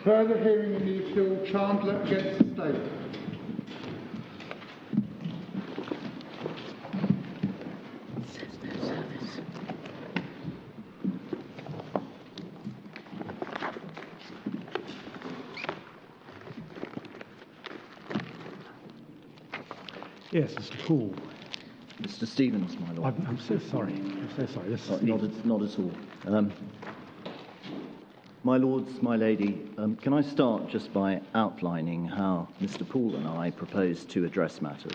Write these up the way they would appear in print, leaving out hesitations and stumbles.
Further hearing in the appeal, Chandler against the State. Yes, Mr. Poole. Mr. Stevens, my lord. I'm so sorry. I'm so sorry. This is not at all. My lords, my lady, can I start just by outlining how Mr. Poole and I propose to address matters?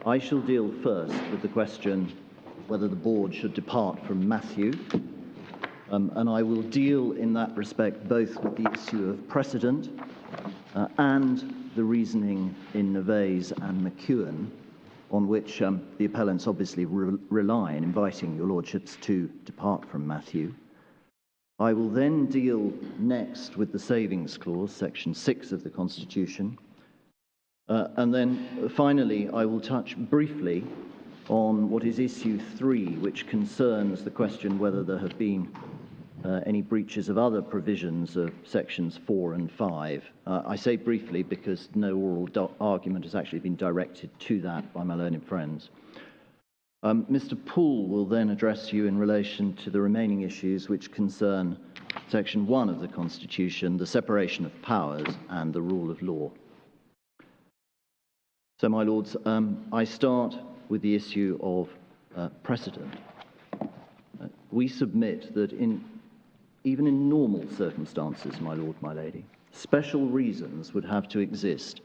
I shall deal first with the question whether the board should depart from Matthew, and I will deal in that respect both with the issue of precedent and the reasoning in Neves and McEwen, on which the appellants obviously rely in inviting your lordships to depart from Matthew. I will then deal next with the Savings Clause, Section 6 of the Constitution, and then finally I will touch briefly on what is Issue 3, which concerns the question whether there have been any breaches of other provisions of Sections 4 and 5. I say briefly because no oral argument has actually been directed to that by my learned friends. Mr. Poole will then address you in relation to the remaining issues which concern Section 1 of the Constitution, the separation of powers and the rule of law. So, my lords, I start with the issue of precedent. We submit that even in normal circumstances, my lord, my lady, special reasons would have to exist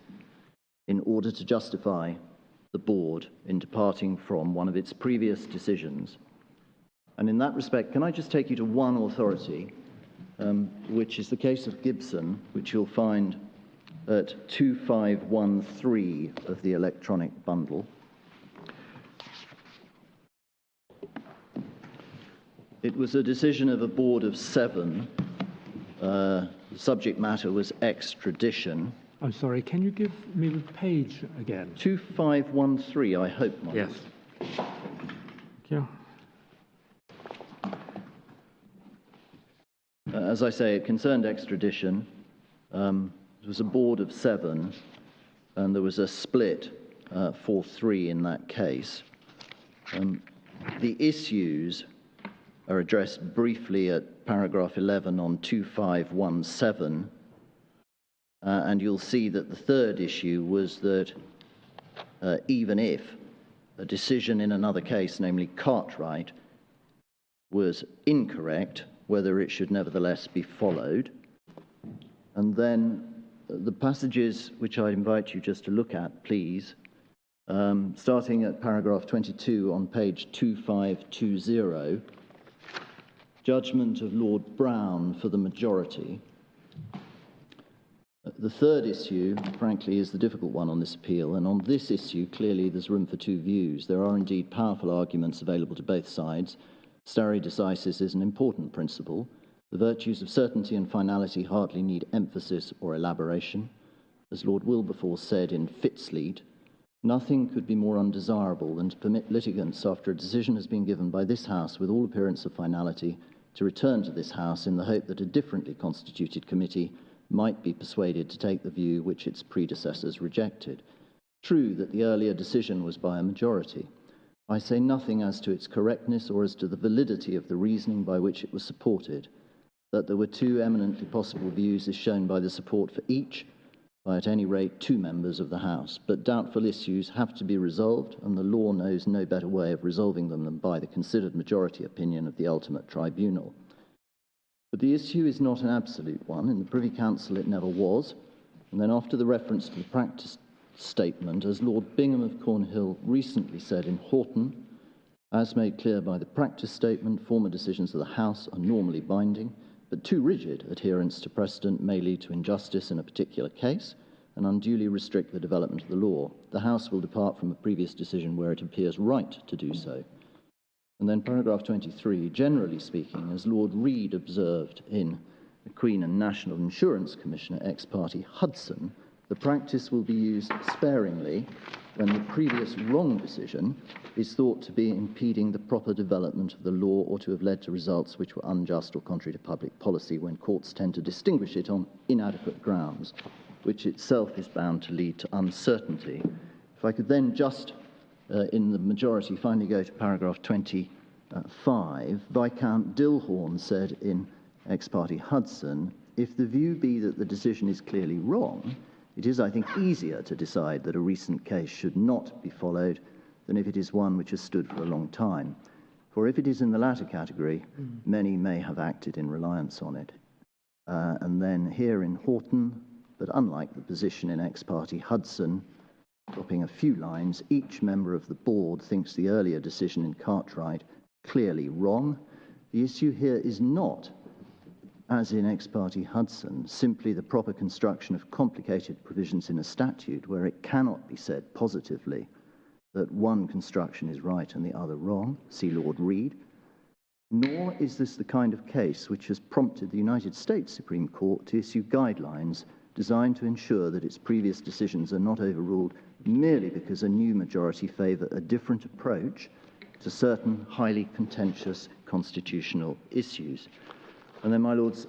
in order to justify the board in departing from one of its previous decisions. And in that respect, can I just take you to one authority, which is the case of Gibson, which you'll find at 2513 of the electronic bundle. It was a decision of a board of 7. The subject matter was extradition. I'm sorry, can you give me the page again? 2513, I hope, my Yes. lord. Thank you. As I say, it concerned extradition. It was a board of 7, and there was a split 4-3 in that case. The issues are addressed briefly at paragraph 11 on 2517, and you'll see that the third issue was that even if a decision in another case, namely Cartwright, was incorrect, whether it should nevertheless be followed. And then the passages which I invite you just to look at, please, starting at paragraph 22 on page 2520, judgment of Lord Brown for the majority. The third issue, frankly, is the difficult one on this appeal, and on this issue, clearly there's room for two views. There are indeed powerful arguments available to both sides. Stare decisis is an important principle. The virtues of certainty and finality hardly need emphasis or elaboration. As Lord Wilberforce said in Fitzleet, nothing could be more undesirable than to permit litigants, after a decision has been given by this House with all appearance of finality, to return to this House in the hope that a differently constituted committee might be persuaded to take the view which its predecessors rejected. True that the earlier decision was by a majority. I say nothing as to its correctness or as to the validity of the reasoning by which it was supported. That there were two eminently possible views is shown by the support for each by at any rate 2 members of the House. But doubtful issues have to be resolved, and the law knows no better way of resolving them than by the considered majority opinion of the ultimate tribunal. But the issue is not an absolute one. In the Privy Council it never was, and then after the reference to the practice statement, as Lord Bingham of Cornhill recently said in Horton, as made clear by the practice statement, former decisions of the House are normally binding, but too rigid adherence to precedent may lead to injustice in a particular case and unduly restrict the development of the law. The House will depart from a previous decision where it appears right to do so. And then paragraph 23, generally speaking, as Lord Reed observed in the Queen and National Insurance Commissioner ex parte Hudson, the practice will be used sparingly when the previous wrong decision is thought to be impeding the proper development of the law or to have led to results which were unjust or contrary to public policy, when courts tend to distinguish it on inadequate grounds, which itself is bound to lead to uncertainty. If I could then just, in the majority, finally go to paragraph 25, Viscount Dilhorn said in Ex parte Hudson, if the view be that the decision is clearly wrong, it is, I think, easier to decide that a recent case should not be followed than if it is one which has stood for a long time. For if it is in the latter category, many may have acted in reliance on it. And then here in Horton, but unlike the position in Ex parte Hudson, dropping a few lines, each member of the board thinks the earlier decision in Cartwright clearly wrong. The issue here is not, as in Ex parte Hudson, simply the proper construction of complicated provisions in a statute where it cannot be said positively that one construction is right and the other wrong, see Lord Reed, nor is this the kind of case which has prompted the United States Supreme Court to issue guidelines designed to ensure that its previous decisions are not overruled merely because a new majority favour a different approach to certain highly contentious constitutional issues. And then, my Lords,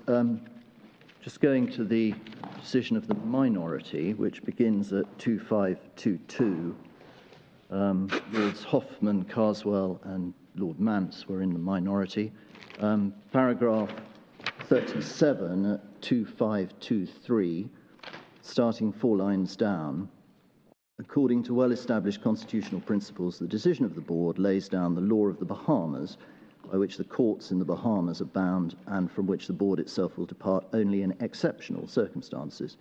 just going to the decision of the minority, which begins at 2522, Lords Hoffman, Carswell and Lord Mance were in the minority. Paragraph 37 at 2523, starting 4 lines down, according to well-established constitutional principles, the decision of the board lays down the law of the Bahamas, by which the courts in the Bahamas are bound and from which the board itself will depart only in exceptional circumstances.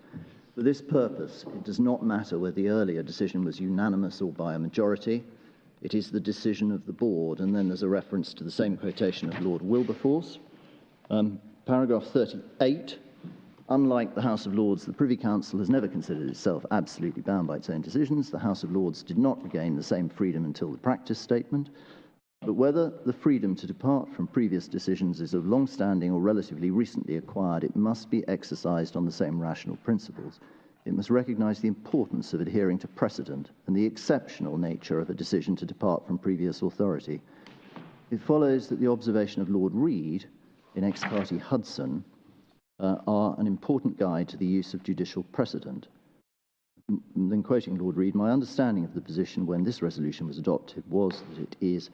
For this purpose, it does not matter whether the earlier decision was unanimous or by a majority. It is the decision of the board. And then there's a reference to the same quotation of Lord Wilberforce. Paragraph 38, unlike the House of Lords, the Privy Council has never considered itself absolutely bound by its own decisions. The House of Lords did not regain the same freedom until the practice statement. But whether the freedom to depart from previous decisions is of long-standing or relatively recently acquired, it must be exercised on the same rational principles. It must recognise the importance of adhering to precedent and the exceptional nature of a decision to depart from previous authority. It follows that the observation of Lord Reed in Ex parte Hudson are an important guide to the use of judicial precedent. Then quoting Lord Reed, my understanding of the position when this resolution was adopted was that it is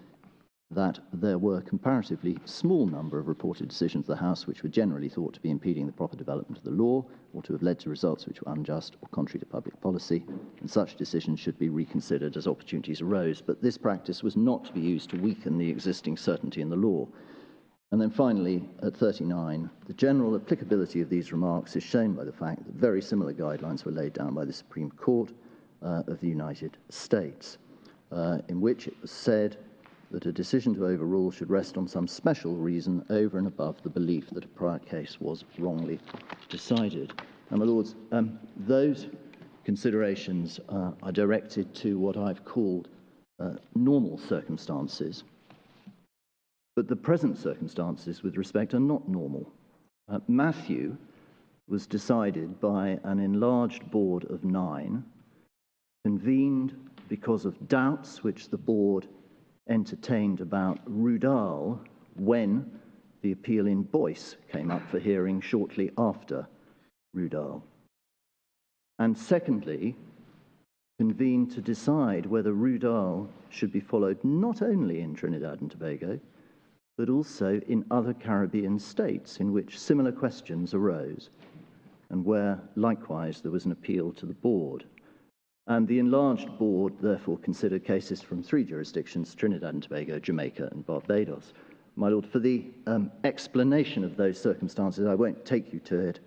that there were a comparatively small number of reported decisions of the House which were generally thought to be impeding the proper development of the law or to have led to results which were unjust or contrary to public policy, and such decisions should be reconsidered as opportunities arose. But this practice was not to be used to weaken the existing certainty in the law. And then finally, at 39, the general applicability of these remarks is shown by the fact that very similar guidelines were laid down by the Supreme Court of the United States, in which it was said that a decision to overrule should rest on some special reason over and above the belief that a prior case was wrongly decided. Now, my Lords, those considerations are directed to what I've called normal circumstances, but the present circumstances with respect are not normal. Matthew was decided by an enlarged board of 9, convened because of doubts which the board entertained about Rudall when the appeal in Boyce came up for hearing shortly after Rudall. And secondly, convened to decide whether Rudall should be followed not only in Trinidad and Tobago, but also in other Caribbean states in which similar questions arose, and where likewise there was an appeal to the board. And the enlarged board therefore considered cases from 3 jurisdictions, Trinidad and Tobago, Jamaica and Barbados. My Lord, for the explanation of those circumstances, I won't take you to it.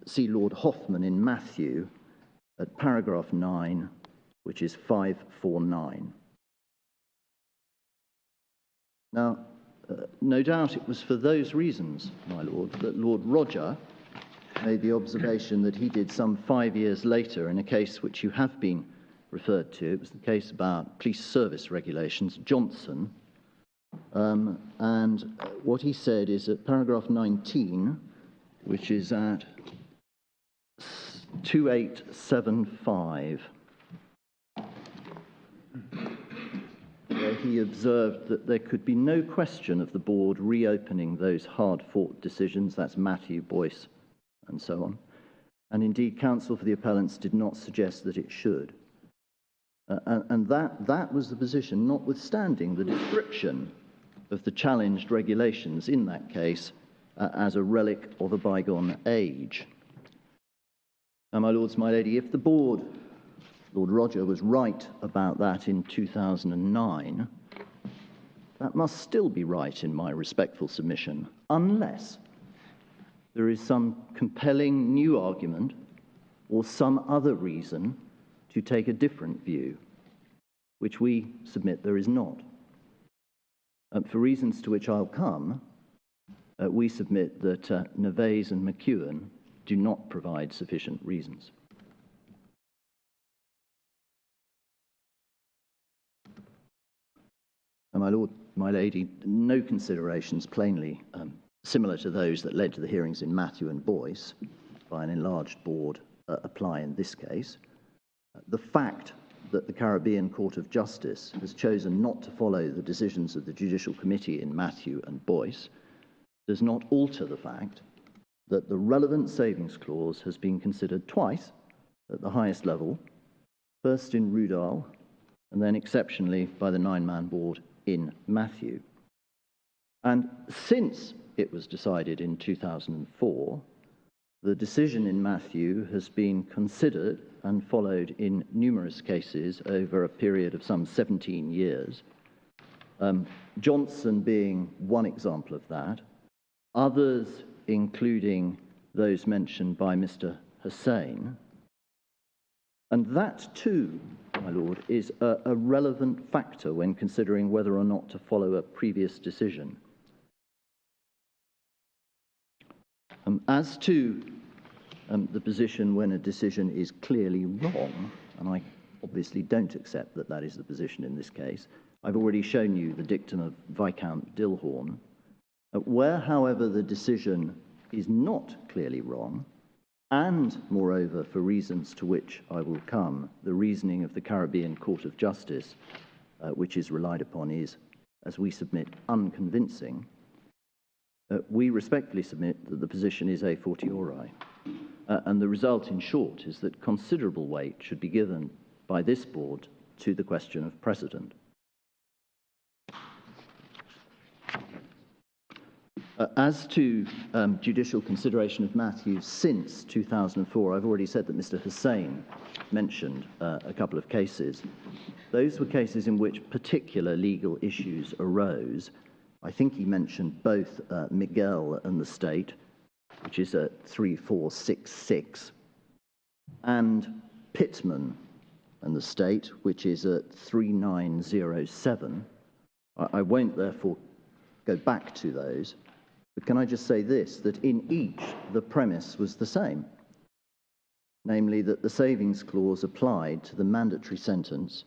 See Lord Hoffman in Matthew at paragraph 9, which is 549. Now, no doubt it was for those reasons, my Lord, that Lord Roger made the observation that he did some 5 years later in a case which you have been referred to. It was the case about police service regulations, Johnson. And what he said is at paragraph 19, which is at 2875, where he observed that there could be no question of the board reopening those hard-fought decisions, that's Matthew, Boyce, and so on. And indeed, counsel for the appellants did not suggest that it should. And that was the position, notwithstanding the description of the challenged regulations in that case as a relic of a bygone age. Now, my lords, my lady, if the board, Lord Roger, was right about that in 2009, that must still be right in my respectful submission, unless there is some compelling new argument or some other reason to take a different view, which we submit there is not. For reasons to which I'll come, we submit that Neves and McEwen do not provide sufficient reasons. And my lord, my lady, no considerations plainly similar to those that led to the hearings in Matthew and Boyce by an enlarged board apply in this case. The fact that the Caribbean Court of Justice has chosen not to follow the decisions of the Judicial Committee in Matthew and Boyce does not alter the fact that the relevant savings clause has been considered twice at the highest level, first in Rudall and then exceptionally by the nine-man board in Matthew. And since it was decided in 2004, the decision in Matthew has been considered and followed in numerous cases over a period of some 17 years. Johnson being one example of that, others including those mentioned by Mr. Hussain. And that too, my lord, is a relevant factor when considering whether or not to follow a previous decision. As to the position when a decision is clearly wrong, and I obviously don't accept that that is the position in this case, I've already shown you the dictum of Viscount Dilhorn. Where, however, the decision is not clearly wrong, and, moreover, for reasons to which I will come, the reasoning of the Caribbean Court of Justice, which is relied upon, is, as we submit, unconvincing, we respectfully submit that the position is a fortiori. And the result, in short, is that considerable weight should be given by this board to the question of precedent. As to judicial consideration of Matthew since 2004, I've already said that Mr. Hussain mentioned a couple of cases. Those were cases in which particular legal issues arose. I think he mentioned both Miguel and the State, which is at 3466, and Pittman and the State, which is at 3907. I won't therefore go back to those. But can I just say this, that in each, the premise was the same, namely that the savings clause applied to the mandatory sentence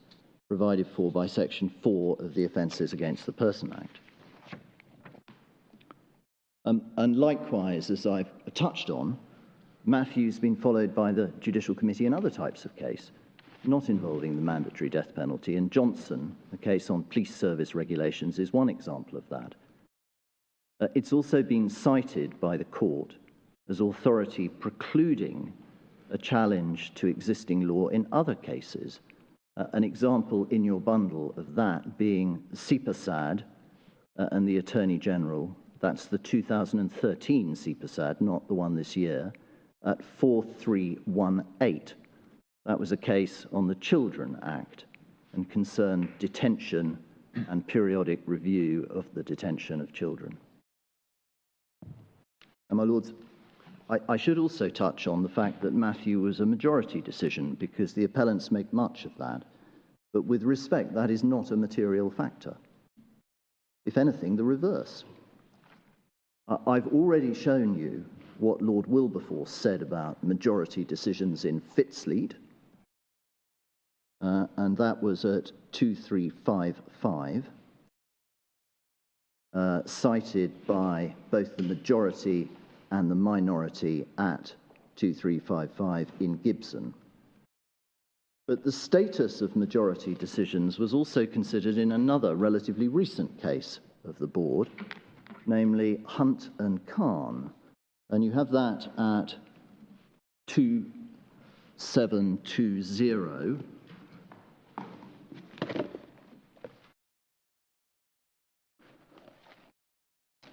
provided for by Section 4 of the Offences Against the Person Act. And likewise, as I've touched on, Matthew's been followed by the Judicial Committee in other types of case, not involving the mandatory death penalty, and Johnson, the case on police service regulations, is one example of that. It's also been cited by the court as authority precluding a challenge to existing law in other cases. An example in your bundle of that being CPASAD and the Attorney General. That's the 2013 CPASAD, not the one this year, at 4318. That was a case on the Children Act and concerned detention and periodic review of the detention of children. And my lords, I should also touch on the fact that Matthew was a majority decision because the appellants make much of that. But with respect, that is not a material factor. If anything, the reverse. I've already shown you what Lord Wilberforce said about majority decisions in Fitzleet, and that was at 2355. Cited by both the majority and the minority at 2355 in Gibson. But the status of majority decisions was also considered in another relatively recent case of the board, namely Hunt and Carn. And you have that at 2720.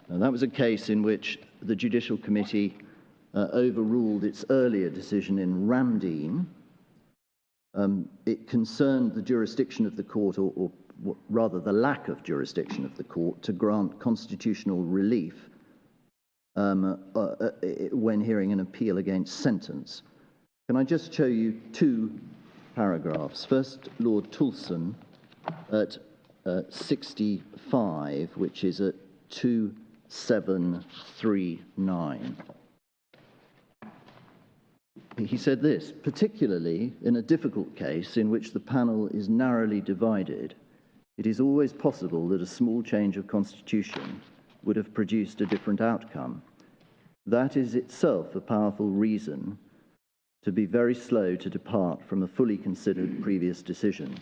Now, that was a case in which the Judicial Committee overruled its earlier decision in Ramdeen. It concerned the jurisdiction of the court, or rather the lack of jurisdiction of the court, to grant constitutional relief when hearing an appeal against sentence. Can I just show you two paragraphs? First, Lord Toulson at 65, which is at 2739. He said this: particularly in a difficult case in which the panel is narrowly divided, it is always possible that a small change of constitution would have produced a different outcome. That is itself a powerful reason to be very slow to depart from a fully considered previous decision.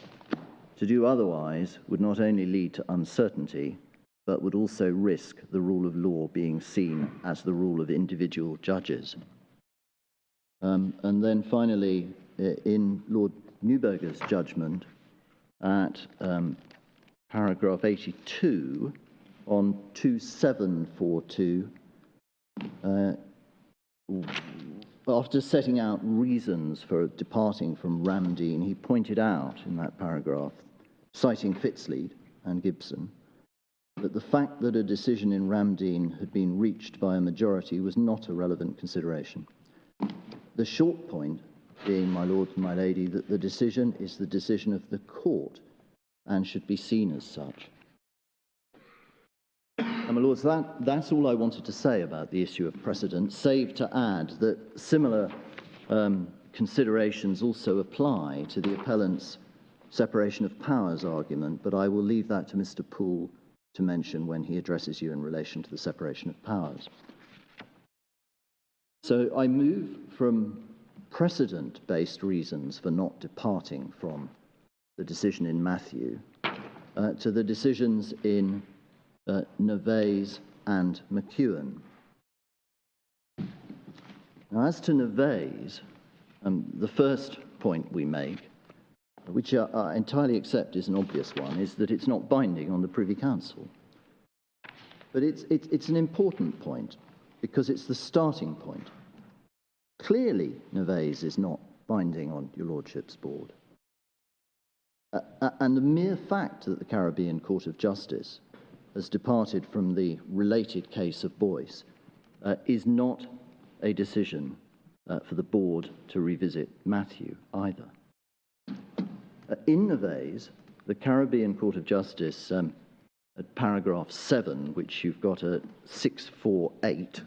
To do otherwise would not only lead to uncertainty, but would also risk the rule of law being seen as the rule of individual judges. And then finally, in Lord Neuberger's judgment at paragraph 82 on 2742, after setting out reasons for departing from Ramdeen, he pointed out in that paragraph, citing Fitzlead and Gibson, that the fact that a decision in Ramdeen had been reached by a majority was not a relevant consideration. The short point being, my lord and my lady, that the decision is the decision of the court and should be seen as such. And my lords, that's all I wanted to say about the issue of precedent, save to add that similar considerations also apply to the appellant's separation of powers argument, but I will leave that to Mr. Poole to mention when he addresses you in relation to the separation of powers. So I move from precedent-based reasons for not departing from the decision in Matthew to the decisions in Nervase and McEwen. Now, as to Nervase, the first point we make, which I entirely accept is an obvious one, is that it's not binding on the Privy Council. But it's an important point, because it's the starting point. Clearly, Nervase is not binding on your Lordship's board. And the mere fact that the Caribbean Court of Justice has departed from the related case of Boyce is not a decision for the board to revisit Matthew either. In Nervase, the Caribbean Court of Justice, at paragraph 7, which you've got at 648,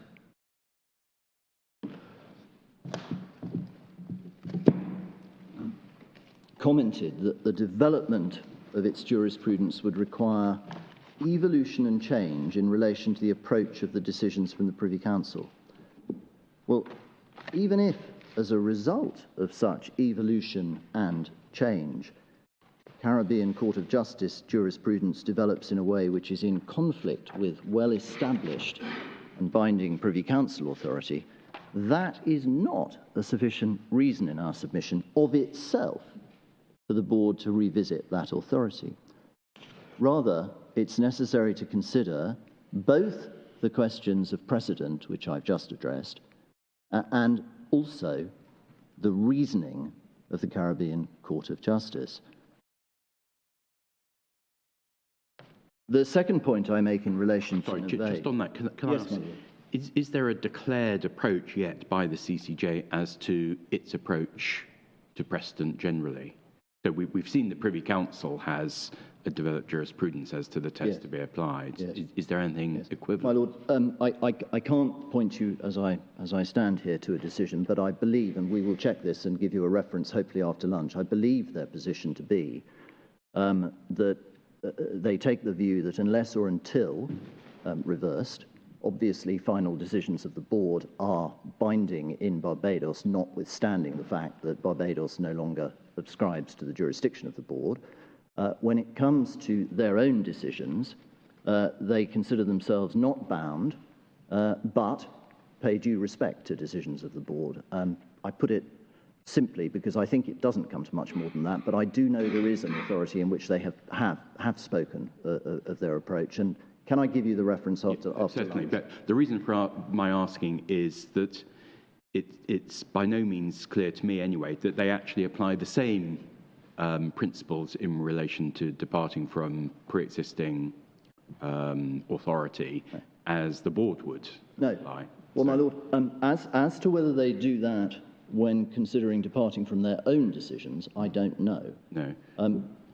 commented that the development of its jurisprudence would require evolution and change in relation to the approach of the decisions from the Privy Council. Well, even if, as a result of such evolution and change, Caribbean Court of Justice jurisprudence develops in a way which is in conflict with well-established and binding Privy Council authority, that is not a sufficient reason in our submission of itself for the board to revisit that authority. Rather, it's necessary to consider both the questions of precedent, which I've just addressed, and also the reasoning of the Caribbean Court of Justice. The second point I make in relation to... Sorry, just on that, can yes, I ask, is there a declared approach yet by the CCJ as to its approach to precedent generally? So we've seen the Privy Council has a developed jurisprudence as to the test to be applied. Yes. Is there anything equivalent? My Lord, I can't point you as I stand here to a decision, but I believe, and we will check this and give you a reference hopefully after lunch, I believe their position to be that they take the view that unless or until reversed Obviously, final decisions of the board are binding in Barbados, notwithstanding the fact that Barbados no longer subscribes to the jurisdiction of the board. When it comes to their own decisions, they consider themselves not bound, but pay due respect to decisions of the board. I put it simply because I think it doesn't come to much more than that, but I do know there is an authority in which they have spoken of their approach. And can I give you the reference after certainly, lunch? but the reason for my asking is that it's by no means clear to me anyway that they actually apply the same principles in relation to departing from pre-existing authority as the board would apply. Well, my lord, as to whether they do that when considering departing from their own decisions, I don't know. No.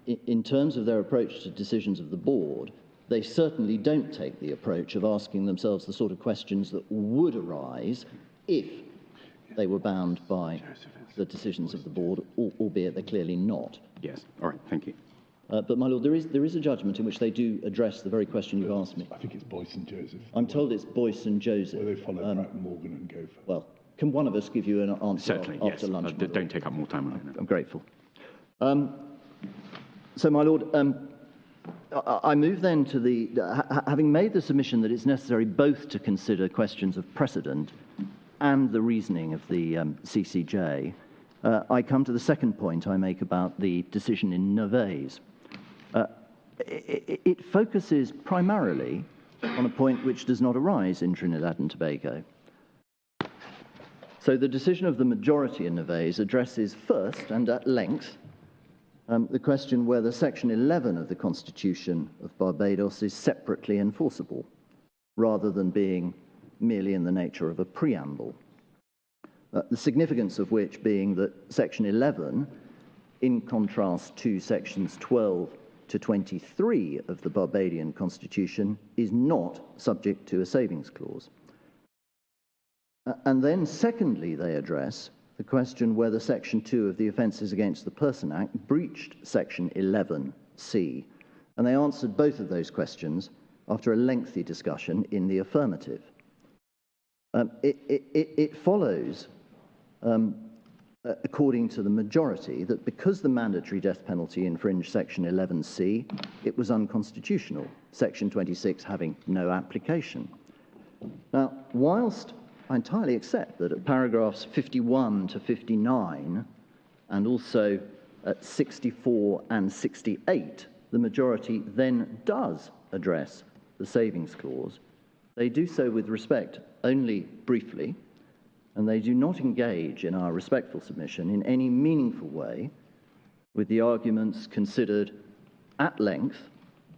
In terms of their approach to decisions of the board, they certainly don't take the approach of asking themselves the sort of questions that would arise if they were bound by the decisions of the board, albeit they're clearly not. Yes. All right. Thank you. But, my lord, there is a judgment in which they do address the very question you've asked me. I think it's Boyce and Joseph. I'm told it's Boyce and Joseph. Where they follow Pratt Morgan and go for. Well, can one of us give you an answer Certainly, after yes. lunch? Don't take up more time on it. I'm grateful. So, my lord, I move then to the, having made the submission that it's necessary both to consider questions of precedent and the reasoning of the CCJ, I come to the second point I make about the decision in Neves. It focuses primarily on a point which does not arise in Trinidad and Tobago. So the decision of the majority in Neves addresses first and at length the question whether Section 11 of the Constitution of Barbados is separately enforceable, rather than being merely in the nature of a preamble. The significance of which being that Section 11, in contrast to Sections 12 to 23 of the Barbadian Constitution, is not subject to a savings clause. And then, secondly, they address the question whether Section 2 of the Offences Against the Person Act breached Section 11C, and they answered both of those questions after a lengthy discussion in the affirmative. It follows, according to the majority, that because the mandatory death penalty infringed Section 11C, it was unconstitutional, Section 26 having no application. Now, whilst I entirely accept that at paragraphs 51 to 59, and also at 64 and 68, the majority then does address the savings clause, they do so with respect only briefly, and they do not engage in our respectful submission in any meaningful way with the arguments considered at length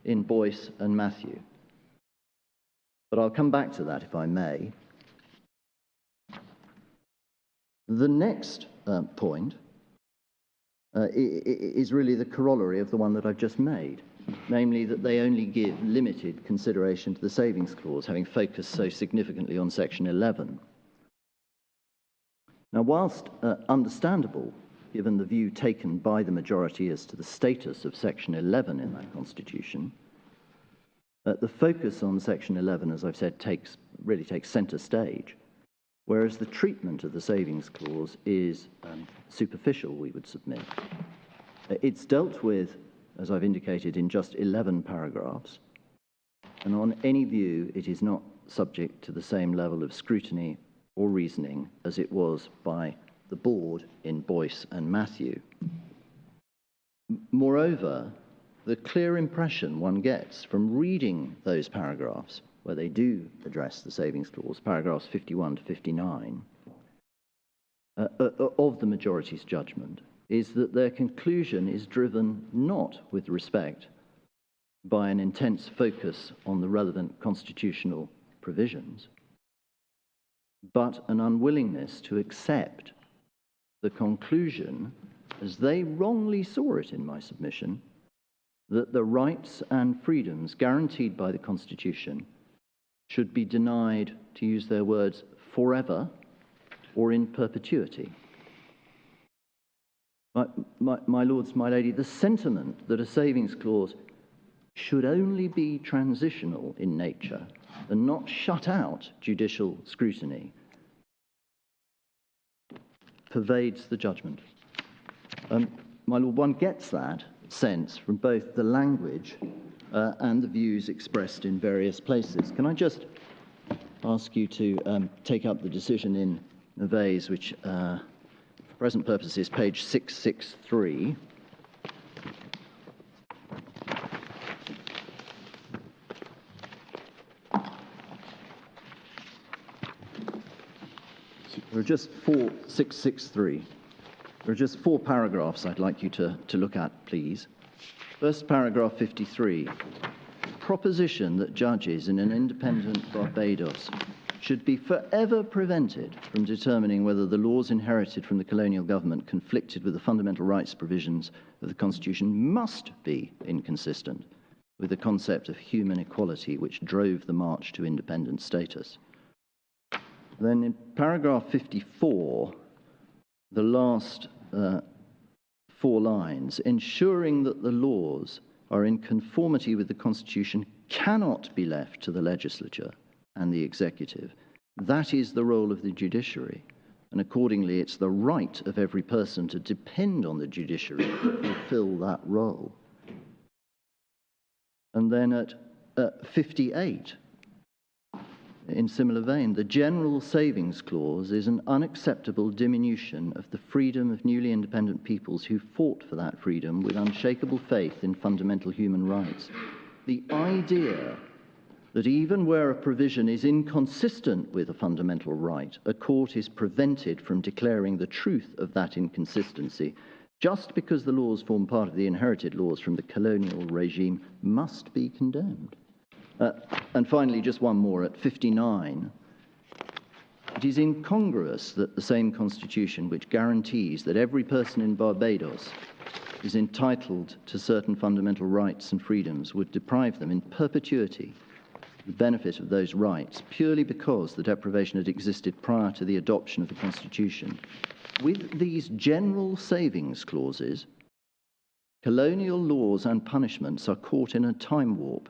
in Boyce and Matthew. But I'll come back to that if I may. The next point is really the corollary of the one that I've just made, namely that they only give limited consideration to the savings clause, having focused so significantly on Section 11. Now, whilst understandable, given the view taken by the majority as to the status of Section 11 in that Constitution, the focus on Section 11, as I've said, really takes centre stage, whereas the treatment of the savings clause is superficial, we would submit. It's dealt with, as I've indicated, in just 11 paragraphs, and on any view, it is not subject to the same level of scrutiny or reasoning as it was by the board in Boyce and Matthew. Moreover, the clear impression one gets from reading those paragraphs, where they do address the savings clause, paragraphs 51 to 59, of the majority's judgment, is that their conclusion is driven not with respect by an intense focus on the relevant constitutional provisions, but an unwillingness to accept the conclusion, as they wrongly saw it in my submission, that the rights and freedoms guaranteed by the Constitution should be denied, to use their words, forever or in perpetuity. My lords, my lady, the sentiment that a savings clause should only be transitional in nature and not shut out judicial scrutiny pervades the judgment. My Lord, one gets that sense from both the language and the views expressed in various places. Can I just ask you to take up the decision in Neves, which for present purposes is page 663. There are just 663. There are just 4 paragraphs I'd like you to look at, please. First, paragraph 53. Proposition that judges in an independent Barbados should be forever prevented from determining whether the laws inherited from the colonial government conflicted with the fundamental rights provisions of the Constitution must be inconsistent with the concept of human equality which drove the march to independent status. Then in paragraph 54, the last 4 lines, ensuring that the laws are in conformity with the Constitution cannot be left to the legislature and the executive. That is the role of the judiciary, and accordingly it's the right of every person to depend on the judiciary to fulfill that role. And then at 58, in similar vein, the General Savings Clause is an unacceptable diminution of the freedom of newly independent peoples who fought for that freedom with unshakable faith in fundamental human rights. The idea that even where a provision is inconsistent with a fundamental right, a court is prevented from declaring the truth of that inconsistency just because the laws form part of the inherited laws from the colonial regime must be condemned. And finally, just one more, at 59, it is incongruous that the same Constitution which guarantees that every person in Barbados is entitled to certain fundamental rights and freedoms would deprive them in perpetuity of the benefit of those rights purely because the deprivation had existed prior to the adoption of the Constitution. With these general savings clauses, colonial laws and punishments are caught in a time warp,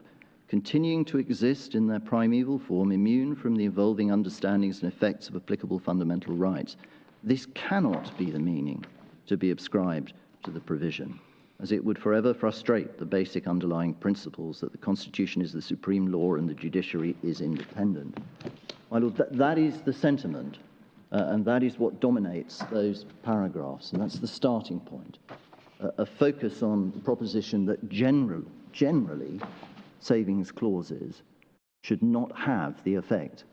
continuing to exist in their primeval form, immune from the evolving understandings and effects of applicable fundamental rights. This cannot be the meaning to be ascribed to the provision, as it would forever frustrate the basic underlying principles that the Constitution is the supreme law and the judiciary is independent. My Lord, that is the sentiment, and that is what dominates those paragraphs, and that's the starting point. A focus on the proposition that generally savings clauses should not have the effect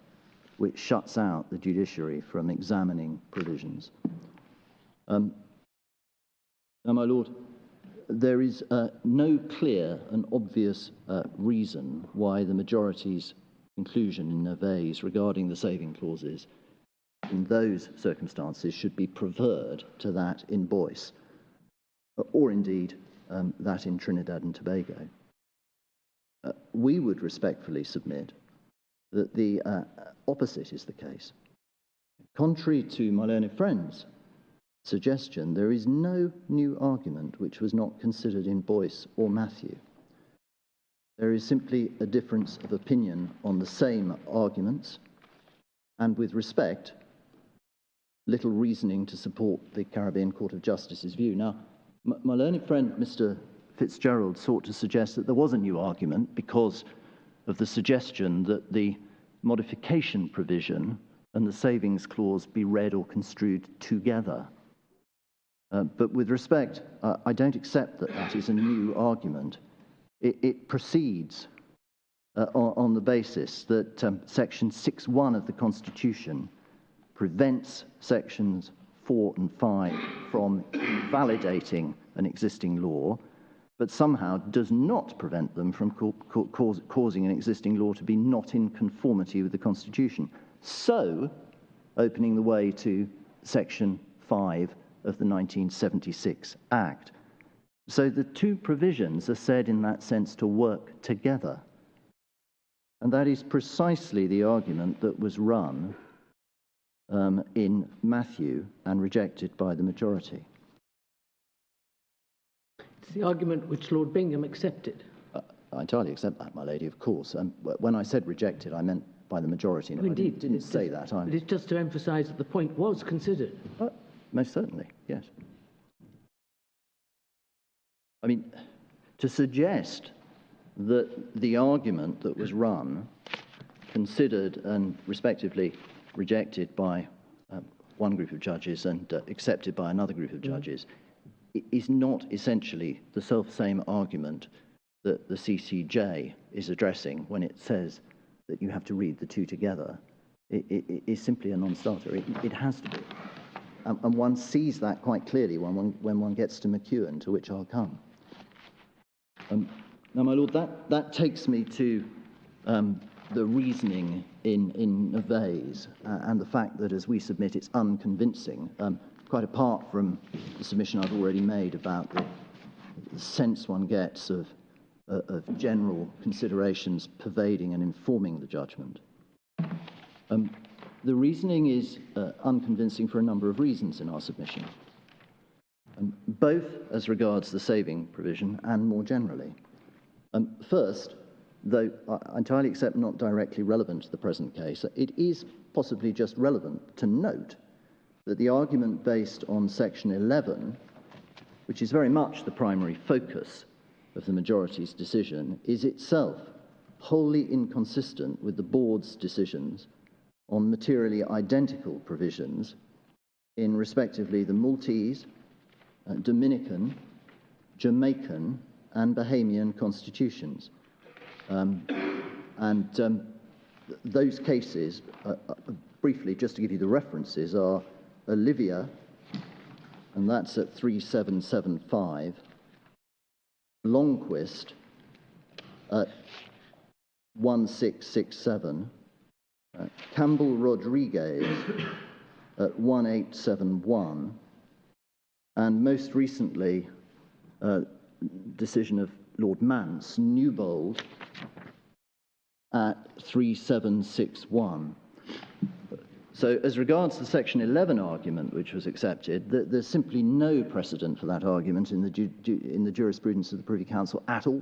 which shuts out the judiciary from examining provisions. Now, my Lord, there is no clear and obvious reason why the majority's conclusion in Neves regarding the saving clauses in those circumstances should be preferred to that in Boyce, or indeed that in Trinidad and Tobago. We would respectfully submit that the opposite is the case. Contrary to my learned friend's suggestion, there is no new argument which was not considered in Boyce or Matthew. There is simply a difference of opinion on the same arguments, and with respect, little reasoning to support the Caribbean Court of Justice's view. Now, my learned friend, Mr. Fitzgerald, sought to suggest that there was a new argument because of the suggestion that the modification provision and the savings clause be read or construed together. But with respect, I don't accept that that is a new argument. It proceeds on the basis that Section 6.1 of the Constitution prevents Sections 4 and 5 from validating an existing law, but somehow does not prevent them from causing an existing law to be not in conformity with the Constitution, so opening the way to Section 5 of the 1976 Act. So the two provisions are said in that sense to work together. And that is precisely the argument that was run in Matthew and rejected by the majority. It's the argument which Lord Bingham accepted. I entirely accept that, my lady, of course. When I said rejected, I meant by the majority. No, Indeed. I didn't say that. But it's just to emphasise that the point was considered. Most certainly, yes. I mean, to suggest that the argument that was run, considered and respectively rejected by one group of judges and accepted by another group of judges, is not essentially the self-same argument that the CCJ is addressing when it says that you have to read the two together. It is simply a non-starter. It has to be. And one sees that quite clearly when one gets to McEwen, to which I'll come. Now, my lord, that takes me to the reasoning in Nevers and the fact that, as we submit, it's unconvincing, quite apart from the submission I've already made about the sense one gets of general considerations pervading and informing the judgment. The reasoning is unconvincing for a number of reasons in our submission, both as regards the saving provision and more generally. First, though I entirely accept not directly relevant to the present case, it is possibly just relevant to note that the argument based on Section 11, which is very much the primary focus of the majority's decision, is itself wholly inconsistent with the board's decisions on materially identical provisions in respectively the Maltese, Dominican, Jamaican, and Bahamian constitutions. Those cases, briefly, just to give you the references, are Olivia, and that's at 3775, Longquist at 1667, Campbell Rodriguez at 1871, and most recently, decision of Lord Mance, Newbold at 3761. So as regards the Section 11 argument, which was accepted, there's simply no precedent for that argument in the jurisprudence of the Privy Council at all.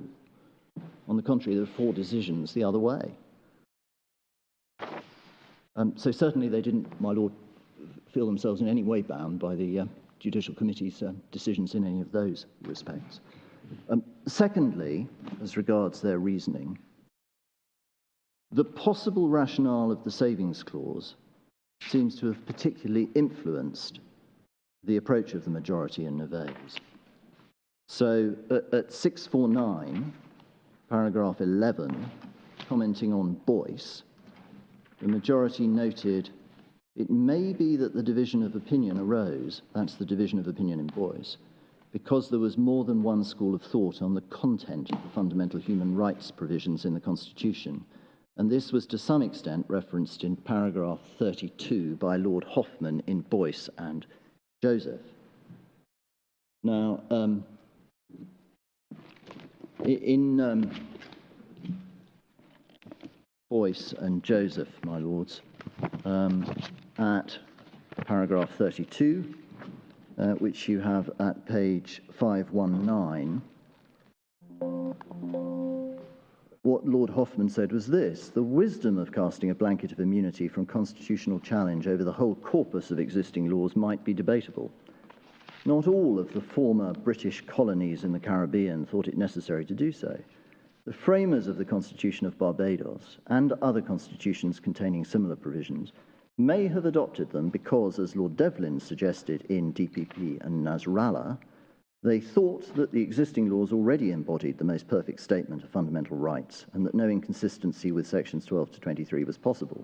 On the contrary, there are 4 decisions the other way. So certainly they didn't, my lord, feel themselves in any way bound by the Judicial Committee's decisions in any of those respects. Secondly, as regards their reasoning, the possible rationale of the Savings Clause seems to have particularly influenced the approach of the majority in Nevers. So at 649, paragraph 11, commenting on Boyce, the majority noted, "It may be that the division of opinion arose," that's the division of opinion in Boyce, "because there was more than one school of thought on the content of the fundamental human rights provisions in the Constitution, and this was to some extent referenced in paragraph 32 by Lord Hoffman in Boyce and Joseph." Now, in Boyce and Joseph, my lords, at paragraph 32, which you have at page 519, what Lord Hoffman said was this: "The wisdom of casting a blanket of immunity from constitutional challenge over the whole corpus of existing laws might be debatable. Not all of the former British colonies in the Caribbean thought it necessary to do so. The framers of the Constitution of Barbados and other constitutions containing similar provisions may have adopted them because, as Lord Devlin suggested in DPP and Nasrallah, they thought that the existing laws already embodied the most perfect statement of fundamental rights and that no inconsistency with sections 12 to 23 was possible."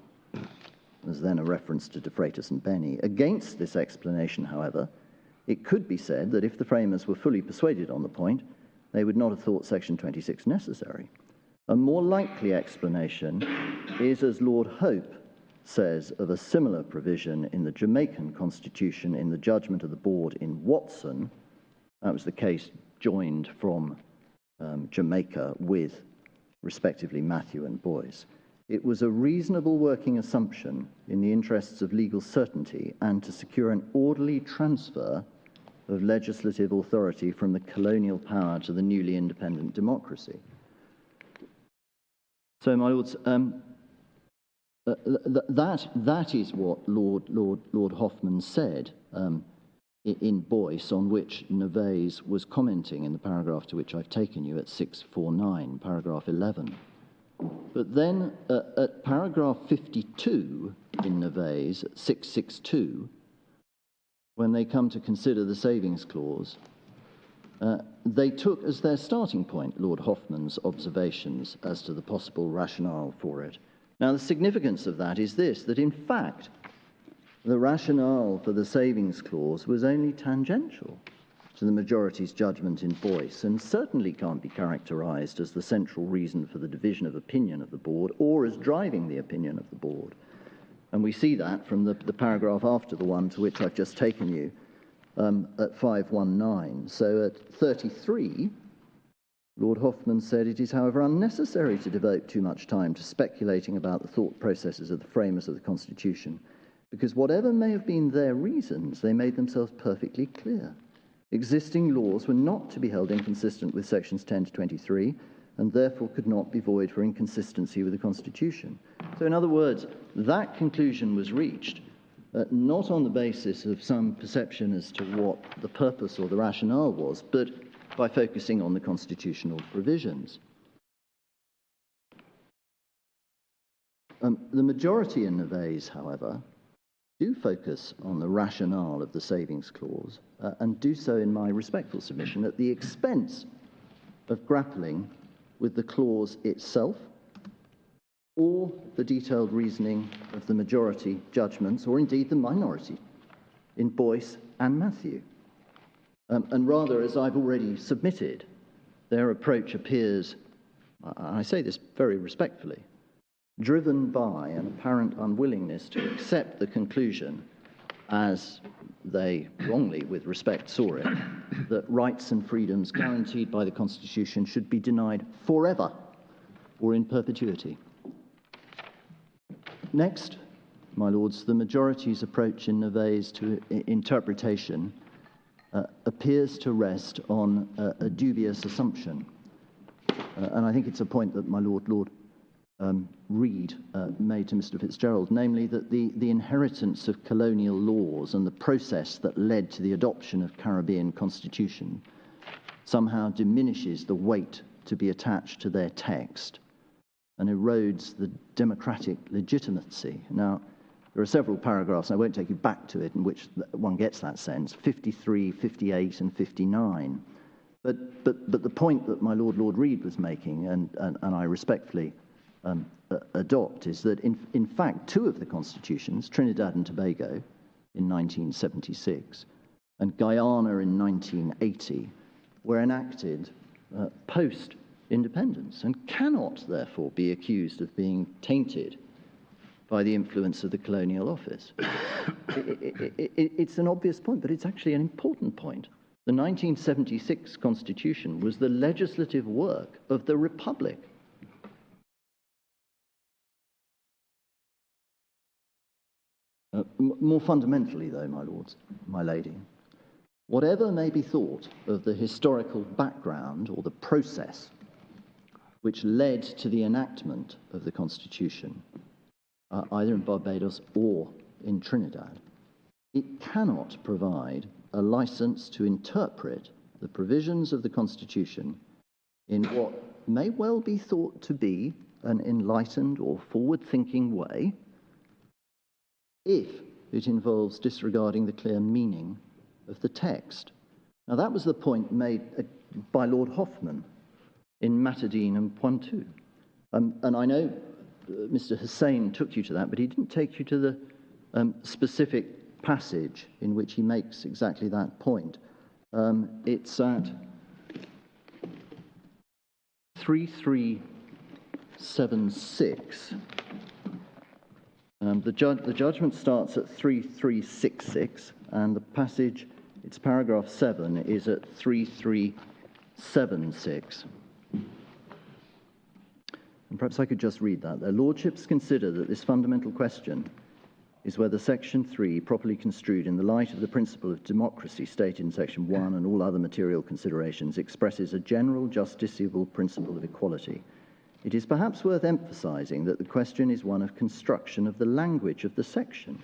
There's then a reference to De Freitas and Benny. Against this explanation, however, it could be said that if the framers were fully persuaded on the point, they would not have thought section 26 necessary. A more likely explanation is, as Lord Hope says of a similar provision in the Jamaican Constitution in the judgment of the board in Watson. That was the case joined from Jamaica with, respectively, Matthew and Boyce. "It was a reasonable working assumption in the interests of legal certainty and to secure an orderly transfer of legislative authority from the colonial power to the newly independent democracy." So, my lords, that is what Lord Hoffman said in Boyce, on which Neves was commenting in the paragraph to which I've taken you at 649, paragraph 11. But then at paragraph 52 in Neves, at 662, when they come to consider the savings clause, they took as their starting point Lord Hoffman's observations as to the possible rationale for it. Now, the significance of that is this, that in fact, the rationale for the savings clause was only tangential to the majority's judgment in Boyce, and certainly can't be characterised as the central reason for the division of opinion of the board, or as driving the opinion of the board. And we see that from the paragraph after the one to which I've just taken you, at 519. So at 33, Lord Hoffman said, "It is, however, unnecessary to devote too much time to speculating about the thought processes of the framers of the Constitution, because whatever may have been their reasons, they made themselves perfectly clear. Existing laws were not to be held inconsistent with sections 10 to 23, and therefore could not be void for inconsistency with the Constitution." So in other words, that conclusion was reached not on the basis of some perception as to what the purpose or the rationale was, but by focusing on the constitutional provisions. The majority in Neves, however, do focus on the rationale of the savings clause, and do so, in my respectful submission, at the expense of grappling with the clause itself, or the detailed reasoning of the majority judgments, or indeed the minority, in Boyce and Matthew. And rather, as I've already submitted, their approach appears, I say this very respectfully, driven by an apparent unwillingness to accept the conclusion, as they wrongly, with respect, saw it, that rights and freedoms guaranteed by the Constitution should be denied forever or in perpetuity. Next, my lords, the majority's approach in Neves to interpretation appears to rest on a dubious assumption. And I think it's a point that my Lord Reed made to Mr. Fitzgerald, namely that the inheritance of colonial laws and the process that led to the adoption of Caribbean constitution somehow diminishes the weight to be attached to their text and erodes the democratic legitimacy. Now, there are several paragraphs, and I won't take you back to it, in which one gets that sense, 53, 58, and 59. But the point that my Lord Reed was making, and I respectfully adopt, is that in fact two of the constitutions, Trinidad and Tobago in 1976 and Guyana in 1980, were enacted post-independence and cannot therefore be accused of being tainted by the influence of the colonial office. It's an obvious point, but it's actually an important point. The 1976 Constitution was the legislative work of the Republic. More fundamentally, though, my lords, my lady, whatever may be thought of the historical background or the process which led to the enactment of the Constitution, either in Barbados or in Trinidad, it cannot provide a license to interpret the provisions of the Constitution in what may well be thought to be an enlightened or forward-thinking way, if it involves disregarding the clear meaning of the text. Now, that was the point made by Lord Hoffman in Matadine and Pointou. And I know Mr. Hussain took you to that, but he didn't take you to the specific passage in which he makes exactly that point. It's at 3376. The judgment starts at 3366, and the passage, it's paragraph 7, is at 3376. And perhaps I could just read that. Their lordships consider that this fundamental question is whether Section 3, properly construed in the light of the principle of democracy stated in Section 1 and all other material considerations, expresses a general justiciable principle of equality, It is perhaps worth emphasising that the question is one of construction of the language of the section.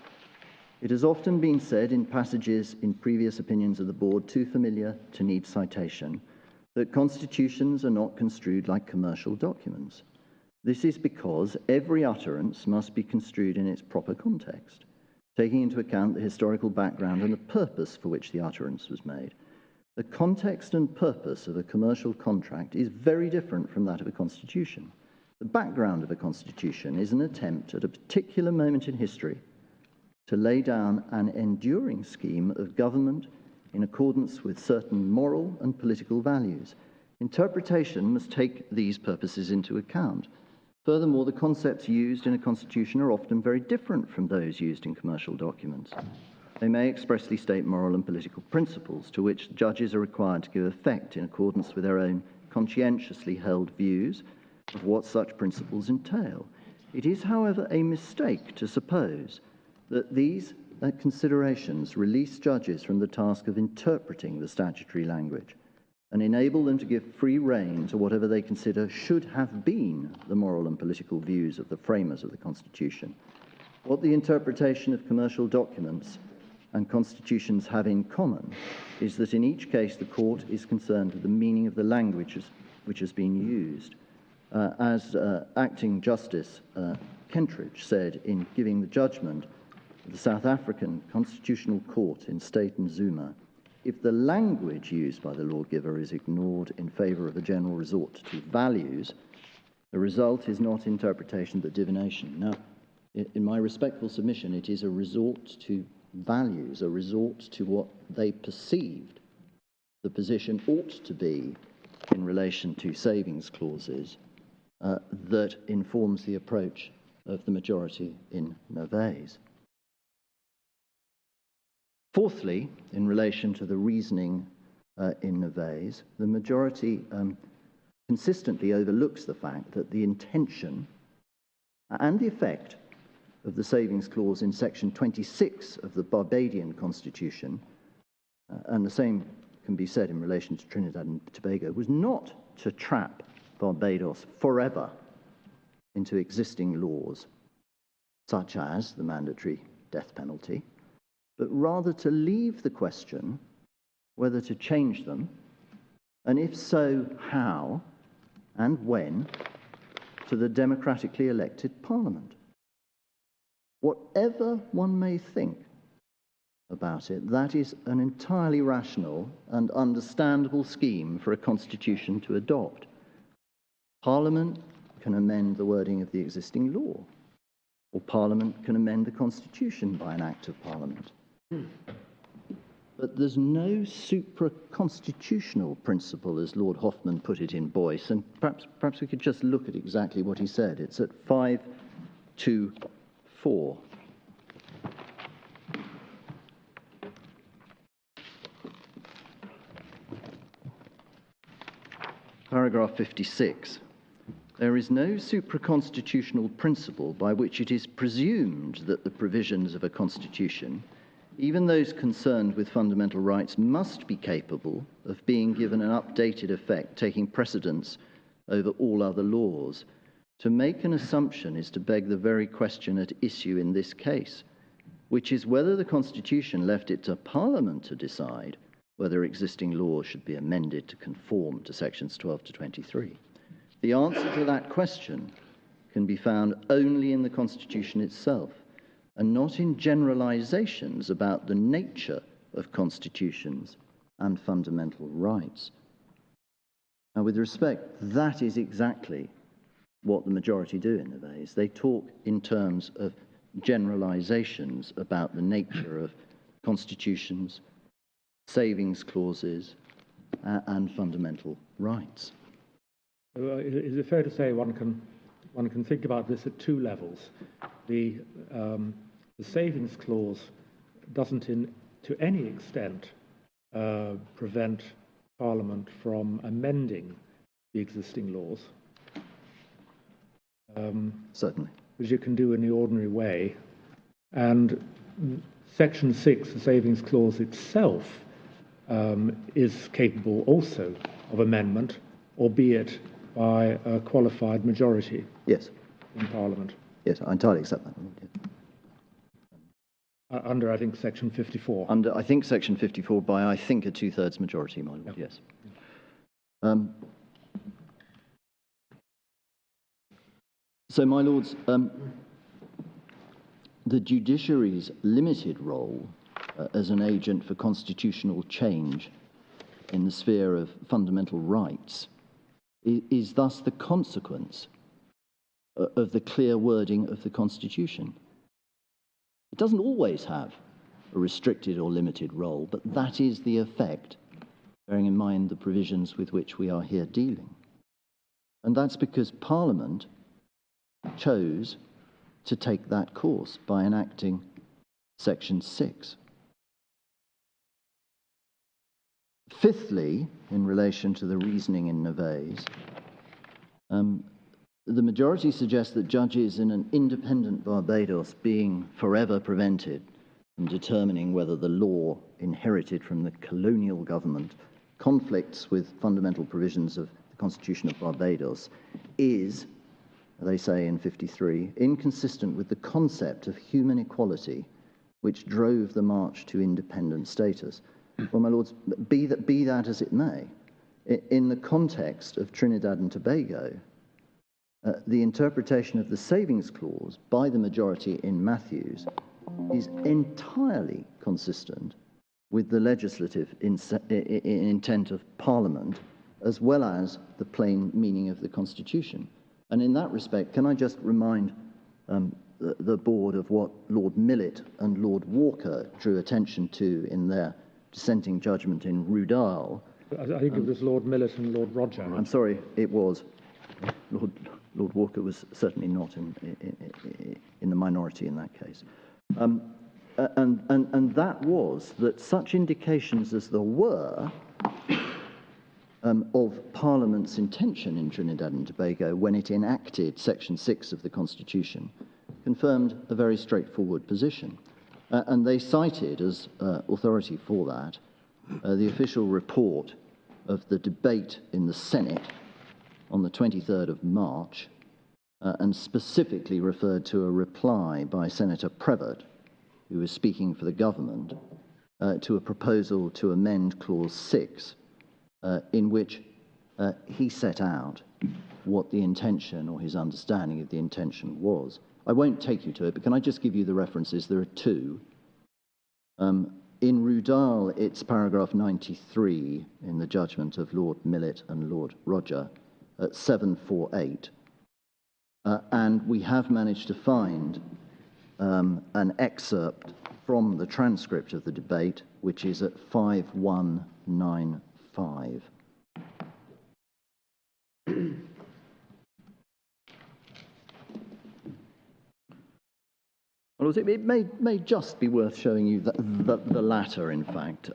It has often been said in passages in previous opinions of the Board too familiar to need citation that constitutions are not construed like commercial documents. This is because every utterance must be construed in its proper context, taking into account the historical background and the purpose for which the utterance was made. The context and purpose of a commercial contract is very different from that of a constitution. The background of a constitution is an attempt at a particular moment in history to lay down an enduring scheme of government in accordance with certain moral and political values. Interpretation must take these purposes into account. Furthermore, the concepts used in a constitution are often very different from those used in commercial documents. They may expressly state moral and political principles to which judges are required to give effect in accordance with their own conscientiously held views of what such principles entail. It is, however, a mistake to suppose that these considerations release judges from the task of interpreting the statutory language and enable them to give free rein to whatever they consider should have been the moral and political views of the framers of the Constitution. What the interpretation of commercial documents and constitutions have in common is that in each case the court is concerned with the meaning of the language which has been used. As Acting Justice Kentridge said in giving the judgment of the South African Constitutional Court in State and Zuma, if the language used by the lawgiver is ignored in favour of a general resort to values, the result is not interpretation but divination. Now, in my respectful submission, it is a resort to values, a resort to what they perceived the position ought to be in relation to savings clauses that informs the approach of the majority in Nervais. Fourthly, in relation to the reasoning in Nervais, the majority consistently overlooks the fact that the intention and the effect of the savings clause in section 26 of the Barbadian Constitution, and the same can be said in relation to Trinidad and Tobago, was not to trap Barbados forever into existing laws, such as the mandatory death penalty, but rather to leave the question whether to change them, and if so, how and when, to the democratically elected Parliament. Whatever one may think about it, that is an entirely rational and understandable scheme for a constitution to adopt. Parliament can amend the wording of the existing law, or Parliament can amend the Constitution by an Act of Parliament. But there's no supra-constitutional principle, as Lord Hoffman put it in Boyce, and perhaps we could just look at exactly what he said. It's at 524. Paragraph 56. There is no supra-constitutional principle by which it is presumed that the provisions of a constitution, even those concerned with fundamental rights, must be capable of being given an updated effect, taking precedence over all other laws. To make an assumption is to beg the very question at issue in this case, which is whether the Constitution left it to Parliament to decide whether existing laws should be amended to conform to sections 12 to 23. The answer to that question can be found only in the Constitution itself, and not in generalizations about the nature of constitutions and fundamental rights. And with respect, that is exactly what the majority do in Nervais. They talk in terms of generalizations about the nature of constitutions, savings clauses, and fundamental rights. Is it fair to say one can think about this at two levels? The savings clause doesn't, to any extent, prevent Parliament from amending the existing laws. Certainly. Which you can do in the ordinary way. And Section 6, the savings clause itself, is capable also of amendment, albeit by a qualified majority Yes. in Parliament. Yes, I entirely accept that. Under, I think, Section 54. Under, I think, Section 54 by, I think, a two-thirds majority, my lord, yes. So, my lords, the judiciary's limited role as an agent for constitutional change in the sphere of fundamental rights is thus the consequence of the clear wording of the Constitution. It doesn't always have a restricted or limited role, but that is the effect, bearing in mind the provisions with which we are here dealing. And that's because Parliament chose to take that course by enacting Section 6. Fifthly, in relation to the reasoning in Neves, the majority suggests that judges in an independent Barbados being forever prevented from determining whether the law inherited from the colonial government conflicts with fundamental provisions of the Constitution of Barbados is, they say in 53, inconsistent with the concept of human equality which drove the march to independent status. Well, my lords, be that as it may, in the context of Trinidad and Tobago, the interpretation of the Savings Clause by the majority in Matthews is entirely consistent with the legislative intent of Parliament, as well as the plain meaning of the Constitution. And in that respect, can I just remind the board of what Lord Millett and Lord Walker drew attention to in their dissenting judgment in Rudall? I think it was Lord Millett and Lord Roger. I'm sorry, it was. Lord Walker was certainly not in the minority in that case. And that was that such indications as there were of Parliament's intention in Trinidad and Tobago when it enacted Section 6 of the Constitution confirmed a very straightforward position. And they cited as authority for that the official report of the debate in the Senate on the 23rd of March, and specifically referred to a reply by Senator Prevot, who was speaking for the government, to a proposal to amend Clause 6, in which he set out what the intention or his understanding of the intention was. I won't take you to it, but can I just give you the references? There are two. In Rudall, it's paragraph 93 in the judgment of Lord Millett and Lord Roger at 748. And we have managed to find an excerpt from the transcript of the debate, which is at 5195. Well, it may just be worth showing you the latter, in fact.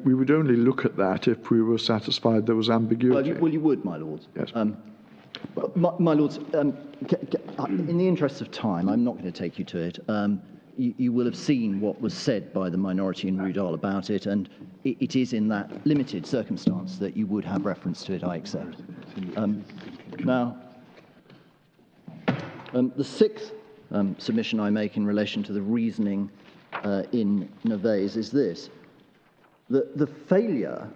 We would only look at that if we were satisfied there was ambiguity. Well, you would, my lords. Yes. My lords, in the interest of time, I'm not going to take you to it. You will have seen what was said by the minority in Rudall about it, and it is in that limited circumstance that you would have reference to it, I accept. Now, the sixth submission I make in relation to the reasoning in Neves is this: the failure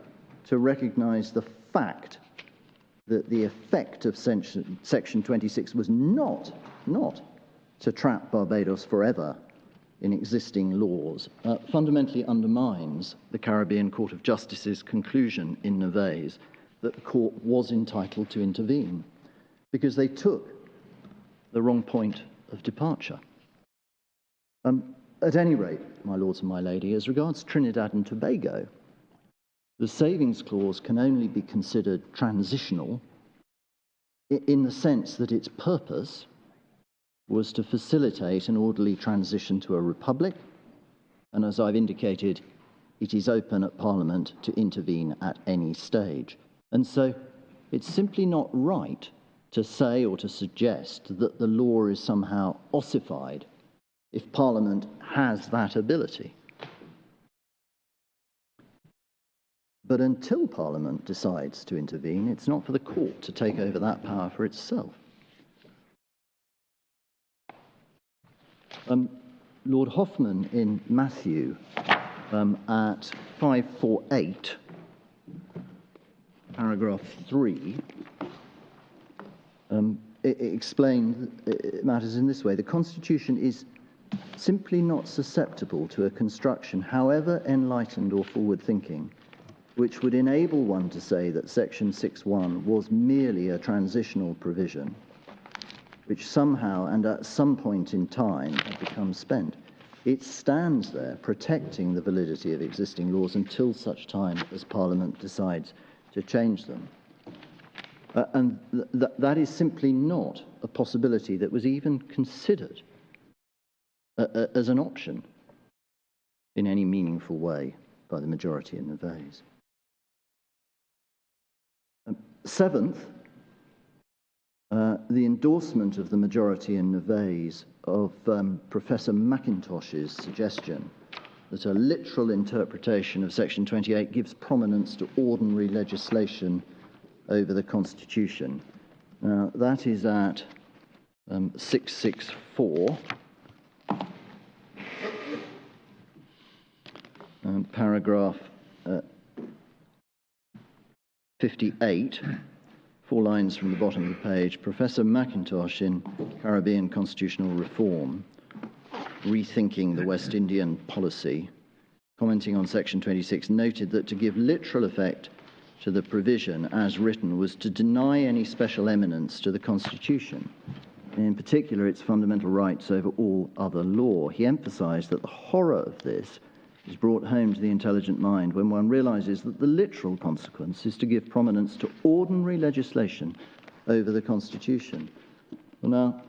to recognise the fact that the effect of Section 26 was not to trap Barbados forever in existing laws fundamentally undermines the Caribbean Court of Justice's conclusion in Neves that the court was entitled to intervene, because they took the wrong point of departure. At any rate, my lords and my lady, as regards Trinidad and Tobago, the Savings Clause can only be considered transitional in the sense that its purpose was to facilitate an orderly transition to a republic, and as I've indicated, it is open at Parliament to intervene at any stage. And so it's simply not right to say or to suggest that the law is somehow ossified if Parliament has that ability. But until Parliament decides to intervene, it's not for the court to take over that power for itself. Lord Hoffman in Matthew at 548, paragraph 3, it explained matters in this way. The Constitution is simply not susceptible to a construction, however enlightened or forward-thinking, which would enable one to say that Section 6.1 was merely a transitional provision, which somehow and at some point in time had become spent. It stands there protecting the validity of existing laws until such time as Parliament decides to change them. And that is simply not a possibility that was even considered as an option in any meaningful way by the majority in Nevers. Seventh, the endorsement of the majority in Nevers of Professor Mackintosh's suggestion that a literal interpretation of Section 28 gives prominence to ordinary legislation over the Constitution. Now, that is at 664, paragraph 58, 4 lines from the bottom of the page. Professor Mackintosh in Caribbean Constitutional Reform, Rethinking the West Indian Policy, commenting on Section 26, noted that to give literal effect to the provision as written was to deny any special eminence to the Constitution, and in particular its fundamental rights over all other law. He emphasised that the horror of this is brought home to the intelligent mind when one realises that the literal consequence is to give prominence to ordinary legislation over the Constitution. Well, now,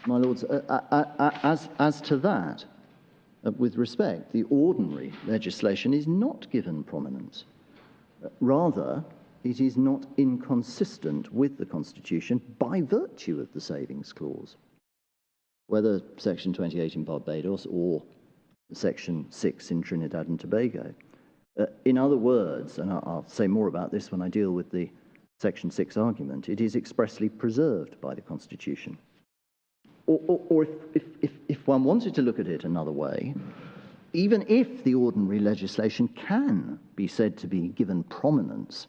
my lords, as to that, with respect, the ordinary legislation is not given prominence. Rather, it is not inconsistent with the Constitution by virtue of the Savings Clause, whether Section 28 in Barbados or Section 6 in Trinidad and Tobago. In other words, and I'll say more about this when I deal with the Section 6 argument, it is expressly preserved by the Constitution. Or if one wanted to look at it another way, even if the ordinary legislation can be said to be given prominence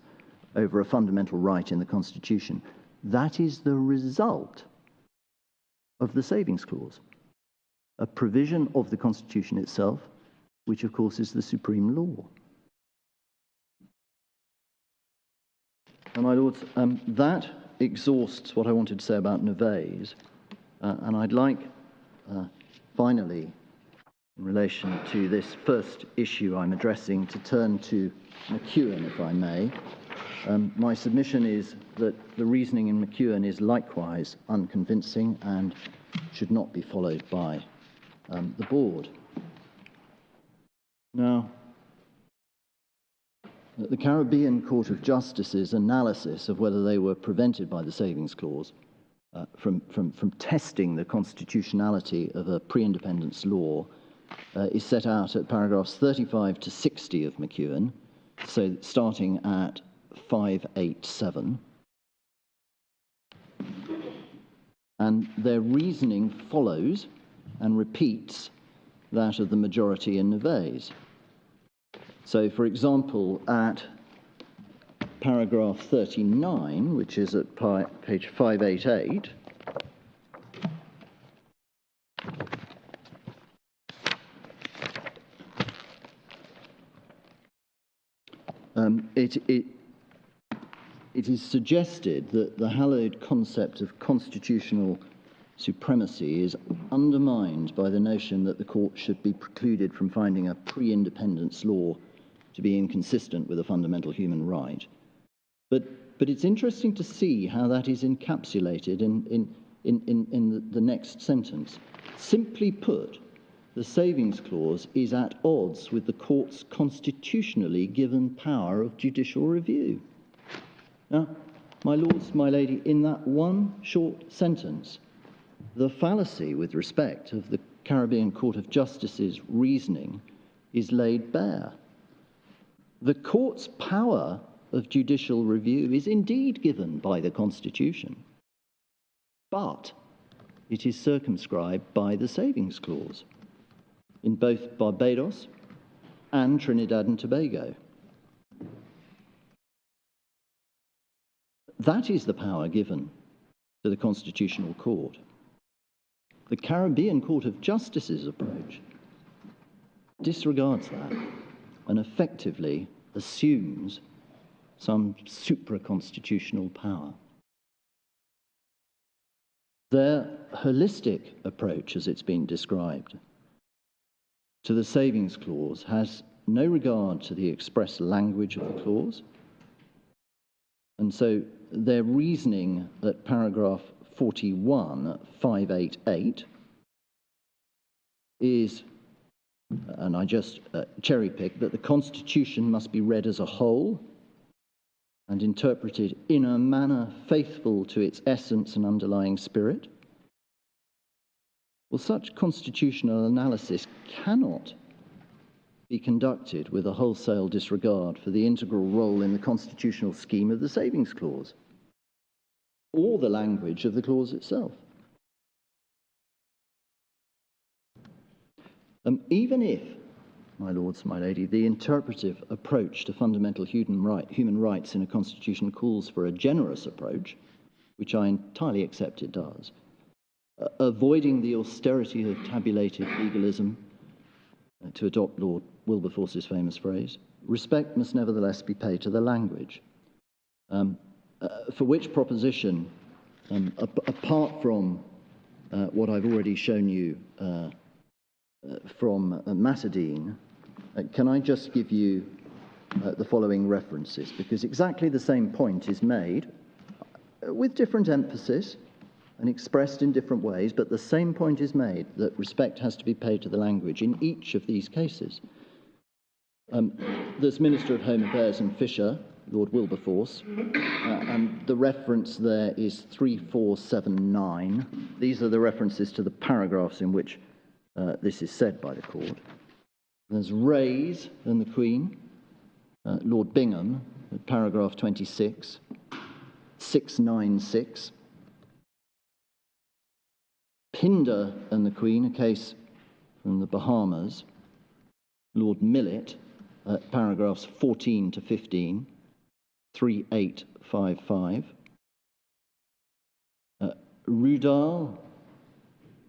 over a fundamental right in the Constitution, that is the result of the Savings Clause, a provision of the Constitution itself, which of course is the supreme law. And my lords, that exhausts what I wanted to say about Nevers, and I'd like, finally, in relation to this first issue I'm addressing, to turn to McEwen, if I may. My submission is that the reasoning in McEwen is likewise unconvincing and should not be followed by the board. Now, the Caribbean Court of Justice's analysis of whether they were prevented by the Savings Clause from testing the constitutionality of a pre-independence law is set out at paragraphs 35 to 60 of McEwen, so starting at 587. And their reasoning follows and repeats that of the majority in Nevers. So, for example, at paragraph 39, which is at page 588, it is suggested that the hallowed concept of constitutional supremacy is undermined by the notion that the court should be precluded from finding a pre-independence law to be inconsistent with a fundamental human right. But it's interesting to see how that is encapsulated in the next sentence. Simply put, the Savings Clause is at odds with the court's constitutionally given power of judicial review. Now, my lords, my lady, in that one short sentence, the fallacy with respect of the Caribbean Court of Justice's reasoning is laid bare. The court's power of judicial review is indeed given by the Constitution, but it is circumscribed by the Savings Clause in both Barbados and Trinidad and Tobago. That is the power given to the Constitutional Court. The Caribbean Court of Justice's approach disregards that and effectively assumes some supra-constitutional power. Their holistic approach, as it's been described, to the Savings Clause has no regard to the express language of the clause, and so their reasoning at paragraph 41.588 is, and I just cherry-pick, that the Constitution must be read as a whole and interpreted in a manner faithful to its essence and underlying spirit. Well, such constitutional analysis cannot be conducted with a wholesale disregard for the integral role in the constitutional scheme of the Savings Clause, or the language of the clause itself. Even if, my lords, my lady, the interpretive approach to fundamental human rights in a constitution calls for a generous approach, which I entirely accept it does, avoiding the austerity of tabulated legalism, to adopt Lord Wilberforce's famous phrase, respect must nevertheless be paid to the language, for which proposition, apart from what I've already shown you from Matadine, can I just give you the following references, because exactly the same point is made with different emphasis and expressed in different ways, but the same point is made, that respect has to be paid to the language in each of these cases. There's Minister of Home Affairs and Fisher, Lord Wilberforce, and the reference there is 3479. These are the references to the paragraphs in which this is said by the court. There's Rays and the Queen, Lord Bingham, paragraph 26, 696. Pinder and the Queen, a case from the Bahamas, Lord Millett, paragraphs 14 to 15, 3855. Rudall,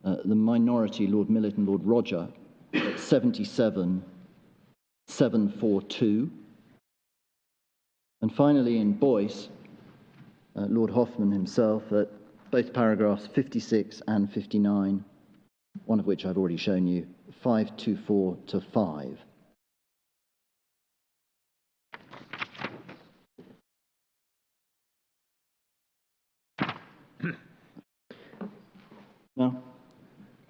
the minority, Lord Millett and Lord Roger, 77, 742. And finally in Boyce, Lord Hoffman himself, at both paragraphs 56 and 59, one of which I've already shown you, 524 to 5. Now,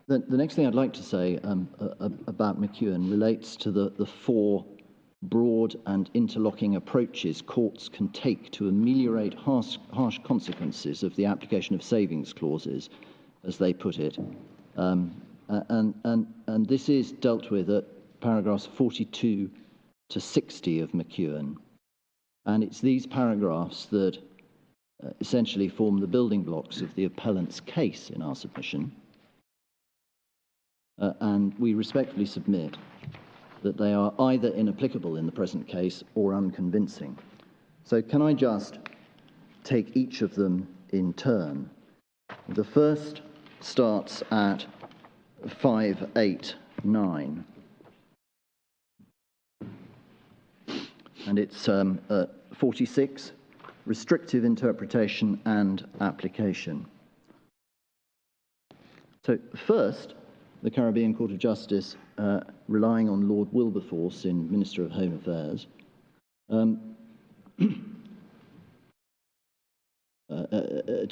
the next thing I'd like to say about McEwen relates to the four broad and interlocking approaches courts can take to ameliorate harsh consequences of the application of savings clauses, as they put it. And this is dealt with at paragraphs 42 to 60 of McEwen. And it's these paragraphs that essentially form the building blocks of the appellant's case in our submission. And we respectfully submit that they are either inapplicable in the present case or unconvincing. So can I just take each of them in turn? The first starts at 589. And it's 46, restrictive interpretation and application. So first, the Caribbean Court of Justice, relying on Lord Wilberforce in Minister of Home Affairs, to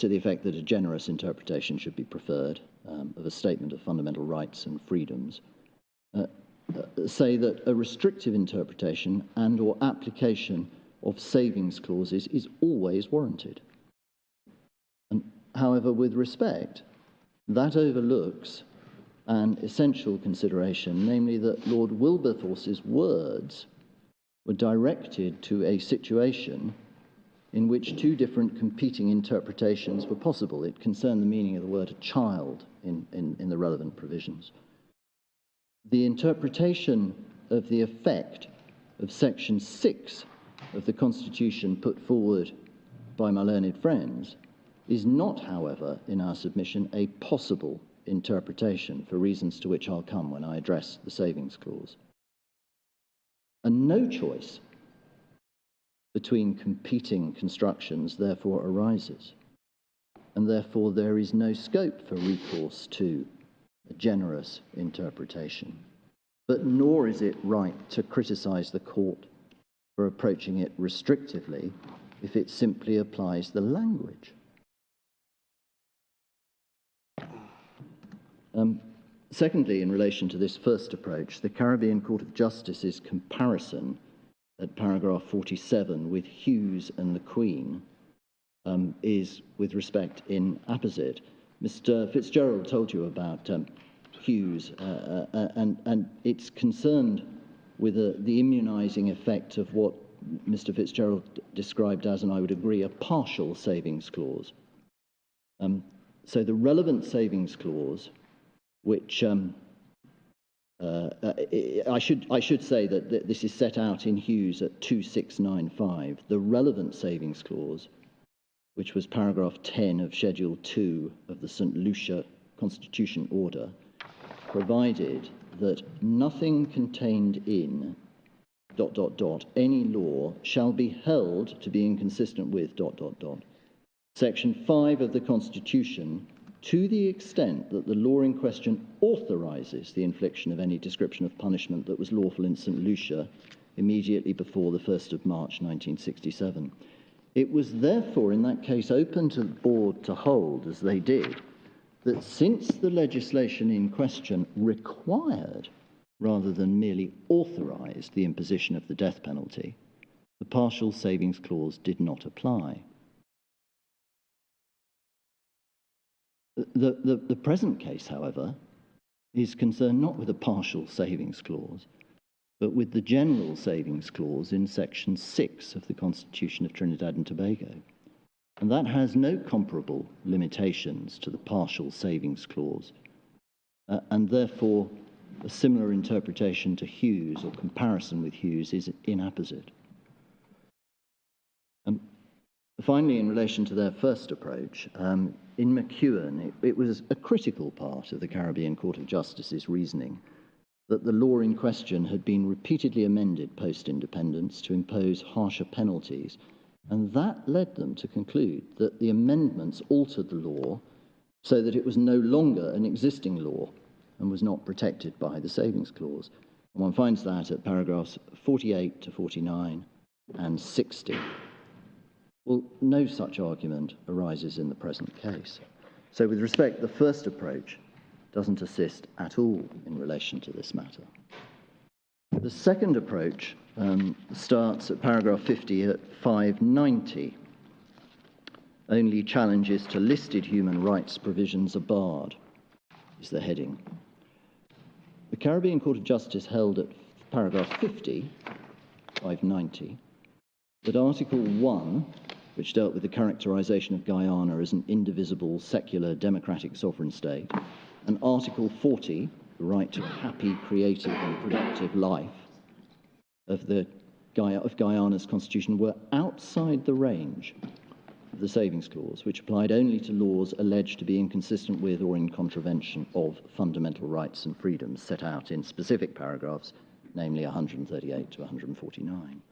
the effect that a generous interpretation should be preferred of a statement of fundamental rights and freedoms, say that a restrictive interpretation and or application of savings clauses is always warranted. And, however, with respect, that overlooks an essential consideration, namely that Lord Wilberforce's words were directed to a situation in which two different competing interpretations were possible. It concerned the meaning of the word child in the relevant provisions. The interpretation of the effect of Section 6 of the Constitution put forward by my learned friends is not, however, in our submission, a possible interpretation, for reasons to which I'll come when I address the Savings Clause. And no choice between competing constructions therefore arises, and therefore there is no scope for recourse to a generous interpretation. But nor is it right to criticise the court for approaching it restrictively if it simply applies the language. Secondly, in relation to this first approach, the Caribbean Court of Justice's comparison at paragraph 47 with Hughes and the Queen is, with respect, inapposite. Mr. Fitzgerald told you about Hughes, and it's concerned with the immunising effect of what Mr. Fitzgerald described as, and I would agree, a partial savings clause. So the relevant savings clause, which I should say that this is set out in Hughes at 2695. The relevant savings clause, which was paragraph 10 of Schedule 2 of the St. Lucia Constitution Order, provided that nothing contained in ... any law shall be held to be inconsistent with ... Section 5 of the Constitution, to the extent that the law in question authorises the infliction of any description of punishment that was lawful in St. Lucia immediately before the 1st of March 1967. It was therefore in that case open to the board to hold, as they did, that since the legislation in question required rather than merely authorised the imposition of the death penalty, the partial savings clause did not apply. The present case, however, is concerned not with a partial savings clause, but with the general savings clause in Section 6 of the Constitution of Trinidad and Tobago. And that has no comparable limitations to the partial savings clause, and therefore a similar interpretation to Hughes or comparison with Hughes is inapposite. Finally, in relation to their first approach, in McEwen, it was a critical part of the Caribbean Court of Justice's reasoning that the law in question had been repeatedly amended post-independence to impose harsher penalties, and that led them to conclude that the amendments altered the law so that it was no longer an existing law and was not protected by the savings clause. And one finds that at paragraphs 48 to 49 and 60. Well, no such argument arises in the present case. So with respect, the first approach doesn't assist at all in relation to this matter. The second approach starts at paragraph 50 at 590. Only challenges to listed human rights provisions are barred, is the heading. The Caribbean Court of Justice held at paragraph 50, 590, that Article 1, which dealt with the characterisation of Guyana as an indivisible, secular, democratic sovereign state, and Article 40, the right to a happy, creative and productive life of Guyana's constitution, were outside the range of the savings clause, which applied only to laws alleged to be inconsistent with or in contravention of fundamental rights and freedoms set out in specific paragraphs, namely 138 to 149.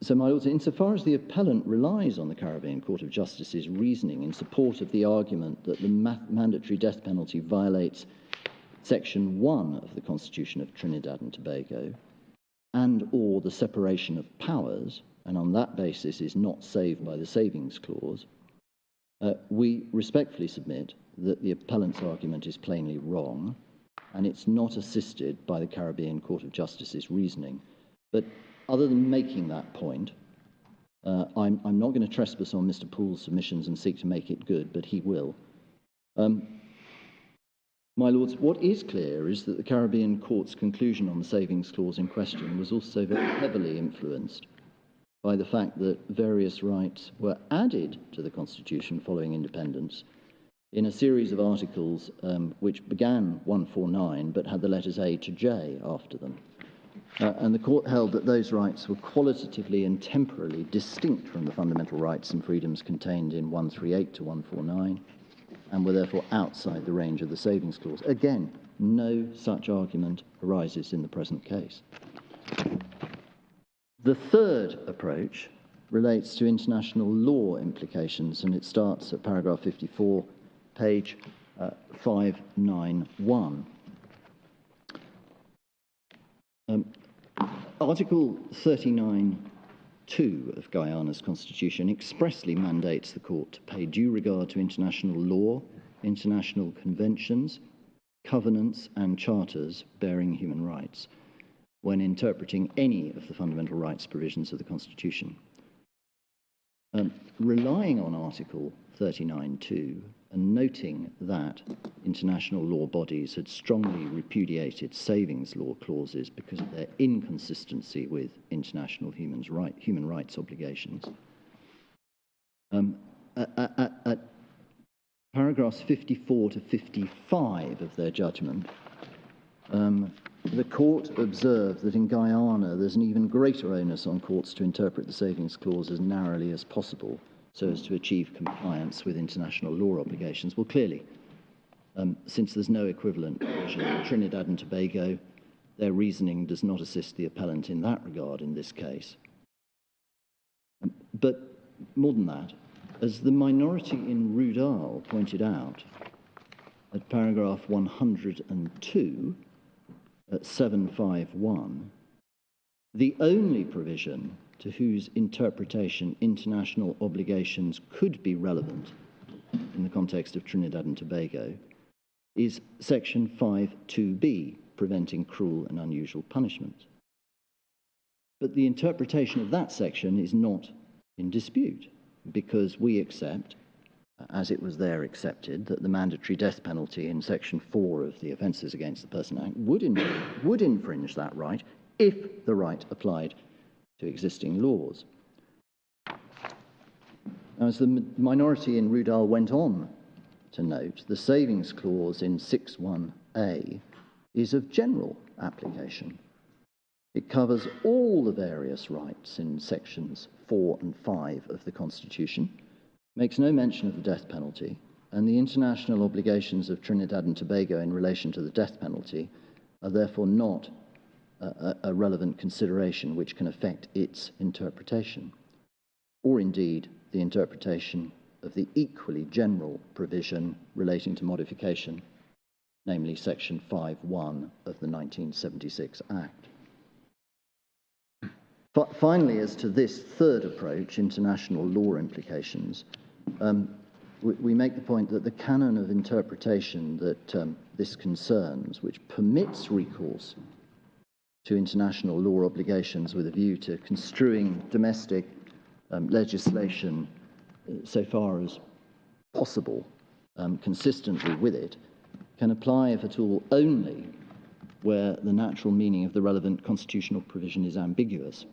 So, my lords, insofar as the appellant relies on the Caribbean Court of Justice's reasoning in support of the argument that the mandatory death penalty violates Section 1 of the Constitution of Trinidad and Tobago and or the separation of powers, and on that basis is not saved by the savings clause, we respectfully submit that the appellant's argument is plainly wrong and it's not assisted by the Caribbean Court of Justice's reasoning. But other than making that point, I'm not going to trespass on Mr. Poole's submissions and seek to make it good, but he will. My Lords, what is clear is that the Caribbean Court's conclusion on the savings clause in question was also very heavily influenced by the fact that various rights were added to the Constitution following independence in a series of articles which began 149 but had the letters A to J after them. And the Court held that those rights were qualitatively and temporally distinct from the fundamental rights and freedoms contained in 138 to 149, and were therefore outside the range of the savings clause. Again, no such argument arises in the present case. The third approach relates to international law implications, and it starts at paragraph 54, page 591. Article 39(2) of Guyana's constitution expressly mandates the court to pay due regard to international law, international conventions, covenants and charters bearing human rights when interpreting any of the fundamental rights provisions of the Constitution. Relying on Article 39(2) and noting that international law bodies had strongly repudiated savings law clauses because of their inconsistency with international human rights obligations. At paragraphs 54 to 55 of their judgment, the court observed that in Guyana there's an even greater onus on courts to interpret the savings clause as narrowly as possible so as to achieve compliance with international law obligations. Well, clearly, since there's no equivalent provision in Trinidad and Tobago, their reasoning does not assist the appellant in that regard in this case. But more than that, as the minority in Rudal pointed out at paragraph 102 at 751, the only provision to whose interpretation international obligations could be relevant in the context of Trinidad and Tobago is section 5(2)b, preventing cruel and unusual punishment. But the interpretation of that section is not in dispute, because we accept, as it was there accepted, that the mandatory death penalty in section 4 of the Offences against the Person Act would infringe that right if the right applied to existing laws. As the minority in Rudal went on to note, the savings clause in 6(1)a is of general application. It covers all the various rights in sections 4 and 5 of the Constitution, makes no mention of the death penalty, and the international obligations of Trinidad and Tobago in relation to the death penalty are therefore not a relevant consideration which can affect its interpretation, or indeed the interpretation of the equally general provision relating to modification, namely section 5(1) of the 1976 Act. Finally, as to this third approach, international law implications, we make the point that the canon of interpretation that this concerns, which permits recourse to international law obligations with a view to construing domestic legislation so far as possible, consistently with it, can apply, if at all, only where the natural meaning of the relevant constitutional provision is ambiguous.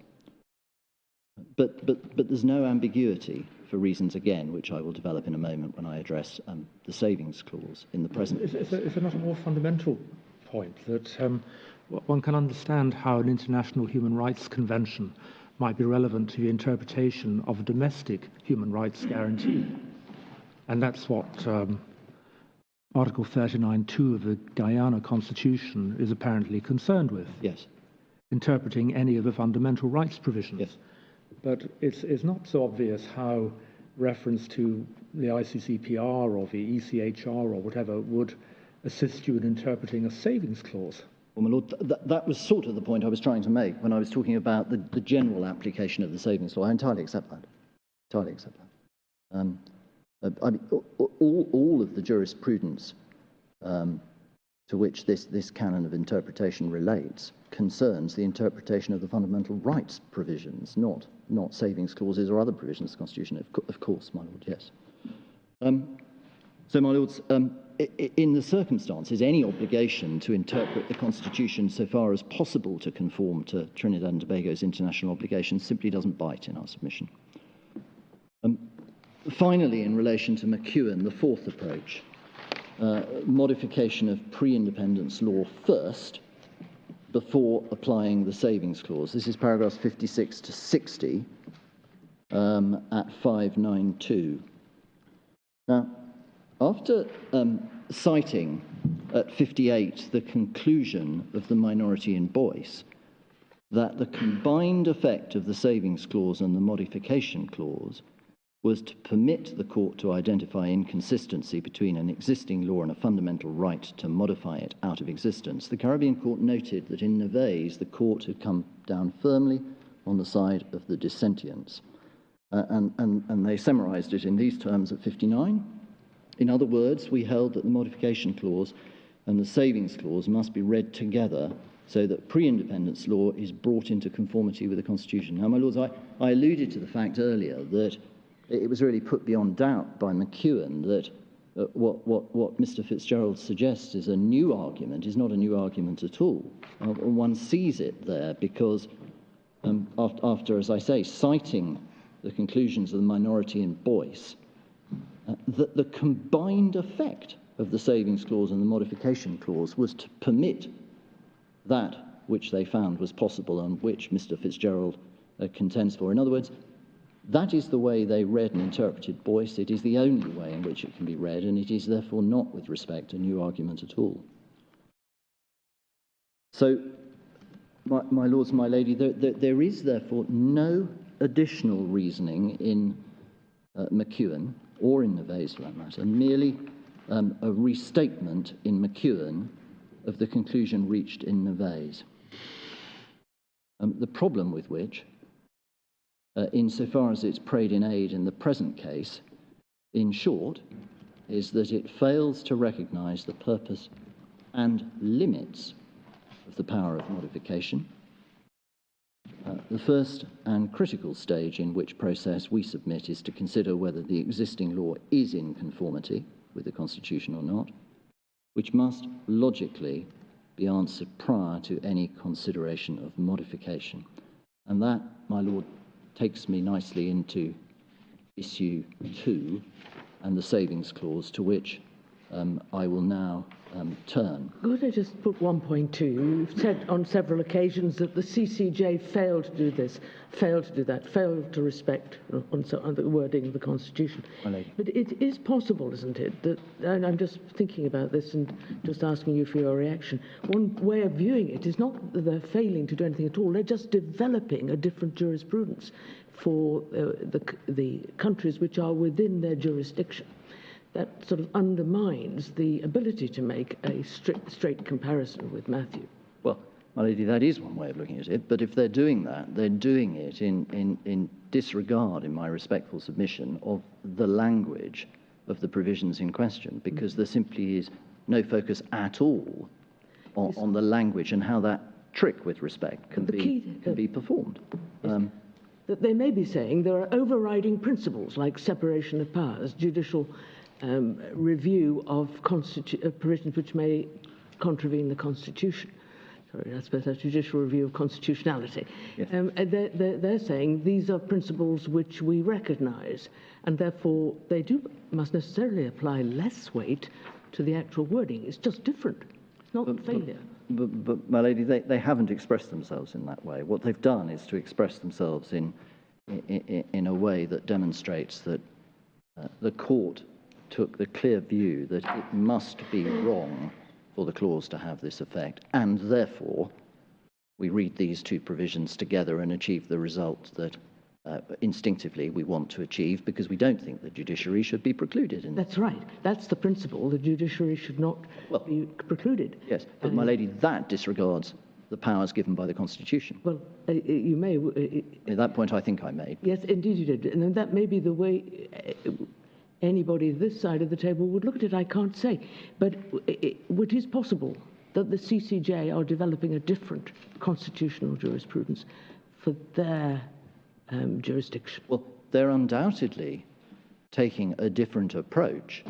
But there's no ambiguity for reasons, again, which I will develop in a moment when I address the savings clause in the present. Is there not a more fundamental point that one can understand how an international human rights convention might be relevant to the interpretation of a domestic human rights guarantee? And that's what Article 39(2) of the Guyana Constitution is apparently concerned with. Yes. Interpreting any of the fundamental rights provisions. Yes. But it's not so obvious how reference to the ICCPR or the ECHR or whatever would assist you in interpreting a savings clause. Well, my Lord, that was sort of the point I was trying to make when I was talking about the general application of the savings law. I entirely accept that. Entirely accept that. I mean, all of the jurisprudence to which this canon of interpretation relates concerns the interpretation of the fundamental rights provisions, not savings clauses or other provisions of the Constitution. Of course, my Lord, yes. So, my lords, in the circumstances, any obligation to interpret the Constitution so far as possible to conform to Trinidad and Tobago's international obligations simply doesn't bite in our submission. Finally, in relation to McEwen, the fourth approach, modification of pre-independence law first before applying the savings clause. This is paragraphs 56 to 60 at 592. Now, after citing at 58 the conclusion of the minority in Boyce that the combined effect of the savings clause and the modification clause was to permit the court to identify inconsistency between an existing law and a fundamental right to modify it out of existence, the Caribbean Court noted that in Neves the court had come down firmly on the side of the dissentients. And they summarised it in these terms at 59. In other words, we held that the modification clause and the savings clause must be read together so that pre-independence law is brought into conformity with the Constitution. Now, my lords, I alluded to the fact earlier that it was really put beyond doubt by McEwen that what Mr. Fitzgerald suggests is a new argument is not a new argument at all. One sees it there because after, as I say, citing the conclusions of the minority in Boyce, that the combined effect of the savings clause and the modification clause was to permit that which they found was possible and which Mr. Fitzgerald contends for. In other words, that is the way they read and interpreted Boyce. It is the only way in which it can be read, and it is therefore not, with respect, a new argument at all. So, my lords and my lady, there is therefore no additional reasoning in McEwen, or in Neves for that matter, merely a restatement in McEwen of the conclusion reached in Neves. The problem with which, insofar as it's prayed in aid in the present case, in short, is that it fails to recognise the purpose and limits of the power of modification. The first and critical stage in which process we submit is to consider whether the existing law is in conformity with the Constitution or not, which must logically be answered prior to any consideration of modification. And that, my lord, takes me nicely into issue 2 and the savings clause, to which I will now turn. Could I just put one point to you? You've said on several occasions that the CCJ failed to do this, failed to do that, failed to respect on the wording of the Constitution. But it is possible, isn't it, that, and I'm just thinking about this and just asking you for your reaction, one way of viewing it is not that they're failing to do anything at all, they're just developing a different jurisprudence for the countries which are within their jurisdiction. That sort of undermines the ability to make a straight comparison with Matthew. Well, my lady, that is one way of looking at it, but if they're doing that, they're doing it in disregard, in my respectful submission, of the language of the provisions in question, because there simply is no focus at all on the language and how that trick with respect can be performed. That they may be saying there are overriding principles like separation of powers, judicial review of provisions which may contravene the Constitution. Sorry, I suppose that's judicial review of constitutionality. Yes. They're saying these are principles which we recognise, and therefore they must necessarily apply less weight to the actual wording. It's just different. It's not failure. But, my lady, they haven't expressed themselves in that way. What they've done is to express themselves in a way that demonstrates that the court took the clear view that it must be wrong for the clause to have this effect, and therefore we read these two provisions together and achieve the result that instinctively we want to achieve, because we don't think the judiciary should be precluded. That's right. That's the principle. The judiciary should not be precluded. Yes, but my lady, that disregards the powers given by the Constitution. Well, you may... At that point, I think I made. Yes, indeed you did. And that may be the way anybody this side of the table would look at it, I can't say. But it is possible that the CCJ are developing a different constitutional jurisprudence for their jurisdiction. Well, they're undoubtedly taking a different approach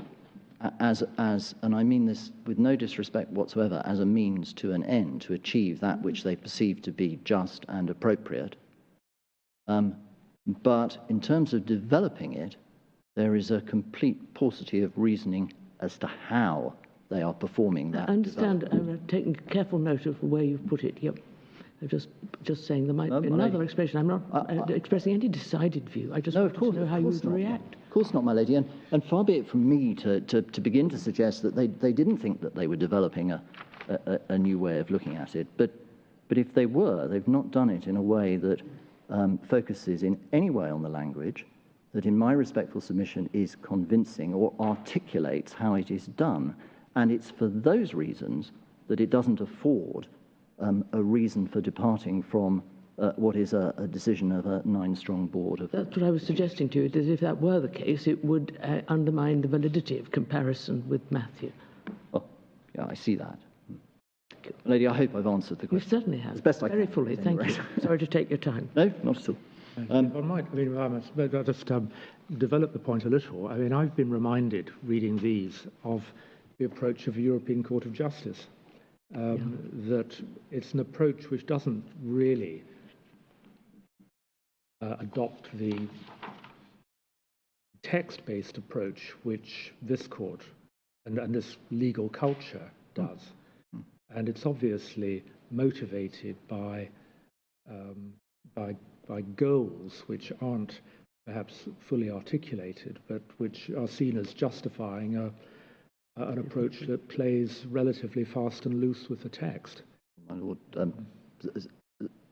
and I mean this with no disrespect whatsoever, as a means to an end, to achieve that which they perceive to be just and appropriate. But in terms of developing it, there is a complete paucity of reasoning as to how they are performing that. I understand. I'm taking careful note of the way you've put it. Yep. I'm just saying there might be another explanation. I'm not expressing any decided view. I just want to know how you would react. Of course not, my lady. And far be it from me to begin to suggest that they didn't think that they were developing a new way of looking at it. But if they were, they've not done it in a way that focuses in any way on the language, that in my respectful submission is convincing or articulates how it is done. And it's for those reasons that it doesn't afford a reason for departing from what is a decision of a 9-strong board. That's what I was suggesting to you, is if that were the case, it would undermine the validity of comparison with Matthew. Oh, yeah, I see that. Lady, I hope I've answered the question. You certainly have. As best I Very can. fully, thank you. Sorry to take your time. No, not at all. If I might, I'll just develop the point a little. I mean, I've been reminded, reading these, of the approach of the European Court of Justice, that it's an approach which doesn't really adopt the text-based approach which this court and this legal culture does. And it's obviously motivated by goals which aren't perhaps fully articulated, but which are seen as justifying an approach that plays relatively fast and loose with the text. My Lord,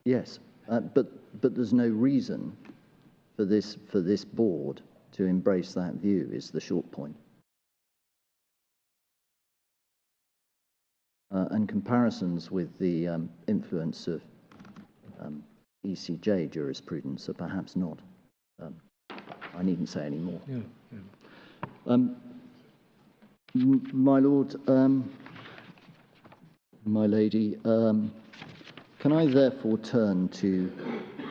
yes, but there's no reason for this board to embrace that view, is the short point. And comparisons with the influence of ECJ jurisprudence are perhaps not. I needn't say any more. Yeah. My Lord, my lady, can I therefore turn to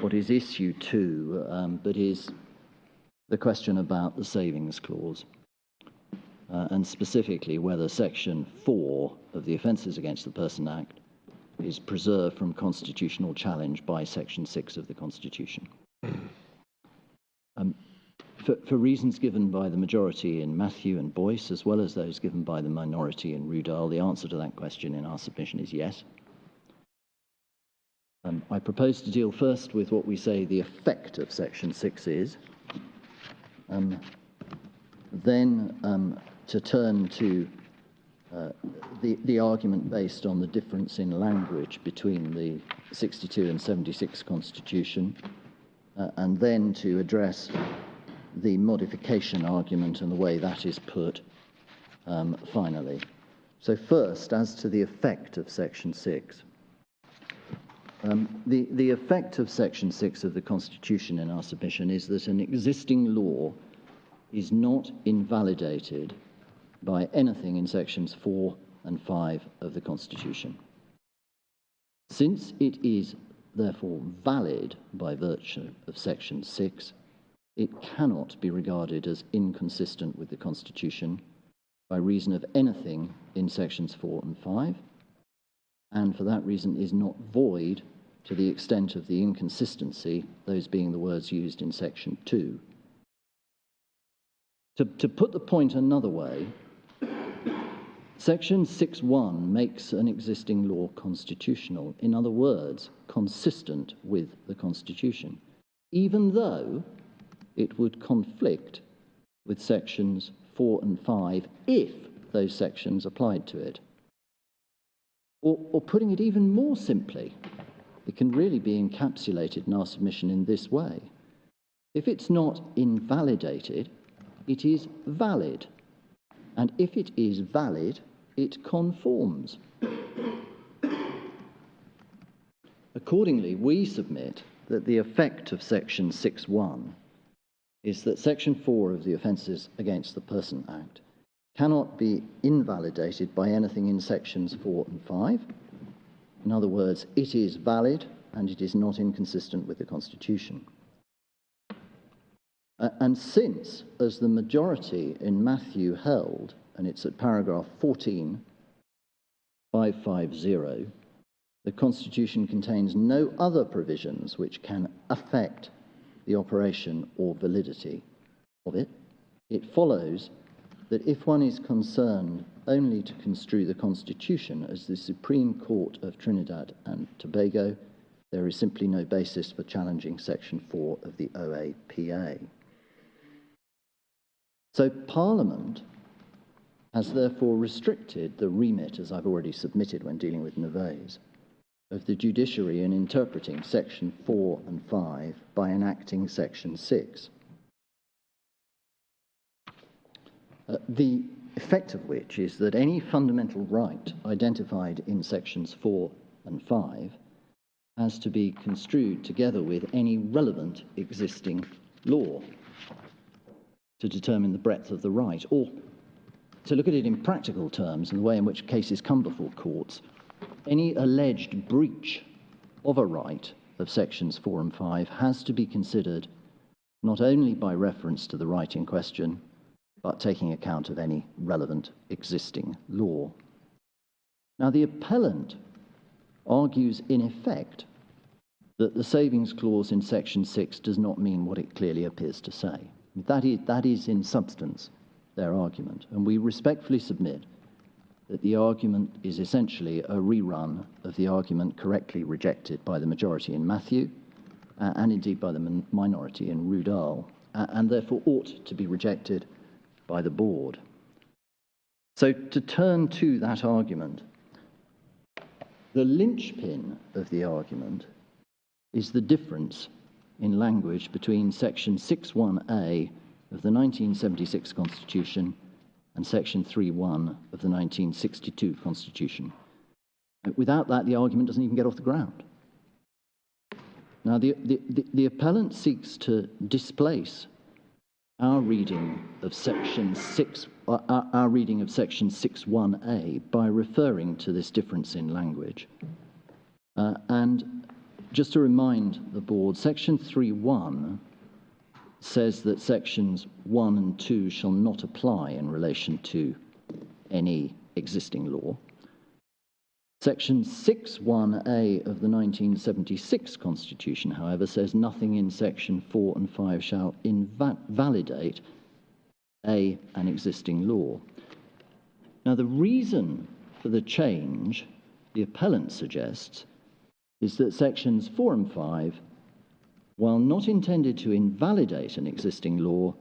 what is issue 2, but is the question about the savings clause, and specifically whether section 4 of the Offences Against the Person Act is preserved from constitutional challenge by section 6 of the Constitution. For reasons given by the majority in Matthew and Boyce, as well as those given by the minority in Rudall, the answer to that question in our submission is yes. I propose to deal first with what we say the effect of section 6 is, then to turn to the argument based on the difference in language between the 62 and 76 Constitution, and then to address the modification argument and the way that is put finally. So first, as to the effect of section 6. The effect of section 6 of the Constitution in our submission is that an existing law is not invalidated by anything in sections 4 and 5 of the Constitution. Since it is therefore valid by virtue of section 6, it cannot be regarded as inconsistent with the Constitution by reason of anything in sections 4 and 5, and for that reason is not void to the extent of the inconsistency, those being the words used in section 2. To put the point another way, section 6.1 makes an existing law constitutional, in other words, consistent with the Constitution, even though it would conflict with sections 4 and 5 if those sections applied to it. Or putting it even more simply, it can really be encapsulated in our submission in this way. If it's not invalidated, it is valid. And if it is valid, it conforms. Accordingly, we submit that the effect of section 6.1 is that section 4 of the Offences Against the Person Act cannot be invalidated by anything in sections 4 and 5. In other words, it is valid and it is not inconsistent with the Constitution. And since, as the majority in Matthew held, and it's at paragraph 14.550, the Constitution contains no other provisions which can affect the operation or validity of it. It follows that if one is concerned only to construe the Constitution as the Supreme Court of Trinidad and Tobago, there is simply no basis for challenging Section 4 of the OAPA. So Parliament has therefore restricted the remit, as I've already submitted when dealing with Neves, of the judiciary in interpreting Section 4 and 5 by enacting Section 6. The effect of which is that any fundamental right identified in Sections 4 and 5 has to be construed together with any relevant existing law to determine the breadth of the right, or to look at it in practical terms and the way in which cases come before courts, any alleged breach of a right of Sections 4 and 5 has to be considered not only by reference to the right in question, but taking account of any relevant existing law. Now, the appellant argues in effect that the savings clause in Section 6 does not mean what it clearly appears to say. That is in substance their argument, and we respectfully submit that the argument is essentially a rerun of the argument correctly rejected by the majority in Matthew, and indeed by the minority in Rudall, and therefore ought to be rejected by the board. So to turn to that argument, the linchpin of the argument is the difference in language between Section 6.1a of the 1976 Constitution and Section 3.1 of the 1962 Constitution. Without that, the argument doesn't even get off the ground. Now, the appellant seeks to displace our reading of Section 6.1a by referring to this difference in language. And just to remind the board, Section 3.1 says that Sections 1 and 2 shall not apply in relation to any existing law. Section 6.1a of the 1976 Constitution, however, says nothing in Section 4 and 5 shall invalidate an existing law. Now, the reason for the change the appellant suggests is that Sections 4 and 5, while not intended to invalidate an existing law,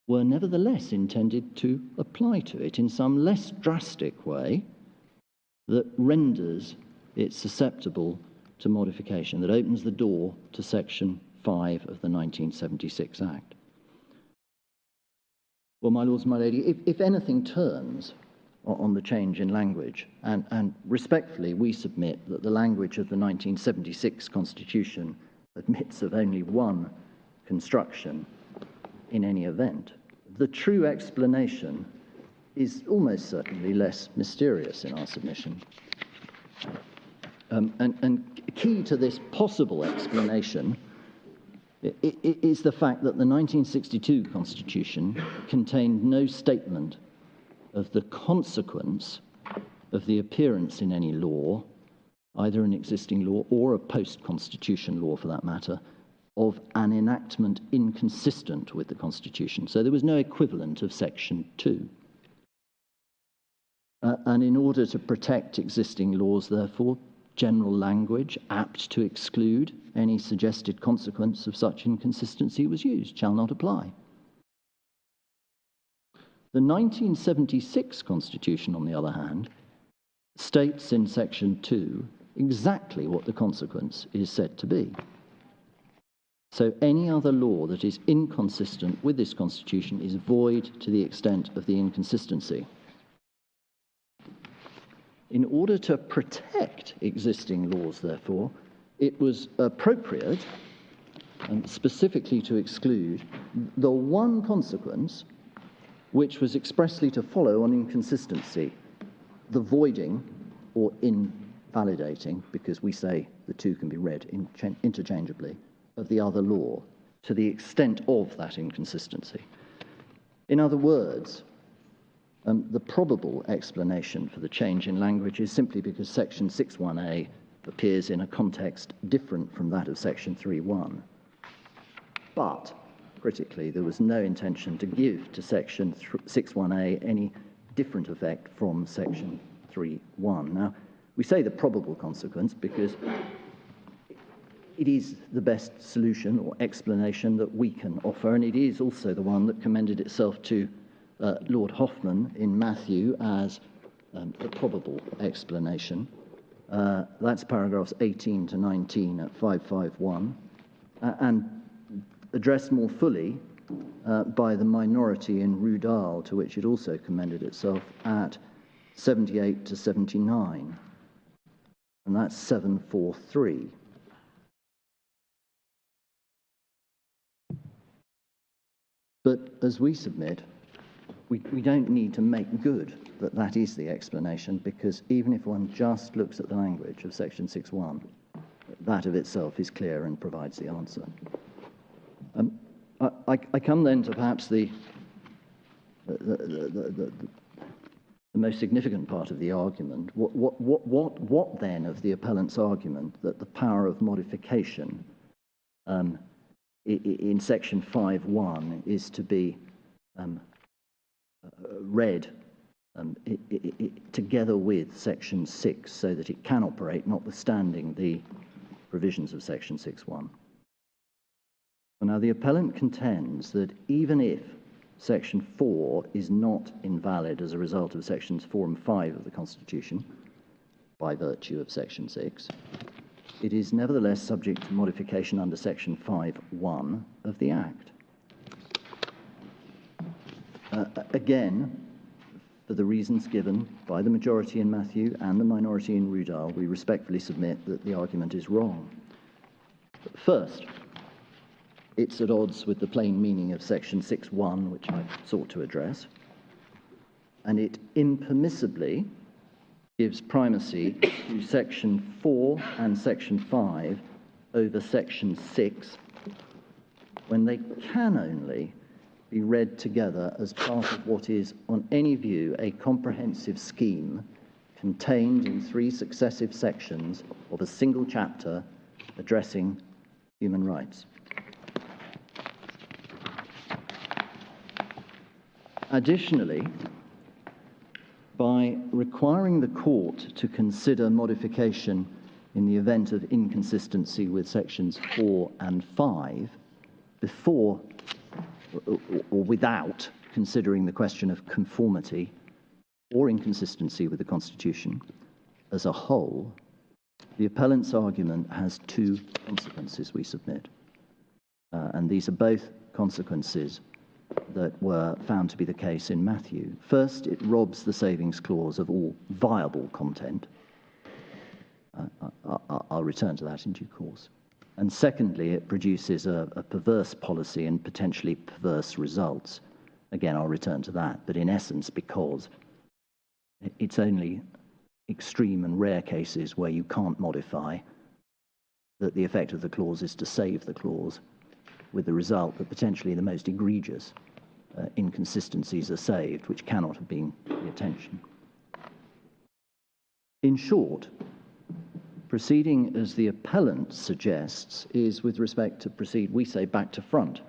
were nevertheless intended to apply to it in some less drastic way that renders it susceptible to modification, that opens the door to Section 5 of the 1976 Act. Well, my lords and my lady, if anything turns on the change in language, and respectfully we submit that the language of the 1976 Constitution admits of only one construction in any event, the true explanation is almost certainly less mysterious in our submission. And key to this possible explanation is the fact that the 1962 Constitution contained no statement of the consequence of the appearance in any law, either an existing law or a post-Constitution law for that matter, of an enactment inconsistent with the Constitution. So there was no equivalent of Section 2. And in order to protect existing laws, therefore, general language apt to exclude any suggested consequence of such inconsistency was used, shall not apply. The 1976 Constitution, on the other hand, states in Section 2 exactly what the consequence is said to be. So any other law that is inconsistent with this Constitution is void to the extent of the inconsistency. In order to protect existing laws, therefore, it was appropriate, and specifically to exclude, the one consequence which was expressly to follow on inconsistency, the voiding or invalidating, because we say the two can be read interchangeably, of the other law, to the extent of that inconsistency. In other words, The probable explanation for the change in language is simply because section 6.1a appears in a context different from that of section 3.1. But, critically, there was no intention to give to section 6.1a any different effect from section 3.1. Now, we say the probable consequence because it is the best solution or explanation that we can offer, and it is also the one that commended itself to Lord Hoffman in Matthew as the probable explanation. That's paragraphs 18 to 19 at 551, and addressed more fully by the minority in Rudal, to which it also commended itself at 78 to 79, and that's 743. But as we submit, we don't need to make good that that is the explanation, because even if one just looks at the language of section 6.1, that of itself is clear and provides the answer. I come then to perhaps the most significant part of the argument. What then of the appellant's argument that the power of modification in section 5.1 is to be read together with section 6 so that it can operate notwithstanding the provisions of section 6.1. Now, the appellant contends that even if section 4 is not invalid as a result of sections 4 and 5 of the Constitution, by virtue of section 6, it is nevertheless subject to modification under section 5.1 of the Act. Again, for the reasons given by the majority in Matthew and the minority in Rudal, we respectfully submit that the argument is wrong. First, it's at odds with the plain meaning of section 6.1, which I sought to address, and it impermissibly gives primacy to section 4 and section 5 over section 6 when they can only be read together as part of what is, on any view, a comprehensive scheme contained in 3 successive sections of a single chapter addressing human rights. Additionally, by requiring the court to consider modification in the event of inconsistency with sections 4 and 5 before or without considering the question of conformity or inconsistency with the Constitution as a whole, the appellant's argument has 2 consequences, we submit. And these are both consequences that were found to be the case in Matthew. First, it robs the savings clause of all viable content. I'll return to that in due course. And secondly, it produces a perverse policy and potentially perverse results. Again, I'll return to that, but in essence, because it's only extreme and rare cases where you can't modify that the effect of the clause is to save the clause, with the result that potentially the most egregious inconsistencies are saved, which cannot have been the intention. In short, proceeding as the appellant suggests is, with respect to proceed, we say back to front.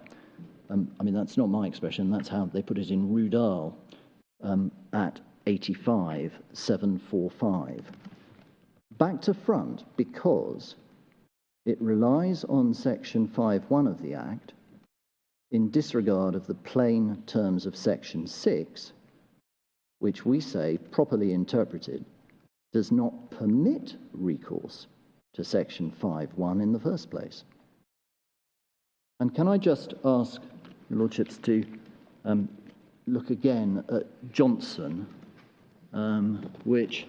I mean, that's not my expression, that's how they put it in Rudal at 85-745. Back to front because it relies on section 5.1 of the Act in disregard of the plain terms of section 6, which we say, properly interpreted, does not permit recourse to section 5.1 in the first place. And can I just ask your Lordships to look again at Johnson, which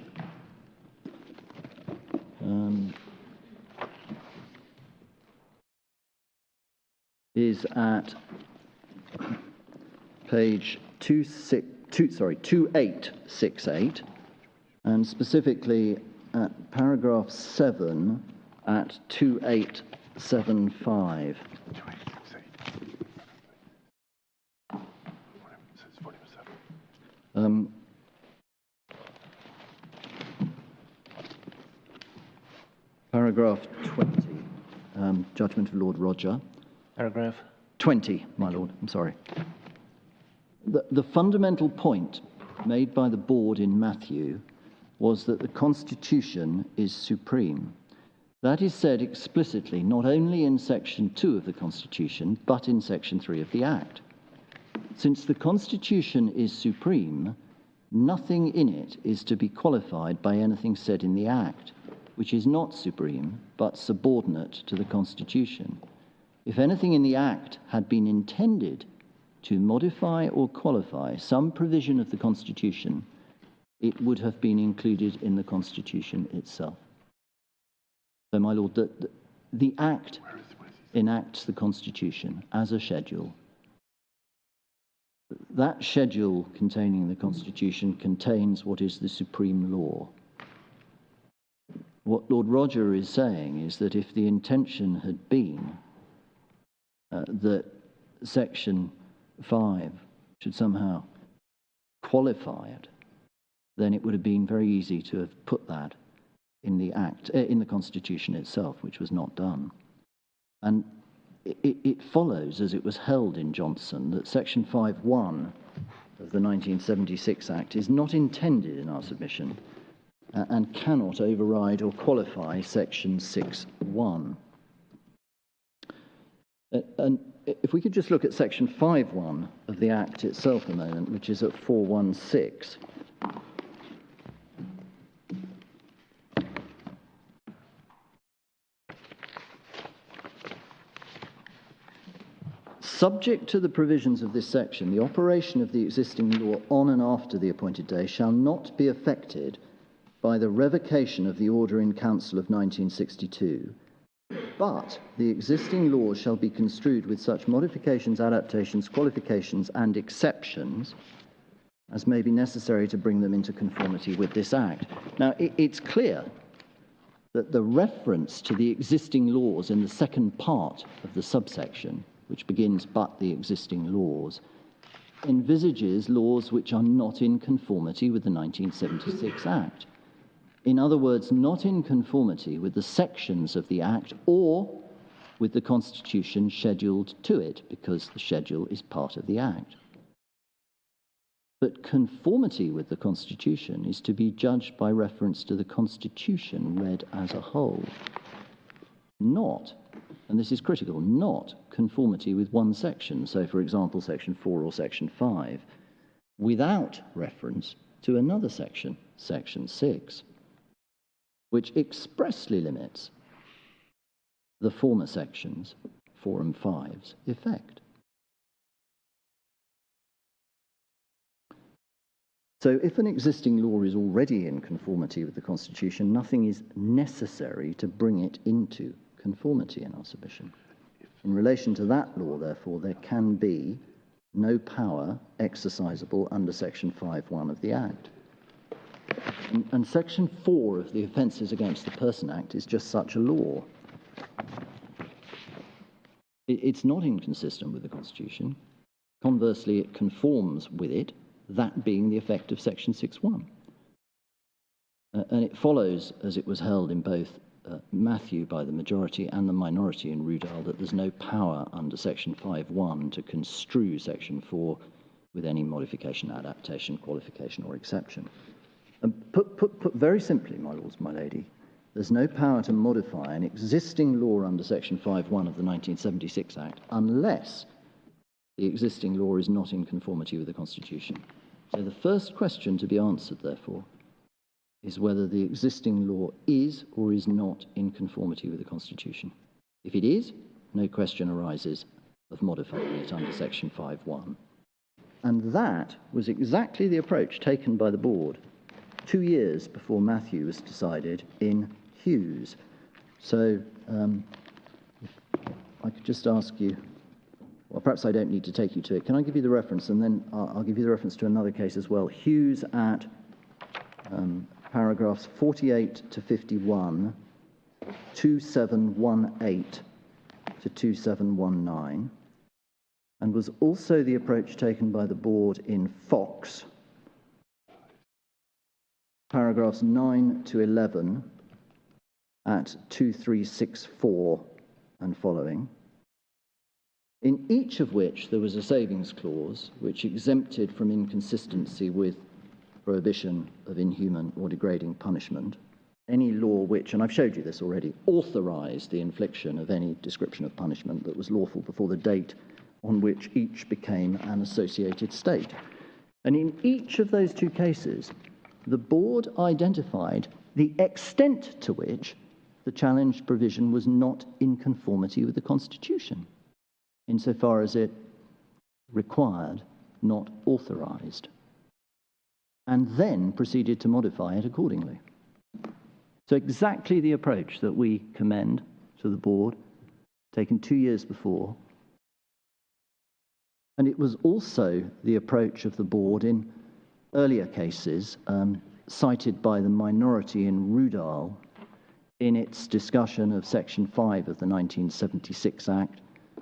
is at page 2868, and specifically at paragraph 7 at 2875. Paragraph 20, judgment of Lord Roger. Paragraph 20, my lord, I'm sorry. The fundamental point made by the board in Matthew was that the Constitution is supreme. That is said explicitly not only in Section 2 of the Constitution, but in Section 3 of the Act. Since the Constitution is supreme, nothing in it is to be qualified by anything said in the Act, which is not supreme, but subordinate to the Constitution. If anything in the Act had been intended to modify or qualify some provision of the Constitution, it would have been included in the Constitution itself. So, my lord, the Act enacts the Constitution as a schedule. That schedule containing the Constitution contains what is the supreme law. What Lord Roger is saying is that if the intention had been that Section 5 should somehow qualify it, then it would have been very easy to have put that in the Act, in the Constitution itself, which was not done. And it follows, as it was held in Johnson, that Section 5.1 of the 1976 Act is not intended in our submission and cannot override or qualify Section 6.1. And if we could just look at Section 5.1 of the Act itself a moment, which is at 416. Subject to the provisions of this section, the operation of the existing law on and after the appointed day shall not be affected by the revocation of the Order in Council of 1962, but the existing laws shall be construed with such modifications, adaptations, qualifications, and exceptions as may be necessary to bring them into conformity with this Act. Now, it's clear that the reference to the existing laws in the second part of the subsection, which begins "but the existing laws," envisages laws which are not in conformity with the 1976 Act. In other words, not in conformity with the sections of the Act or with the Constitution scheduled to it, because the schedule is part of the Act. But conformity with the Constitution is to be judged by reference to the Constitution read as a whole, not, and this is critical, not conformity with one section, so for example Section 4 or Section 5, without reference to another section, Section 6, which expressly limits the former sections, 4 and 5's, effect. So if an existing law is already in conformity with the Constitution, nothing is necessary to bring it into conformity in our submission. In relation to that law, therefore, there can be no power exercisable under Section 5.1 of the Act. And Section 4 of the Offences Against the Person Act is just such a law. It's not inconsistent with the Constitution. Conversely, it conforms with it, that being the effect of Section 6.1. And it follows, as it was held in both Matthew by the majority and the minority in Rudall, that there's no power under Section 5.1 to construe Section 4 with any modification, adaptation, qualification, or exception. And put very simply, my lords, my lady, there's no power to modify an existing law under Section 5.1 of the 1976 Act unless the existing law is not in conformity with the Constitution. So the first question to be answered, therefore, is whether the existing law is or is not in conformity with the Constitution. If it is, no question arises of modifying it under Section 5.1. And that was exactly the approach taken by the board 2 years before Matthew was decided in Hughes. So I could just ask you, well, perhaps I don't need to take you to it. Can I give you the reference? And then I'll give you the reference to another case as well. Hughes at paragraphs 48 to 51, 2718 to 2719, and was also the approach taken by the board in Fox paragraphs 9 to 11 at 2364 and following, in each of which there was a savings clause which exempted from inconsistency with prohibition of inhuman or degrading punishment any law which, and I've showed you this already, authorised the infliction of any description of punishment that was lawful before the date on which each became an associated state. And in each of those two cases, the board identified the extent to which the challenged provision was not in conformity with the Constitution, insofar as it required, not authorised, and then proceeded to modify it accordingly. So exactly the approach that we commend to the board, taken 2 years before. And it was also the approach of the board in earlier cases, cited by the minority in Rudall in its discussion of Section 5 of the 1976 Act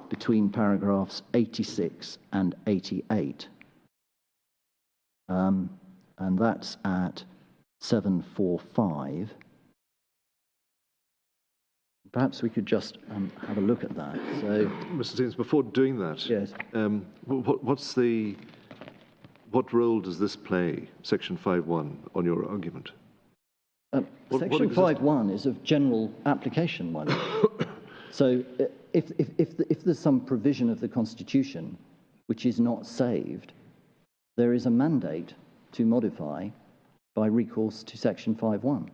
between paragraphs 86 and 88. And that's at 745. Perhaps we could just have a look at that. So, Mr. Stevens, before doing that, yes. What role does this play, Section 5.1, on your argument? Section 5.1 is of general application, my lord. So if there's some provision of the Constitution which is not saved, there is a mandate to modify by recourse to Section 5.1.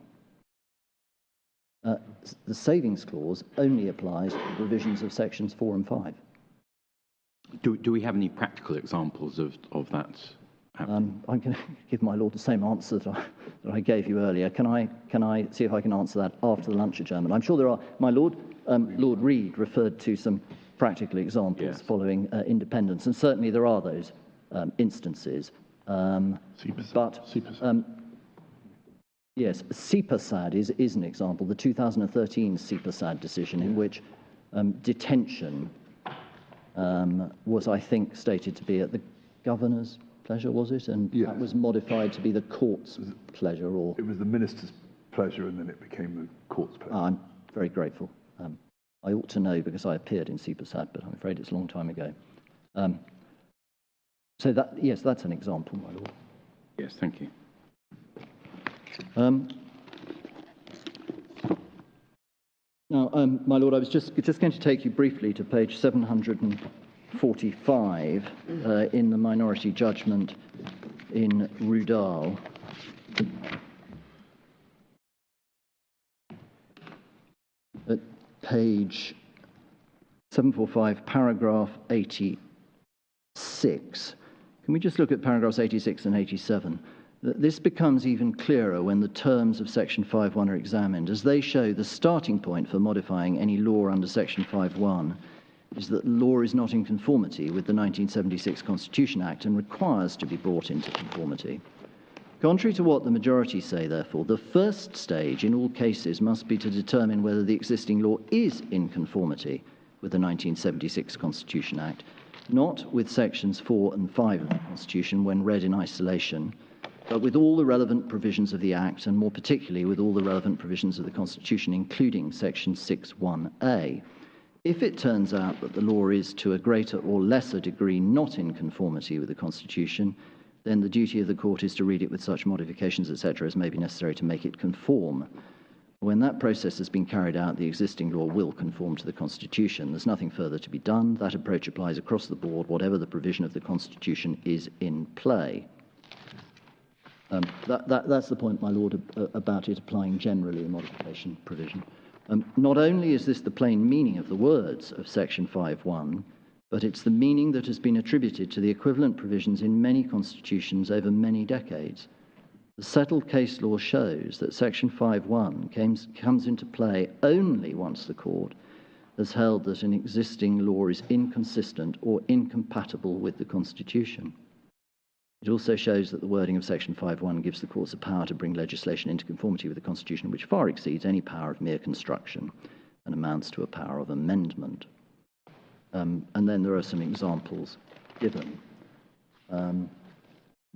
The savings clause only applies to the provisions of Sections 4 and 5. Do we have any practical examples of that happening? I'm going to give my lord the same answer that I gave you earlier. Can I see if I can answer that after the lunch adjournment? I'm sure there are. My lord, Lord Reed referred to some practical examples following independence, and certainly there are those instances. Yes, CPASAD is an example, the 2013 CPASAD decision in which detention was, I think, stated to be at the governor's pleasure, was it? And that was modified to be the court's pleasure, or... It was the minister's pleasure, and then it became the court's pleasure. I'm very grateful. I ought to know because I appeared in CPASAD, but I'm afraid it's a long time ago. So that, yes, that's an example, my lord. Yes, thank you. Now, my lord, I was just going to take you briefly to page 745 in the minority judgment in Rudall. At page 745, paragraph 86. Can we just look at paragraphs 86 and 87? This becomes even clearer when the terms of Section 5.1 are examined, as they show the starting point for modifying any law under Section 5.1 is that the law is not in conformity with the 1976 Constitution Act and requires to be brought into conformity. Contrary to what the majority say, therefore, the first stage in all cases must be to determine whether the existing law is in conformity with the 1976 Constitution Act, not with Sections 4 and 5 of the Constitution when read in isolation, but with all the relevant provisions of the Act, and more particularly with all the relevant provisions of the Constitution, including Section 6.1a. If it turns out that the law is to a greater or lesser degree not in conformity with the Constitution, then the duty of the court is to read it with such modifications, etc., as may be necessary to make it conform. When that process has been carried out, the existing law will conform to the Constitution. There's nothing further to be done. That approach applies across the board, whatever the provision of the Constitution is in play. That's the point, my lord, about it applying generally a modification provision. Not only is this the plain meaning of the words of Section 5.1, but it's the meaning that has been attributed to the equivalent provisions in many constitutions over many decades. The settled case law shows that Section 5.1 comes into play only once the court has held that an existing law is inconsistent or incompatible with the Constitution. It also shows that the wording of Section 5.1 gives the courts the power to bring legislation into conformity with the Constitution, which far exceeds any power of mere construction and amounts to a power of amendment. And then there are some examples given.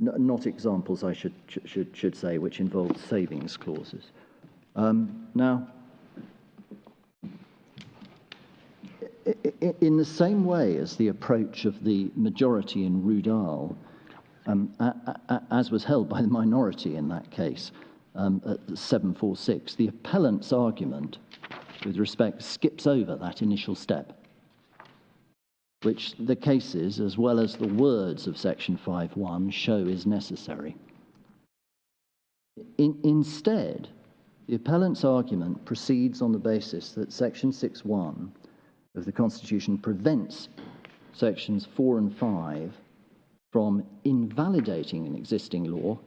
not examples, I should say, which involve savings clauses. Now, in the same way as the approach of the majority in Rudal, as was held by the minority in that case, at 746, the appellant's argument with respect skips over that initial step, which the cases, as well as the words of section 5.1, show is necessary. Instead, the appellant's argument proceeds on the basis that section 6.1 of the Constitution prevents sections 4 and 5 from invalidating an existing law,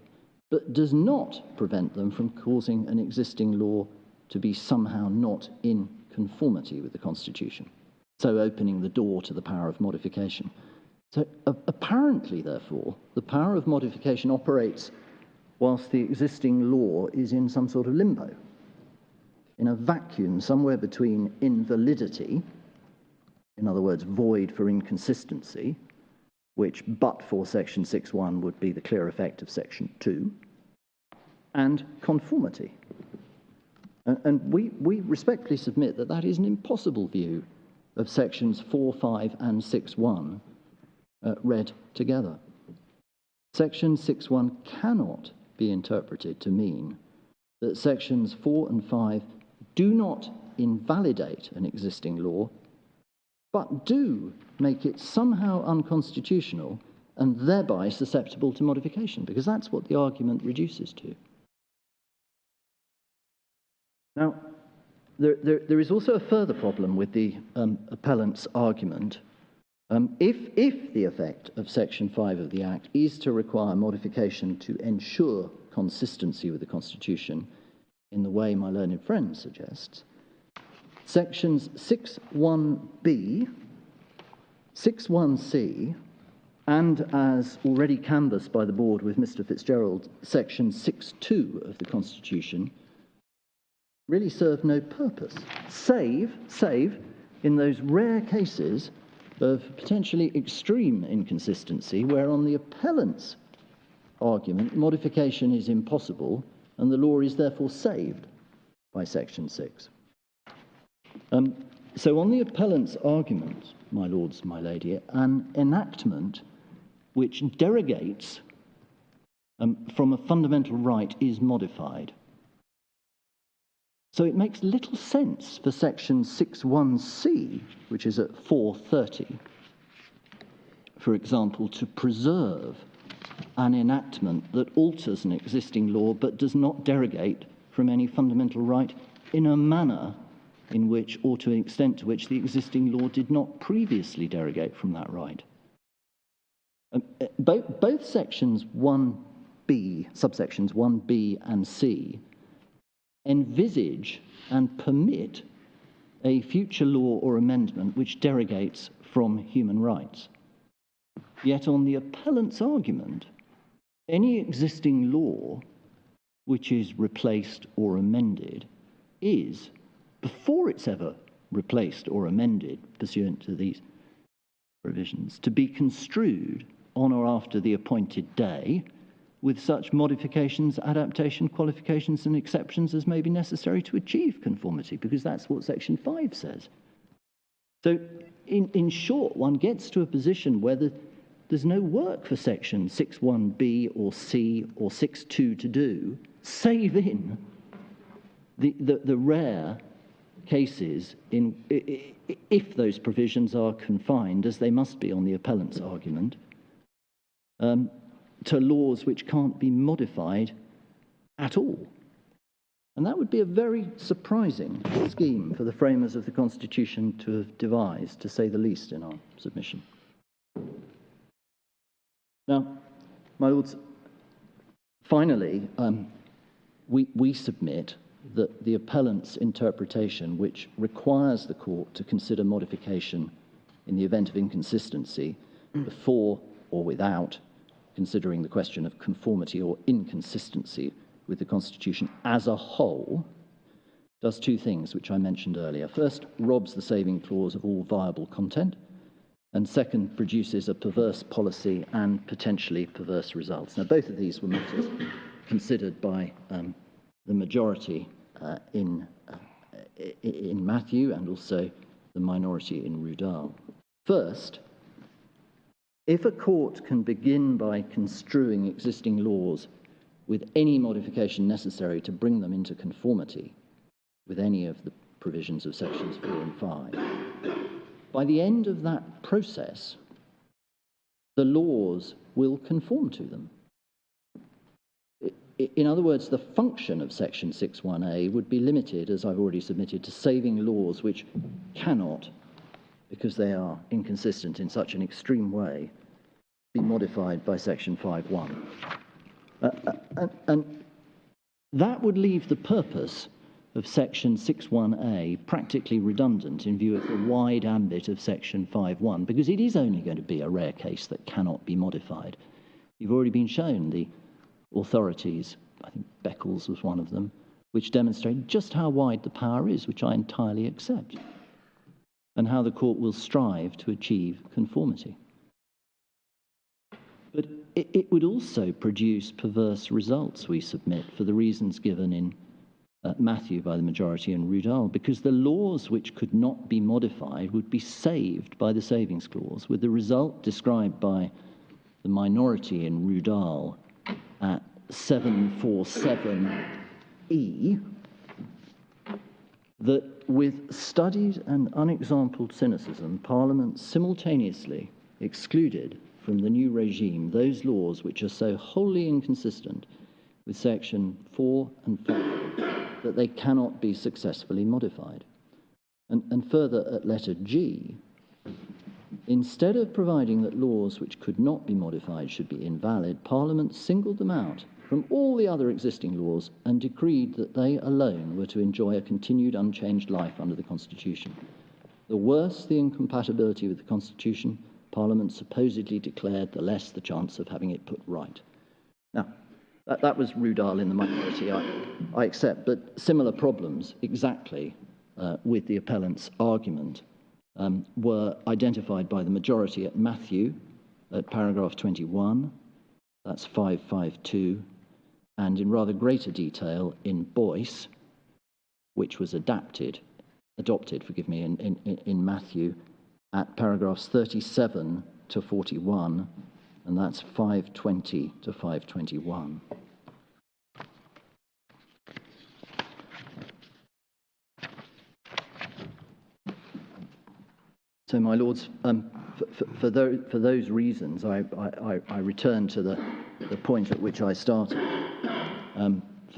but does not prevent them from causing an existing law to be somehow not in conformity with the Constitution, so opening the door to the power of modification. So apparently, therefore, the power of modification operates whilst the existing law is in some sort of limbo, in a vacuum somewhere between invalidity, in other words, void for inconsistency, which but for section 6.1 would be the clear effect of section 2, and conformity. And we respectfully submit that that is an impossible view of sections 4, 5, and 6.1 read together. Section 6.1 cannot be interpreted to mean that sections 4 and 5 do not invalidate an existing law, but do make it somehow unconstitutional and thereby susceptible to modification, because that's what the argument reduces to. Now, there is also a further problem with the appellant's argument. If the effect of section 5 of the Act is to require modification to ensure consistency with the Constitution in the way my learned friend suggests, sections 6.1b, 6.1c, and as already canvassed by the board with Mr. Fitzgerald, section 6.2 of the Constitution really serve no purpose, save in those rare cases of potentially extreme inconsistency where on the appellant's argument modification is impossible and the law is therefore saved by section 6. So on the appellant's argument, my lords, my lady, an enactment which derogates from a fundamental right is modified. So it makes little sense for section 6.1c, which is at 430, for example, to preserve an enactment that alters an existing law but does not derogate from any fundamental right in a manner in which, or to an extent to which, the existing law did not previously derogate from that right. Both sections 1b, subsections 1b and c, envisage and permit a future law or amendment which derogates from human rights. Yet on the appellant's argument, any existing law which is replaced or amended is, before it's ever replaced or amended pursuant to these provisions, to be construed on or after the appointed day with such modifications, adaptation, qualifications and exceptions as may be necessary to achieve conformity, because that's what section 5 says. So in short, one gets to a position where there's no work for section 6.1b or c or 6.2 to do, save in the rare cases if those provisions are confined, as they must be on the appellant's argument, to laws which can't be modified at all. And that would be a very surprising scheme for the framers of the Constitution to have devised, to say the least, in our submission. Now, my lords, finally, we submit that the appellant's interpretation, which requires the court to consider modification in the event of inconsistency before or without considering the question of conformity or inconsistency with the Constitution as a whole, does two things which I mentioned earlier. First, robs the saving clause of all viable content, and second, produces a perverse policy and potentially perverse results. Now, both of these were matters considered by the majority in Matthew and also the minority in Rudall. First, if a court can begin by construing existing laws with any modification necessary to bring them into conformity with any of the provisions of sections 4 and 5, by the end of that process, the laws will conform to them. In other words, the function of section 6.1a would be limited, as I've already submitted, to saving laws which cannot, because they are inconsistent in such an extreme way, be modified by section 5.1. And that would leave the purpose of section 6.1a practically redundant in view of the wide ambit of section 5.1, because it is only going to be a rare case that cannot be modified. You've already been shown the authorities, I think Beckles was one of them, which demonstrated just how wide the power is, which I entirely accept, and how the court will strive to achieve conformity. But it would also produce perverse results, we submit, for the reasons given in Matthew by the majority and Rudall, because the laws which could not be modified would be saved by the savings clause, with the result described by the minority in Rudall at 747E, that with studied and unexampled cynicism, Parliament simultaneously excluded from the new regime those laws which are so wholly inconsistent with section 4 and 5 that they cannot be successfully modified. And further, at letter G, instead of providing that laws which could not be modified should be invalid, Parliament singled them out from all the other existing laws and decreed that they alone were to enjoy a continued unchanged life under the Constitution. The worse the incompatibility with the Constitution, Parliament supposedly declared, the less the chance of having it put right. Now, that was Rudall in the minority, I accept, but similar problems exactly with the appellant's argument were identified by the majority at Matthew at paragraph 21, that's 552, and in rather greater detail in Boyce, which was adopted, in Matthew at paragraphs 37 to 41, and that's 520 to 521. So, my lords, for those reasons, I return to the point at which I started.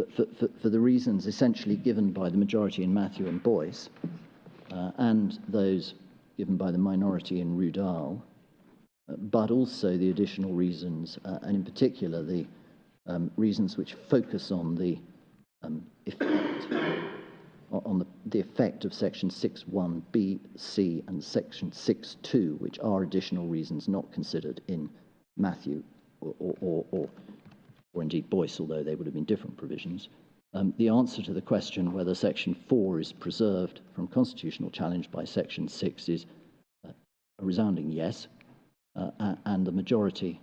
For the reasons essentially given by the majority in Matthew and Boyce, and those given by the minority in Rudall, but also the additional reasons, and in particular the reasons which focus on the effect of section 6.1b, c, and section 6.2, which are additional reasons not considered in Matthew or indeed Boyce, although they would have been different provisions. The answer to the question whether section 4 is preserved from constitutional challenge by section 6 is a resounding yes, and the majority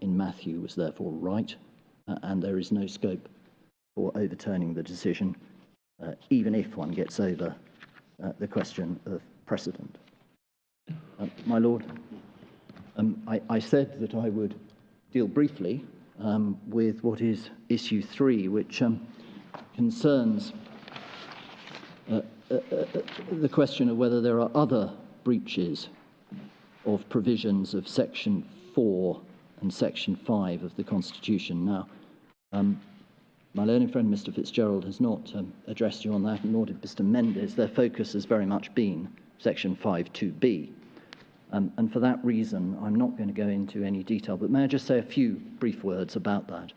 in Matthew was therefore right, and there is no scope for overturning the decision, even if one gets over the question of precedent. My Lord, I said that I would deal briefly with what is issue 3, which concerns the question of whether there are other breaches of provisions of section 4 and section 5 of the Constitution. Now, my learned friend Mr. Fitzgerald has not addressed you on that, and nor did Mr. Mendes. Their focus has very much been section 5.2b. And for that reason, I'm not going to go into any detail, but may I just say a few brief words about that?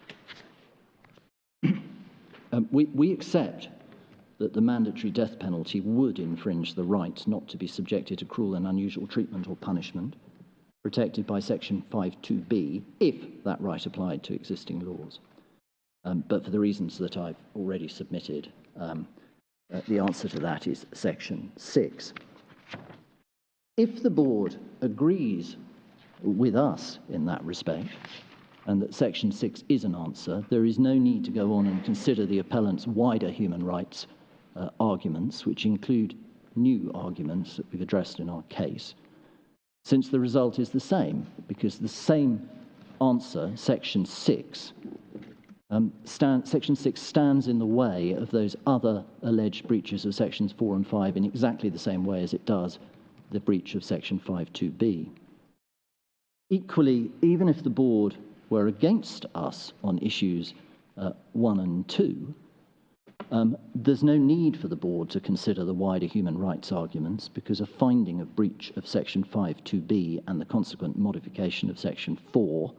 We accept that the mandatory death penalty would infringe the right not to be subjected to cruel and unusual treatment or punishment, protected by section 5.2b, if that right applied to existing laws. But for the reasons that I've already submitted, the answer to that is section 6. If the board agrees with us in that respect, and that Section 6 is an answer, there is no need to go on and consider the appellant's wider human rights arguments, which include new arguments that we've addressed in our case, since the result is the same, because the same answer, Section 6, Section 6 stands in the way of those other alleged breaches of Sections 4 and 5 in exactly the same way as it does the breach of Section 5.2b. Equally, even if the board were against us on issues 1 and 2, there's no need for the board to consider the wider human rights arguments, because a finding of breach of Section 5.2b and the consequent modification of Section 4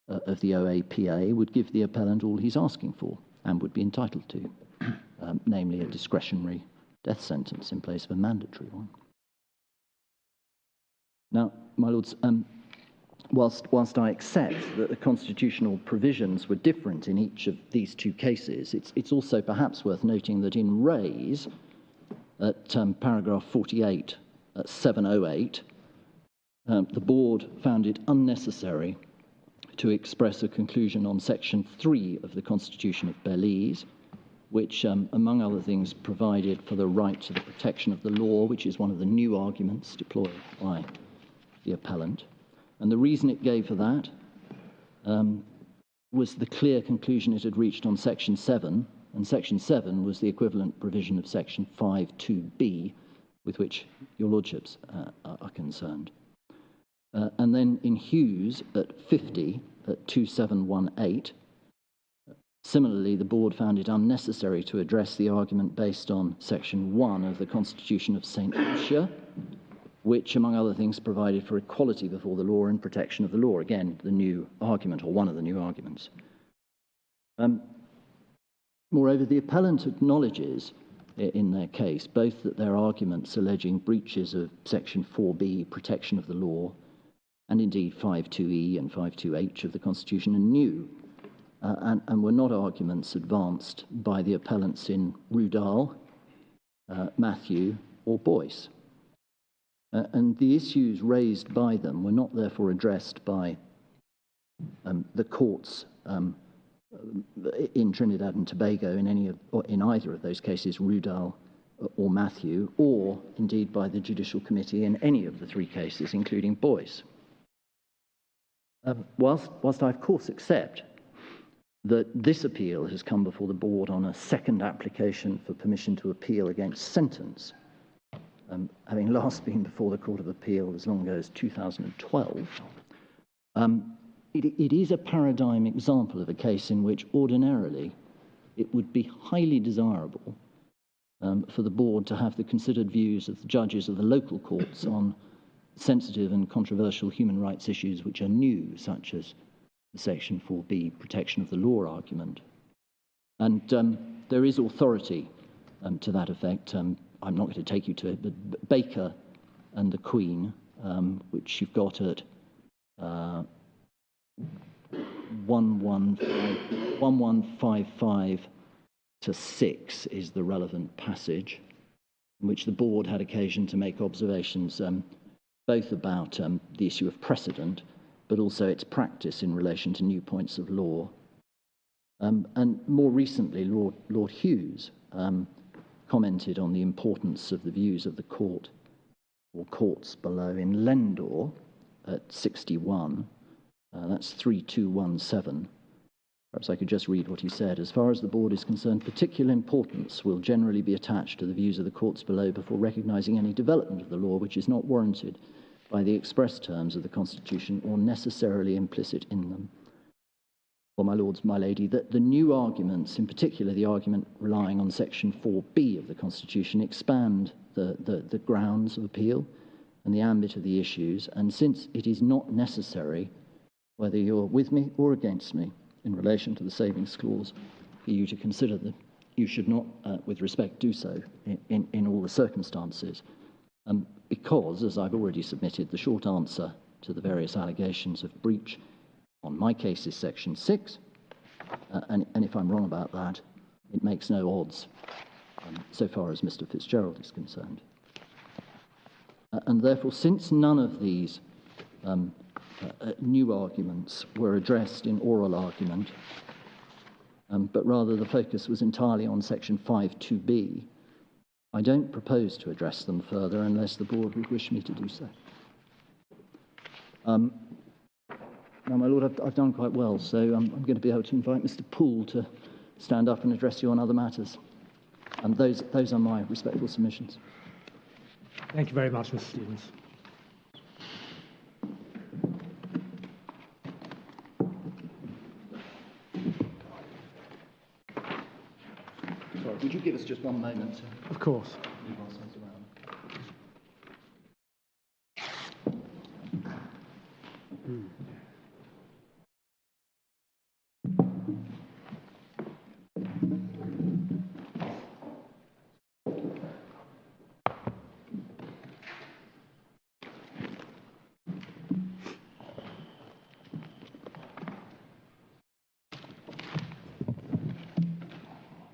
of the OAPA would give the appellant all he's asking for and would be entitled to, namely a discretionary death sentence in place of a mandatory one. Now, my lords, whilst I accept that the constitutional provisions were different in each of these two cases, it's also perhaps worth noting that in Ray's, at paragraph 48 at 708, the board found it unnecessary to express a conclusion on Section 3 of the Constitution of Belize, which, among other things, provided for the right to the protection of the law, which is one of the new arguments deployed by the appellant. And the reason it gave for that was the clear conclusion it had reached on Section 7, and Section 7 was the equivalent provision of Section 5.2b, with which your lordships are concerned. And then in Hughes at 50, at 2718, similarly, the board found it unnecessary to address the argument based on Section 1 of the Constitution of St. Lucia, which, among other things, provided for equality before the law and protection of the law. Again, the new argument, or one of the new arguments. Moreover, the appellant acknowledges in their case both that their arguments alleging breaches of Section 4b, protection of the law, and indeed 5.2e and 5.2h of the Constitution are new, and were not arguments advanced by the appellants in Rudall, Matthew, or Boyce. And the issues raised by them were not therefore addressed by the courts in Trinidad and Tobago in either of those cases, Rudall or Matthew, or indeed by the Judicial Committee in any of the three cases, including Boyce. Whilst I of course accept that this appeal has come before the board on a second application for permission to appeal against sentence, having last been before the Court of Appeal as long ago as 2012, it is a paradigm example of a case in which ordinarily it would be highly desirable for the board to have the considered views of the judges of the local courts on sensitive and controversial human rights issues which are new, such as the Section 4b protection of the law argument. And there is authority to that effect. I'm not going to take you to it, but Baker and the Queen, which you've got at 1155 to 6 is the relevant passage, in which the board had occasion to make observations both about the issue of precedent, but also its practice in relation to new points of law. And more recently, Lord Hughes commented on the importance of the views of the court, or courts below, in Lendor at 61. That's 3217. Perhaps I could just read what he said. As far as the board is concerned, particular importance will generally be attached to the views of the courts below before recognising any development of the law which is not warranted by the express terms of the Constitution or necessarily implicit in them. Well, my lords, my lady, that the new arguments, in particular the argument relying on Section 4b of the Constitution, expand the grounds of appeal and the ambit of the issues, and since it is not necessary, whether you're with me or against me, in relation to the Savings Clause, for you to consider that you should not, with respect, do so in all the circumstances, because, as I've already submitted, the short answer to the various allegations of breach on my case is Section 6, and if I'm wrong about that, it makes no odds so far as Mr. Fitzgerald is concerned. And therefore, since none of these new arguments were addressed in oral argument, but rather the focus was entirely on section 5.2b, I don't propose to address them further unless the board would wish me to do so. Now, my lord, I've done quite well, so I'm going to be able to invite Mr. Poole to stand up and address you on other matters. And those are my respectful submissions. Thank you very much, Mr. Stevens. Sorry, would you give us just one moment? Of course. Move ourselves around.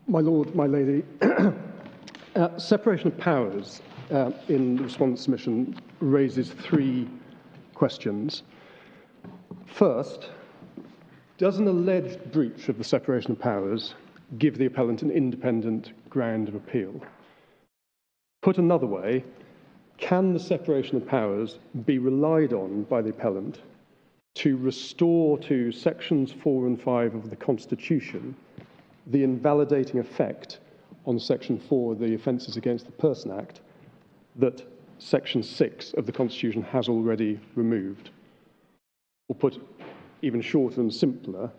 My lord, my lady, separation of powers in the respondent's submission raises three questions. First, does an alleged breach of the separation of powers give the appellant an independent ground of appeal? Put another way, can the separation of powers be relied on by the appellant to restore to sections 4 and 5 of the Constitution the invalidating effect on section 4 of the Offences Against the Person Act that section 6 of the Constitution has already removed? Or put even shorter and simpler,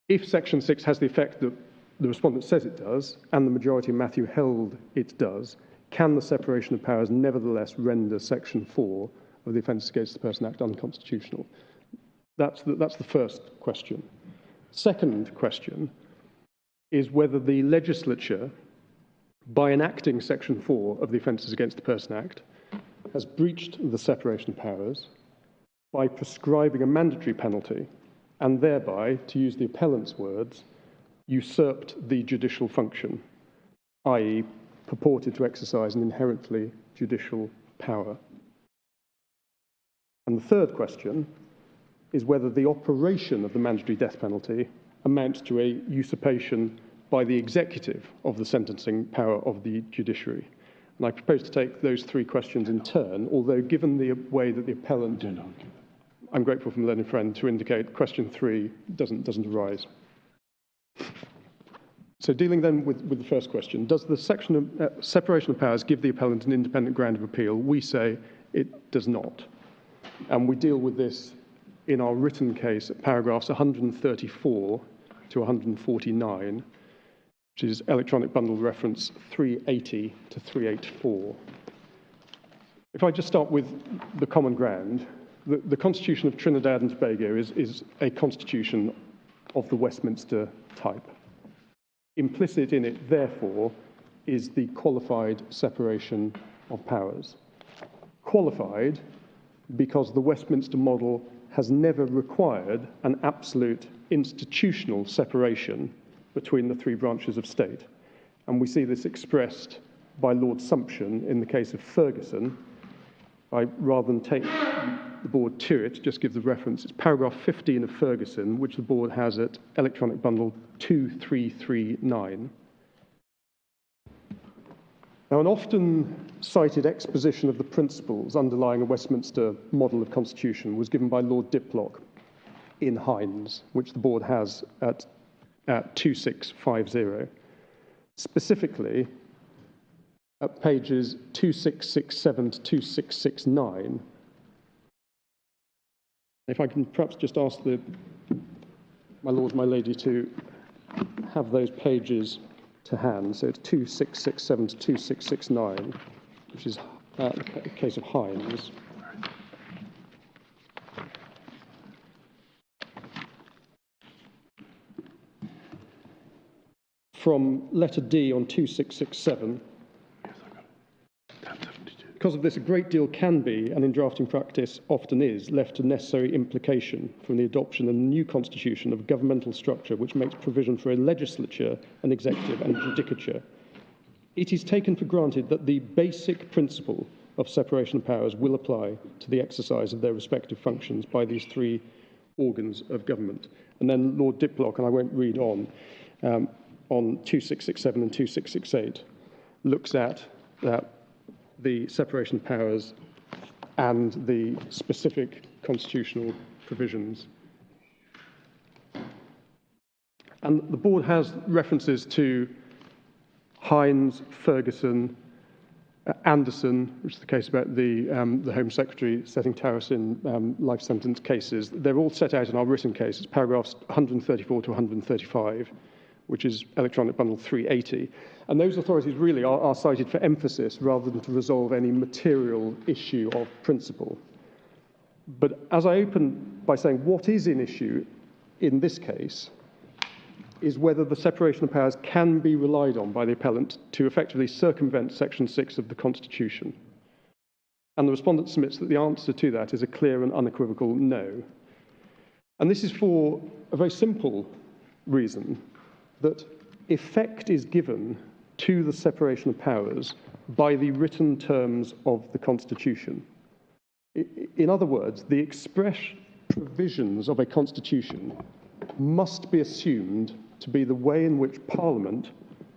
if section 6 has the effect that the respondent says it does, and the majority of Matthew held it does, can the separation of powers nevertheless render section 4 of the Offences Against the Person Act unconstitutional? That's the first question. Second question is whether the legislature, by enacting section 4 of the Offences Against the Person Act, has breached the separation of powers by prescribing a mandatory penalty and thereby, to use the appellant's words, usurped the judicial function, i.e. purported to exercise an inherently judicial power. And the third question is whether the operation of the mandatory death penalty amounts to a usurpation by the executive of the sentencing power of the judiciary. And I propose to take those three questions in turn, although given the way that the appellant, I'm grateful from a learned friend to indicate question 3 doesn't arise. So dealing then with the first question, does the section of separation of powers give the appellant an independent ground of appeal? We say it does not. And we deal with this in our written case at paragraphs 134 to 149, which is electronic bundle reference 380 to 384. If I just start with the common ground, the Constitution of Trinidad and Tobago is a constitution of the Westminster type. Implicit in it, therefore, is the qualified separation of powers. Qualified because the Westminster model has never required an absolute institutional separation between the three branches of state. And we see this expressed by Lord Sumption in the case of Ferguson. Rather than take the board to it, just give the reference. It's paragraph 15 of Ferguson, which the board has at electronic bundle 2339. Now, an often cited exposition of the principles underlying a Westminster model of constitution was given by Lord Diplock in Hines, which the board has at 2650. Specifically, at pages 2667 to 2669. If I can perhaps just ask my lord, my lady, to have those pages to hand. So it's 2667 to 2669, which is a case of Hines. From letter D on 2667, because of this, a great deal can be, and in drafting practice often is, left to necessary implication from the adoption in the new constitution of a governmental structure which makes provision for a legislature, an executive, and a judicature. It is taken for granted that the basic principle of separation of powers will apply to the exercise of their respective functions by these three organs of government. And then Lord Diplock, and I won't read on 2667 and 2668, looks at the separation of powers and the specific constitutional provisions. And the board has references to Hines, Ferguson, Anderson, which is the case about the Home Secretary setting tariffs in life sentence cases. They're all set out in our written cases, paragraphs 134 to 135, which is Electronic Bundle 380. And those authorities really are cited for emphasis rather than to resolve any material issue of principle. But as I open by saying what is in issue in this case is whether the separation of powers can be relied on by the appellant to effectively circumvent Section 6 of the Constitution. And the respondent submits that the answer to that is a clear and unequivocal no. And this is for a very simple reason, that effect is given to the separation of powers by the written terms of the Constitution. In other words, the express provisions of a Constitution must be assumed to be the way in which Parliament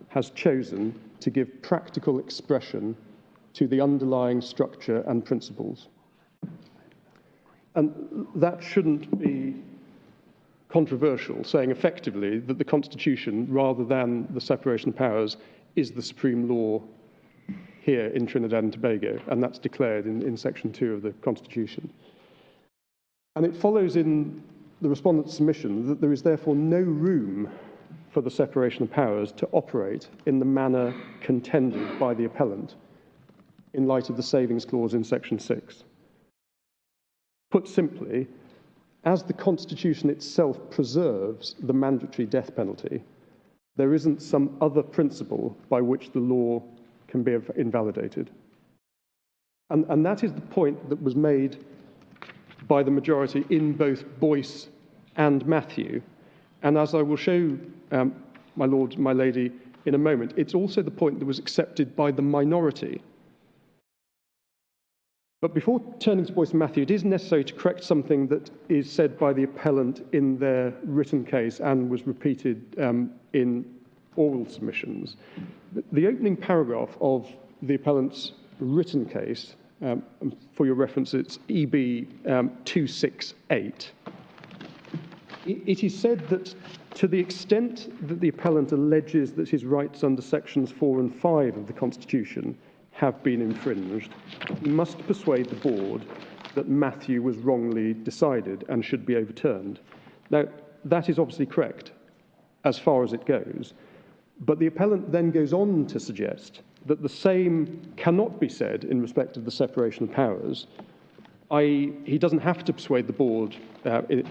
has chosen to give practical expression to the underlying structure and principles. And that shouldn't be controversial, saying effectively that the Constitution, rather than the separation of powers, is the supreme law here in Trinidad and Tobago, and that's declared in Section 2 of the Constitution. And it follows in the respondent's submission that there is therefore no room for the separation of powers to operate in the manner contended by the appellant in light of the savings clause in Section 6. Put simply, as the Constitution itself preserves the mandatory death penalty, there isn't some other principle by which the law can be invalidated. And that is the point that was made by the majority in both Boyce and Matthew. And as I will show my lord, my lady, in a moment, it's also the point that was accepted by the minority. But before turning to Boyce and Matthew, it is necessary to correct something that is said by the appellant in their written case and was repeated in oral submissions. The opening paragraph of the appellant's written case, for your reference, it's EB 268. It is said that to the extent that the appellant alleges that his rights under sections 4 and 5 of the Constitution have been infringed, he must persuade the board that Matthew was wrongly decided and should be overturned. Now, that is obviously correct as far as it goes, but the appellant then goes on to suggest that the same cannot be said in respect of the separation of powers, i.e. he doesn't have to persuade the board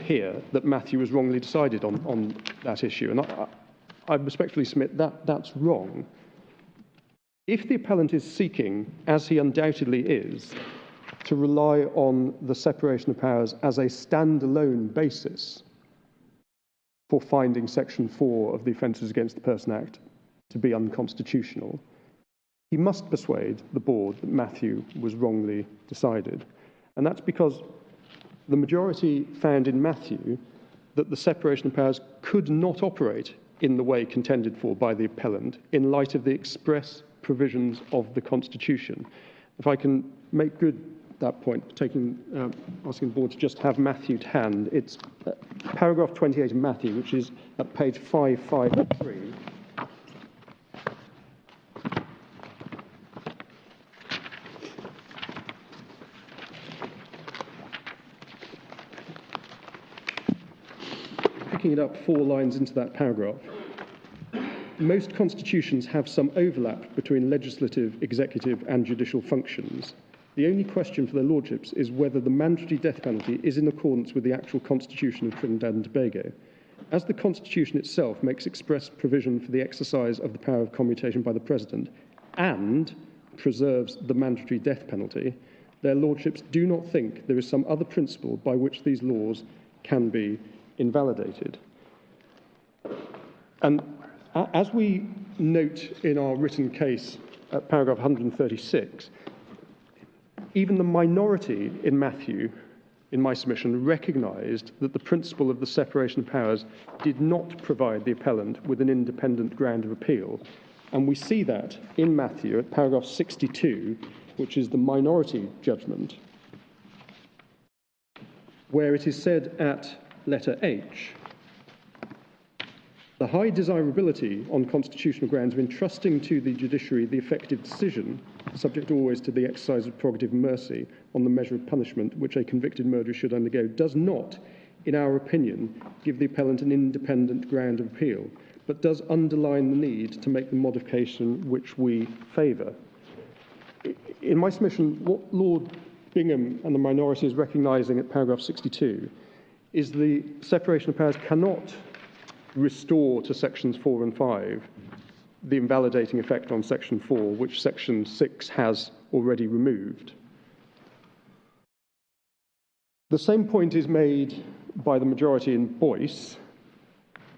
here that Matthew was wrongly decided on that issue. And I respectfully submit that that's wrong. If the appellant is seeking, as he undoubtedly is, to rely on the separation of powers as a standalone basis for finding Section 4 of the Offences Against the Person Act to be unconstitutional, he must persuade the board that Matthew was wrongly decided. And that's because the majority found in Matthew that the separation of powers could not operate in the way contended for by the appellant in light of the express provisions of the Constitution. If I can make good that point, asking the board to just have Matthew to hand, it's paragraph 28 of Matthew, which is at page 553. Picking it up 4 lines into that paragraph. Most constitutions have some overlap between legislative, executive and judicial functions. The only question for their lordships is whether the mandatory death penalty is in accordance with the actual constitution of Trinidad and Tobago. As the constitution itself makes express provision for the exercise of the power of commutation by the president and preserves the mandatory death penalty, their lordships do not think there is some other principle by which these laws can be invalidated. And as we note in our written case at paragraph 136, even the minority in Matthew, in my submission, recognised that the principle of the separation of powers did not provide the appellant with an independent ground of appeal. And we see that in Matthew at paragraph 62, which is the minority judgment, where it is said at letter H, the high desirability on constitutional grounds of entrusting to the judiciary the effective decision, subject always to the exercise of prerogative mercy on the measure of punishment which a convicted murderer should undergo, does not, in our opinion, give the appellant an independent ground of appeal, but does underline the need to make the modification which we favour. In my submission, what Lord Bingham and the minority is recognising at paragraph 62 is the separation of powers cannot restore to sections 4 and 5 the invalidating effect on section 4, which section 6 has already removed. The same point is made by the majority in Boyce.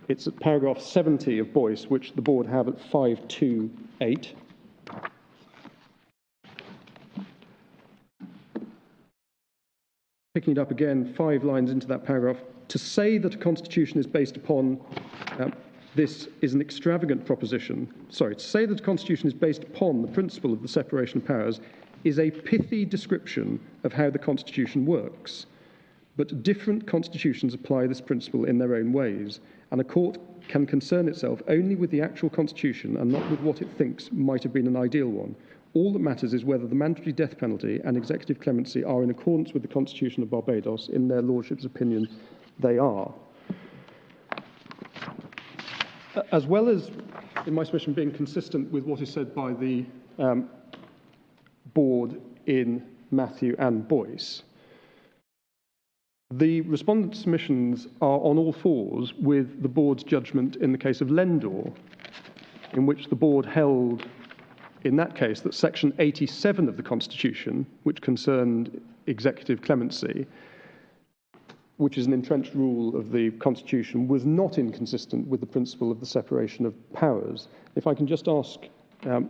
It's at paragraph 70 of Boyce, which the board have at 528. Picking it up again, 5 lines into that paragraph, to say that a constitution is based upon this is an extravagant proposition. To say that a constitution is based upon the principle of the separation of powers is a pithy description of how the constitution works. But different constitutions apply this principle in their own ways, and a court can concern itself only with the actual constitution and not with what it thinks might have been an ideal one. All that matters is whether the mandatory death penalty and executive clemency are in accordance with the Constitution of Barbados. In their Lordship's opinion, they are. As well as, in my submission, being consistent with what is said by the board in Matthew and Boyce, the respondent submissions are on all fours with the board's judgment in the case of Lendor, in which the board held, in that case, that section 87 of the Constitution, which concerned executive clemency, which is an entrenched rule of the Constitution, was not inconsistent with the principle of the separation of powers. If I can just ask my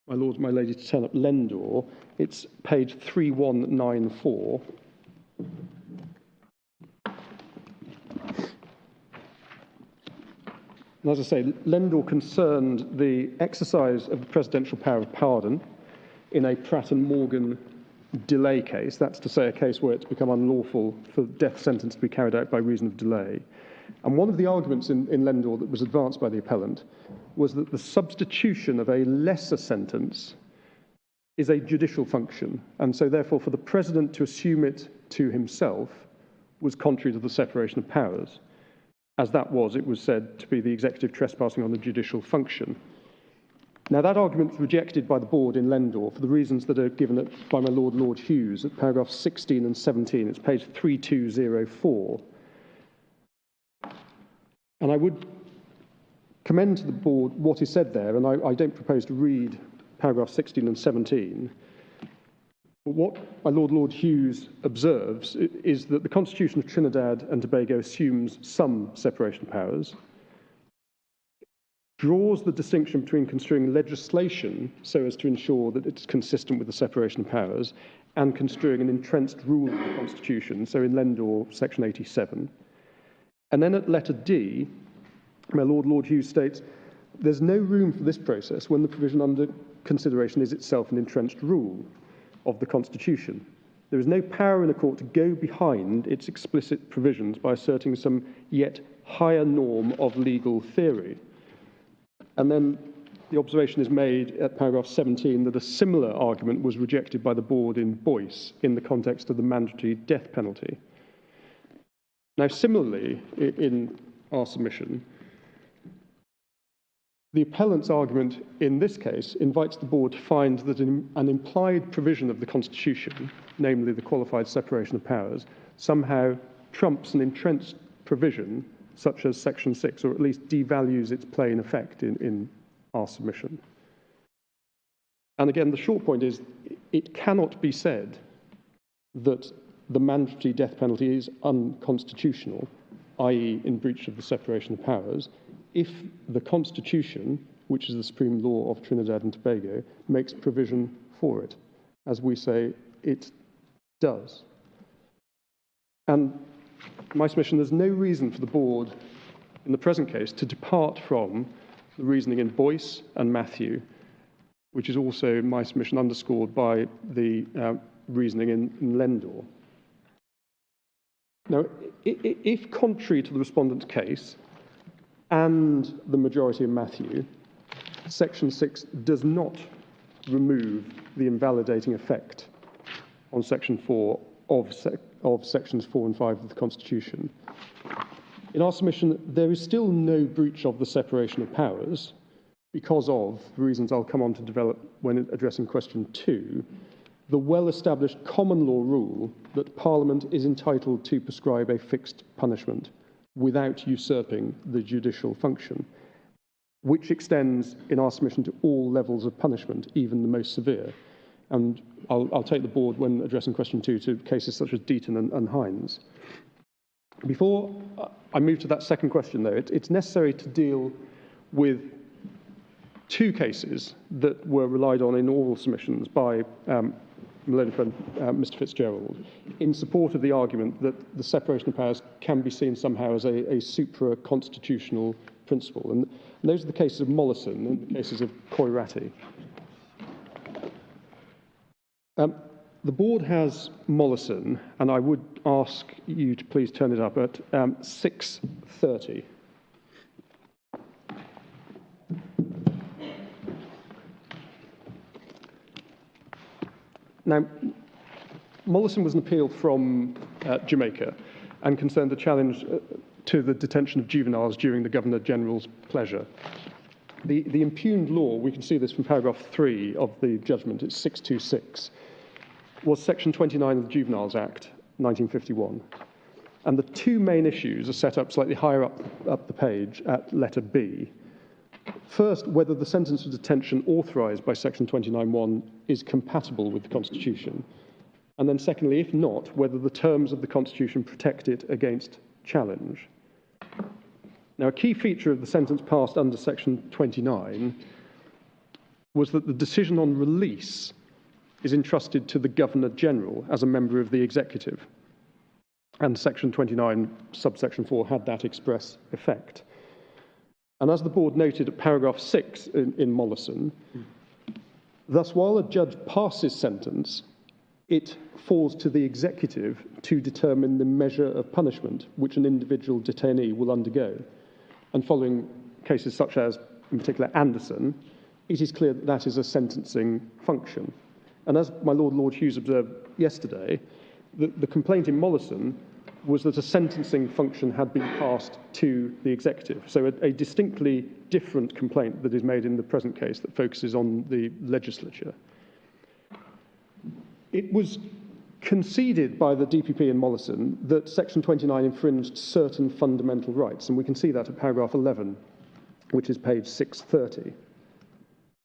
lords, my lady, to turn up Lendor, it's page 3194. And as I say, Lendor concerned the exercise of the presidential power of pardon in a Pratt and Morgan delay case. That's to say, a case where it's become unlawful for the death sentence to be carried out by reason of delay. And one of the arguments in Lendor that was advanced by the appellant was that the substitution of a lesser sentence is a judicial function, and so therefore for the president to assume it to himself was contrary to the separation of powers. As that was, it was said to be the executive trespassing on the judicial function. Now, that argument was rejected by the board in Lendor for the reasons that are given by my Lord Hughes at paragraphs 16 and 17. It's page 3204. And I would commend to the board what is said there, and I don't propose to read paragraphs 16 and 17. But what my Lord Hughes observes is that the Constitution of Trinidad and Tobago assumes some separation of powers, draws the distinction between construing legislation so as to ensure that it's consistent with the separation of powers, and construing an entrenched rule of the Constitution, so in Lendor, section 87. And then at letter D, my Lord Hughes states, there's no room for this process when the provision under consideration is itself an entrenched rule of the Constitution. There is no power in a court to go behind its explicit provisions by asserting some yet higher norm of legal theory. And then the observation is made at paragraph 17 that a similar argument was rejected by the board in Boyce in the context of the mandatory death penalty. Now, similarly, in our submission, the appellant's argument in this case invites the board to find that an implied provision of the Constitution, namely the qualified separation of powers, somehow trumps an entrenched provision such as section 6, or at least devalues its plain effect in our submission. And again, the short point is it cannot be said that the mandatory death penalty is unconstitutional, i.e. in breach of the separation of powers, if the Constitution, which is the supreme law of Trinidad and Tobago, makes provision for it. As we say, it does. And my submission, there's no reason for the board in the present case to depart from the reasoning in Boyce and Matthew, which is also, in my submission, underscored by the reasoning in Lendor. Now, if contrary to the respondent's case and the majority in Matthew, Section 6 does not remove the invalidating effect on Section 4 of Sections 4 and 5 of the Constitution, in our submission, there is still no breach of the separation of powers because of the reasons I'll come on to develop when addressing question 2, the well-established common law rule that Parliament is entitled to prescribe a fixed punishment without usurping the judicial function, which extends, in our submission, to all levels of punishment, even the most severe. And I'll take the board, when addressing question 2, to cases such as Deaton and Hines. Before I move to that second question, though, it's necessary to deal with two cases that were relied on in oral submissions by my learned friend, Mr. Fitzgerald, in support of the argument that the separation of powers can be seen somehow as a supra-constitutional principle. And those are the cases of Mollison and the cases of Koirati. The board has Mollison, and I would ask you to please turn it up at 6:30. Now, Mollison was an appeal from Jamaica and concerned a challenge to the detention of juveniles during the Governor-General's pleasure. The impugned law, we can see this from paragraph 3 of the judgment, it's 626, was Section 29 of the Juveniles Act, 1951. And the two main issues are set up slightly higher up the page at letter B. First, whether the sentence of detention authorised by Section 29(1) is compatible with the Constitution. And then secondly, if not, whether the terms of the Constitution protect it against challenge. Now, a key feature of the sentence passed under Section 29 was that the decision on release is entrusted to the Governor-General as a member of the Executive. And Section 29, subsection 4, had that express effect. And as the board noted at paragraph 6 in Mollison, thus, while a judge passes sentence, it falls to the Executive to determine the measure of punishment which an individual detainee will undergo. And following cases such as, in particular, Anderson, it is clear that that is a sentencing function. And as my Lord Hughes observed yesterday, the complaint in Mollison was that a sentencing function had been passed to the Executive. So a distinctly different complaint that is made in the present case that focuses on the legislature. It was conceded by the DPP in Mollison that Section 29 infringed certain fundamental rights, and we can see that at paragraph 11, which is page 630.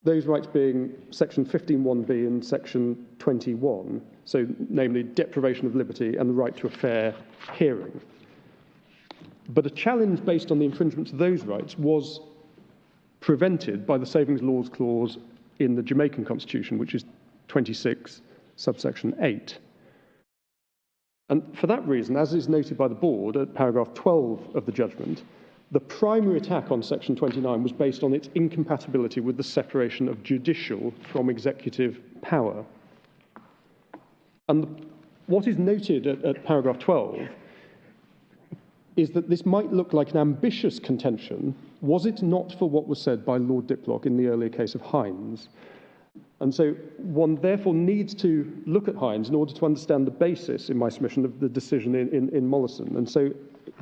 Those rights being Section 15(1)(b) and Section 21, so namely deprivation of liberty and the right to a fair hearing. But a challenge based on the infringement of those rights was prevented by the Savings Laws Clause in the Jamaican Constitution, which is 26, subsection 8. And for that reason, as is noted by the board at paragraph 12 of the judgment, the primary attack on Section 29 was based on its incompatibility with the separation of judicial from executive power. And what is noted at paragraph 12 is that this might look like an ambitious contention, was it not for what was said by Lord Diplock in the earlier case of Hines. And so one therefore needs to look at Hines in order to understand the basis, in my submission, of the decision in Mollison. And so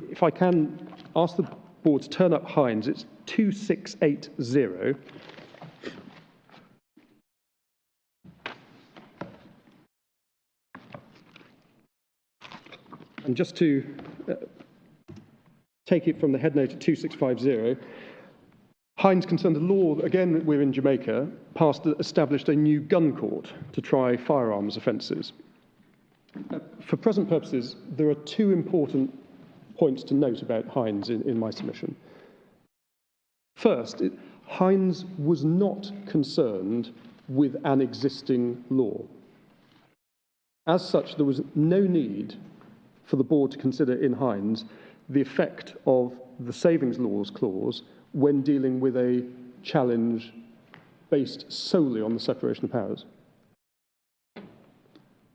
if I can ask the board to turn up Hines, it's 2680. And just to take it from the head note at 2650, Hines concerned a law, again we're in Jamaica, established a new gun court to try firearms offences. For present purposes, there are two important points to note about Hines in my submission. First, Hines was not concerned with an existing law. As such, there was no need for the board to consider in Hines the effect of the savings laws clause when dealing with a challenge based solely on the separation of powers.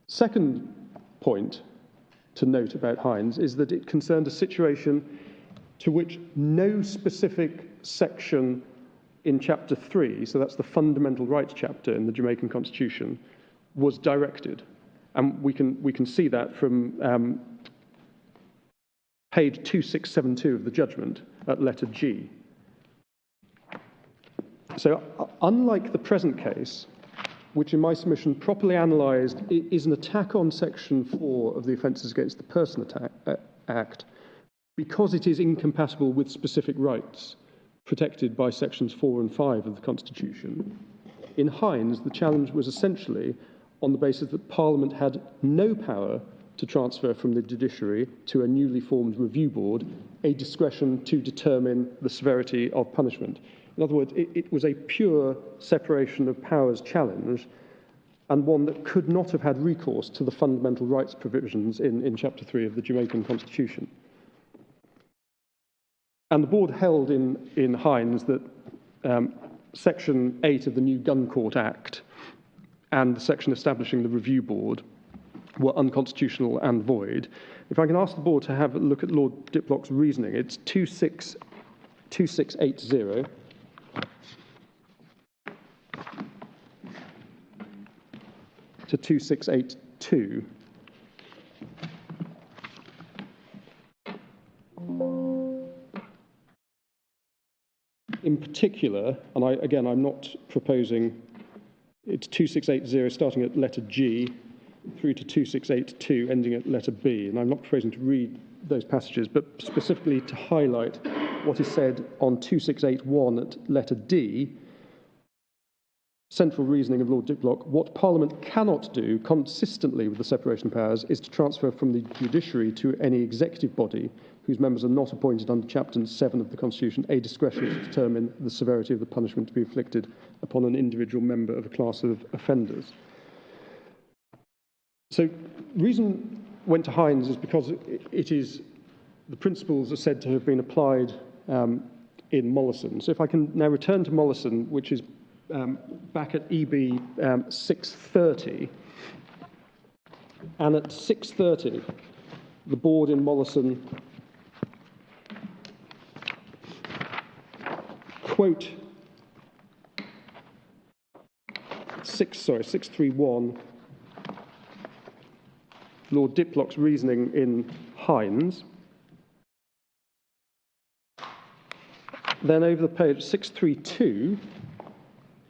Second point to note about Hines is that it concerned a situation to which no specific section in Chapter 3, so that's the Fundamental Rights chapter in the Jamaican Constitution, was directed. And we can see that from page 2672 of the judgment at letter G. So unlike the present case, which in my submission properly analysed is an attack on Section 4 of the Offences Against the Person Act, because it is incompatible with specific rights protected by Sections 4 and 5 of the Constitution, in Hines the challenge was essentially on the basis that Parliament had no power to transfer from the judiciary to a newly formed review board a discretion to determine the severity of punishment. In other words, it was a pure separation of powers challenge, and one that could not have had recourse to the fundamental rights provisions in Chapter 3 of the Jamaican Constitution. And the board held in Hines that Section 8 of the new Gun Court Act and the section establishing the review board were unconstitutional and void. If I can ask the board to have a look at Lord Diplock's reasoning, it's 2680 to 2682. In particular, and I'm not proposing, it's 2680 starting at letter G through to 2682 ending at letter B, and I'm not proposing to read those passages, but specifically to highlight what is said on 2681 at letter D. Central reasoning of Lord Diplock: what Parliament cannot do consistently with the separation of powers is to transfer from the judiciary to any executive body whose members are not appointed under Chapter 7 of the Constitution a discretion to determine the severity of the punishment to be inflicted upon an individual member of a class of offenders. So reason went to Hines is because the principles are said to have been applied in Mollison. So if I can now return to Mollison, which is back at EB 630, and at 630, the board in Mollison quote 631, Lord Diplock's reasoning in Hines. Then over the page 632,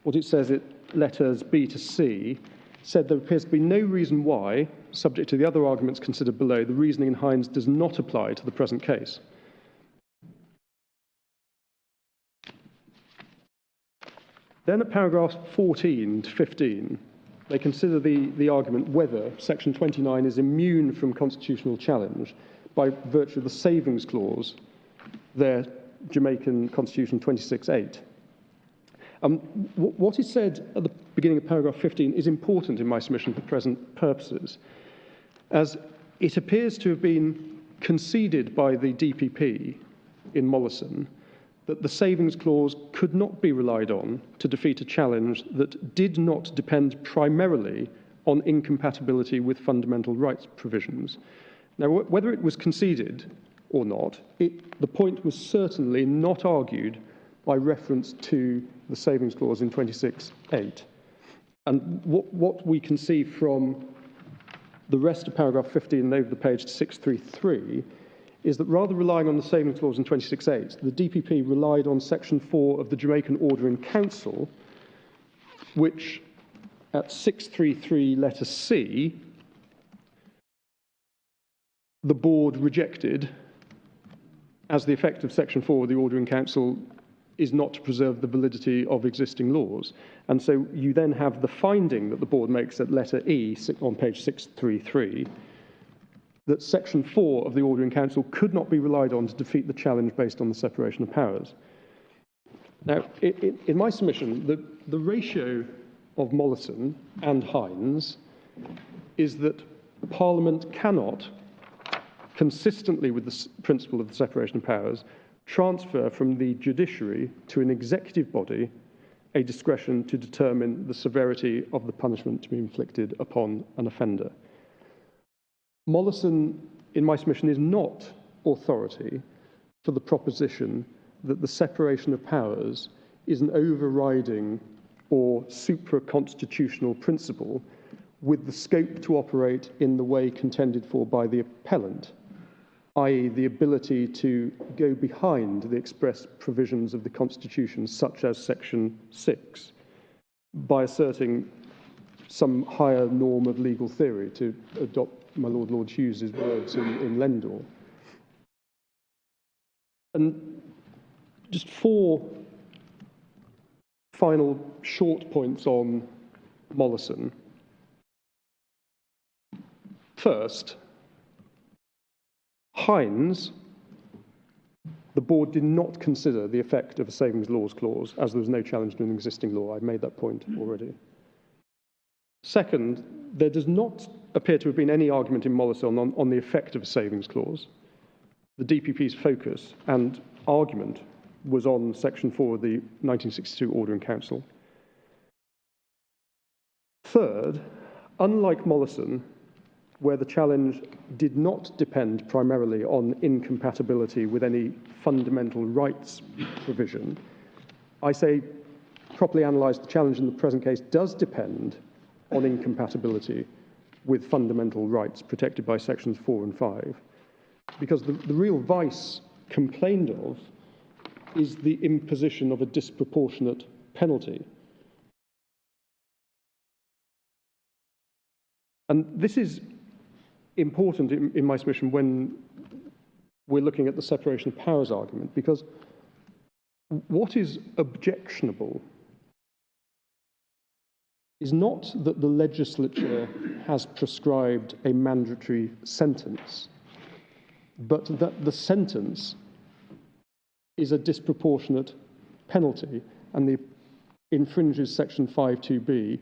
what it says at letters B to C, said there appears to be no reason why, subject to the other arguments considered below, the reasoning in Hines does not apply to the present case. Then at paragraphs 14 to 15, they consider the argument whether Section 29 is immune from constitutional challenge by virtue of the savings clause, their Jamaican Constitution 26.8. What is said at the beginning of paragraph 15 is important in my submission for present purposes, as it appears to have been conceded by the DPP in Mollison that the savings clause could not be relied on to defeat a challenge that did not depend primarily on incompatibility with fundamental rights provisions. Now, whether it was conceded or not, the point was certainly not argued by reference to the savings clause in 26.8. And what we can see from the rest of paragraph 15 and over the page to 633 is that rather relying on the savings clause in 26.8, the DPP relied on Section 4 of the Jamaican Order in Council, which at 633 letter C, the board rejected as the effect of Section 4 of the Order in Council is not to preserve the validity of existing laws. And so you then have the finding that the board makes at letter E on page 633, that Section 4 of the Order in Council could not be relied on to defeat the challenge based on the separation of powers. Now, in my submission, the ratio of Mollison and Hines is that Parliament cannot, consistently with the principle of the separation of powers, transfer from the judiciary to an executive body a discretion to determine the severity of the punishment to be inflicted upon an offender. Mollison, in my submission, is not authority for the proposition that the separation of powers is an overriding or supra-constitutional principle with the scope to operate in the way contended for by the appellant, i.e. the ability to go behind the express provisions of the Constitution, such as Section 6, by asserting some higher norm of legal theory, to adopt my Lord Hughes's words in Lendor. And just 4 final short points on Mollison. First, Hines, the board did not consider the effect of a savings laws clause, as there was no challenge to an existing law. I've made that point already. Second, there does not appear to have been any argument in Mollison on the effect of a savings clause. The DPP's focus and argument was on Section 4 of the 1962 Order in Council. Third, unlike Mollison, where the challenge did not depend primarily on incompatibility with any fundamental rights provision, I say properly analysed, the challenge in the present case does depend on incompatibility with fundamental rights protected by Sections 4 and 5, because the real vice complained of is the imposition of a disproportionate penalty. And this is important in my submission when we're looking at the separation of powers argument, because what is objectionable is not that the legislature has prescribed a mandatory sentence, but that the sentence is a disproportionate penalty and infringes Section 5(2)b.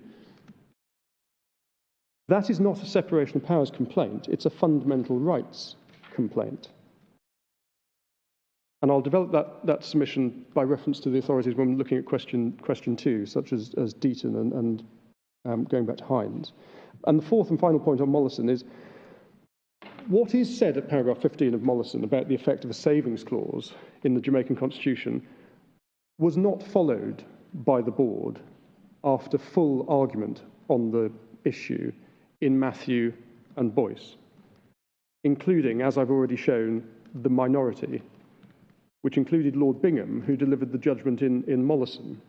That is not a separation of powers complaint, it's a fundamental rights complaint. And I'll develop that submission by reference to the authorities when looking at question 2, such as Deaton and going back to Hines. And the fourth and final point on Mollison is, what is said at paragraph 15 of Mollison about the effect of a savings clause in the Jamaican Constitution was not followed by the board after full argument on the issue in Matthew and Boyce, including, as I've already shown, the minority, which included Lord Bingham, who delivered the judgment in Mollison.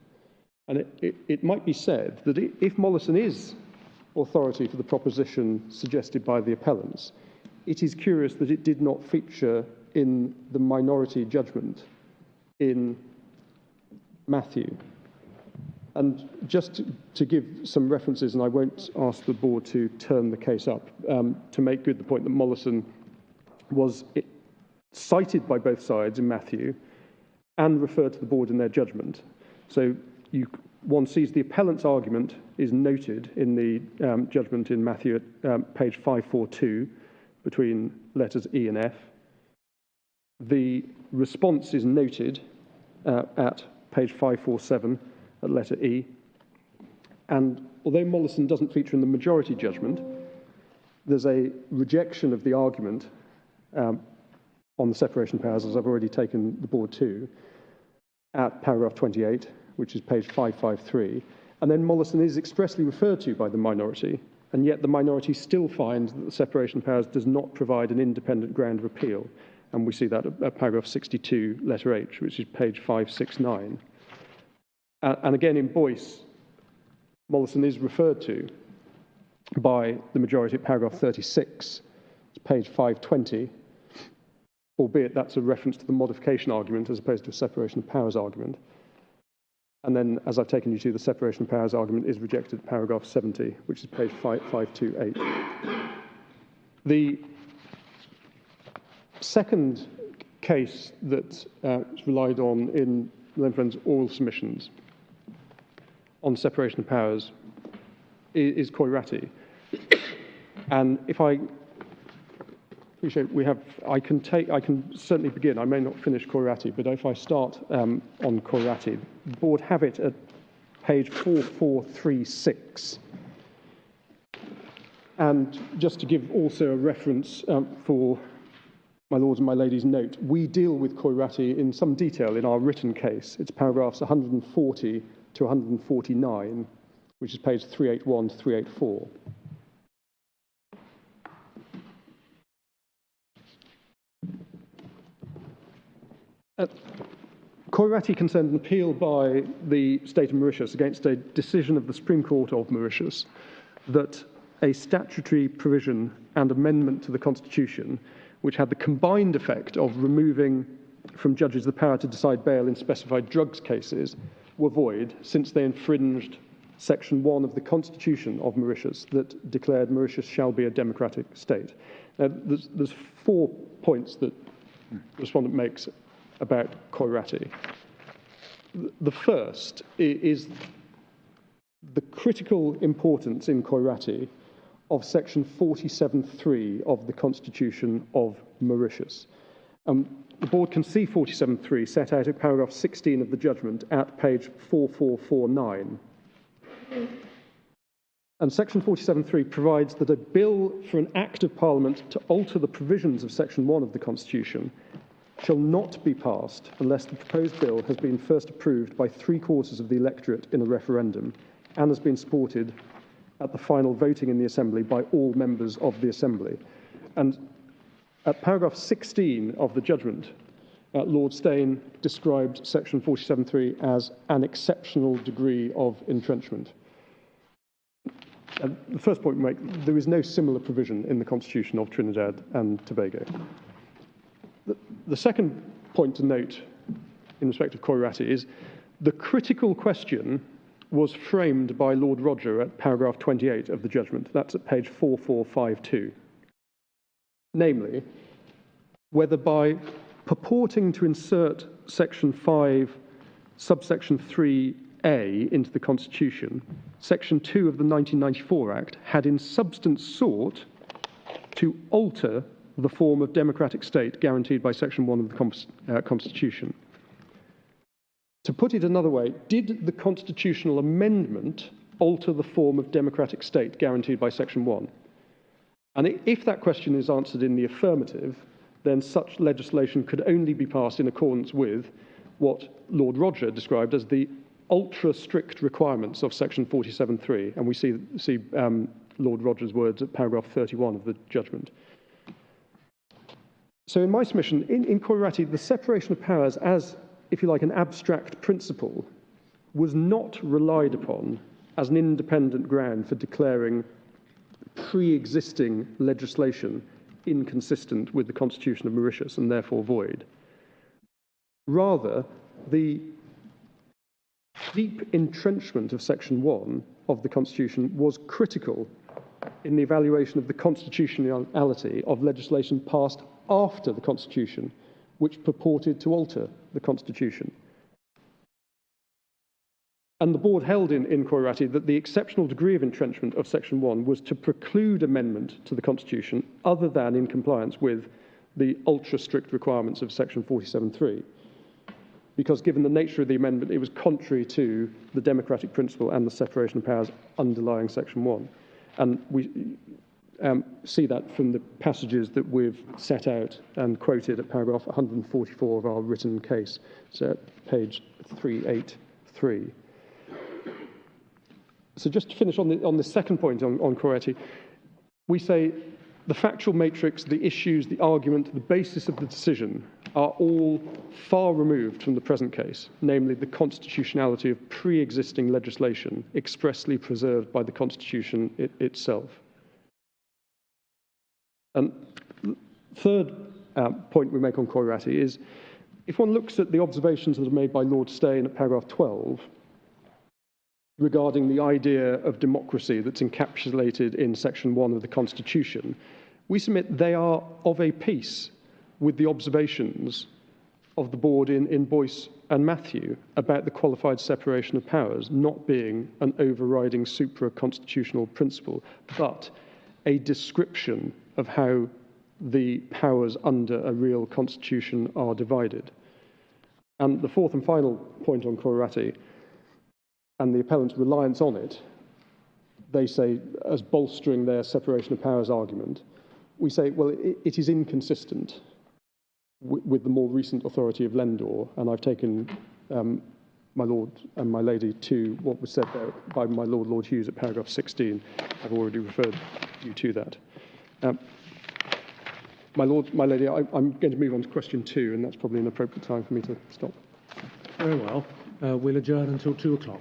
And it might be said that if Mollison is authority for the proposition suggested by the appellants, it is curious that it did not feature in the minority judgment in Matthew. And just to give some references, and I won't ask the board to turn the case up, to make good the point that Mollison was cited by both sides in Matthew and referred to the board in their judgment. So one sees the appellant's argument is noted in the judgment in Matthew at page 542 between letters E and F. The response is noted at page 547 at letter E. And although Mollison doesn't feature in the majority judgment, there's a rejection of the argument on the separation of powers, as I've already taken the board to, at paragraph 28, which is page 553. And then Mollison is expressly referred to by the minority, and yet the minority still finds that the separation of powers does not provide an independent ground of appeal. And we see that at paragraph 62, letter H, which is page 569. And again, in Boyce, Mollison is referred to by the majority at paragraph 36, it's page 520, albeit that's a reference to the modification argument as opposed to a separation of powers argument. And then, as I've taken you to, the separation of powers argument is rejected at paragraph 70, which is page 528. The second case that is relied on in Lenfriend's oral submissions on separation of powers is Koirati. And if I appreciate I can certainly begin. I may not finish Koirati, but if I start on Koirati, the board have it at page 4436. And just to give also a reference for my lords and my ladies' note, we deal with Koirati in some detail in our written case. It's paragraphs 140 to 149, which is page 381 to 384. Koirati concerned an appeal by the state of Mauritius against a decision of the Supreme Court of Mauritius that a statutory provision and amendment to the Constitution, which had the combined effect of removing from judges the power to decide bail in specified drugs cases, were void since they infringed Section 1 of the Constitution of Mauritius that declared Mauritius shall be a democratic state. Now, there's 4 points that the respondent makes about Koirati. The first is the critical importance in Koirati of Section 47.3 of the Constitution of Mauritius. The board can see 47.3 set out in paragraph 16 of the judgment at page 4449. And Section 47.3 provides that a bill for an Act of Parliament to alter the provisions of Section 1 of the Constitution shall not be passed unless the proposed bill has been first approved by 3/4 of the electorate in a referendum and has been supported at the final voting in the Assembly by all members of the Assembly. And at paragraph 16 of the judgment, Lord Stane described Section 47.3 as an exceptional degree of entrenchment. And the first point we make, there is no similar provision in the Constitution of Trinidad and Tobago. The second point to note in respect of Koirati is the critical question was framed by Lord Roger at paragraph 28 of the judgment. That's at page 4452. Namely, whether by purporting to insert Section 5, subsection 3A into the Constitution, Section 2 of the 1994 Act had in substance sought to alter the form of democratic state guaranteed by Section 1 of the Constitution. To put it another way, did the constitutional amendment alter the form of democratic state guaranteed by Section 1? And if that question is answered in the affirmative, then such legislation could only be passed in accordance with what Lord Roger described as the ultra-strict requirements of Section 47.3, and we see Lord Roger's words at paragraph 31 of the judgment. So in my submission, in Koirati, the separation of powers as, if you like, an abstract principle was not relied upon as an independent ground for declaring pre-existing legislation inconsistent with the Constitution of Mauritius and therefore void. Rather, the deep entrenchment of Section 1 of the Constitution was critical in the evaluation of the constitutionality of legislation passed after the Constitution, which purported to alter the Constitution. And the board held in Koirati that the exceptional degree of entrenchment of Section 1 was to preclude amendment to the Constitution other than in compliance with the ultra-strict requirements of Section 47.3. Because given the nature of the amendment, it was contrary to the democratic principle and the separation of powers underlying Section 1. And we see that from the passages that we've set out and quoted at paragraph 144 of our written case, so at page 383. So just to finish on the second point on Koirati, we say the factual matrix, the issues, the argument, the basis of the decision are all far removed from the present case, namely the constitutionality of pre-existing legislation expressly preserved by the Constitution itself. And third point we make on Koirati is, if one looks at the observations that are made by Lord Stane at paragraph 12 regarding the idea of democracy that's encapsulated in Section 1 of the Constitution, we submit they are of a piece with the observations of the board in Boyce and Matthew about the qualified separation of powers not being an overriding supra-constitutional principle, but a description of how the powers under a real constitution are divided. And the fourth and final point on Cororati, and the appellant's reliance on it, they say, as bolstering their separation of powers argument, we say, well, it is inconsistent with the more recent authority of Lendor, and I've taken my Lord and my Lady to what was said there by my Lord, Lord Hughes at paragraph 16. I've already referred you to that. My Lord, my Lady, I'm going to move on to question 2, and that's probably an appropriate time for me to stop. Very well. We'll adjourn until 2 o'clock.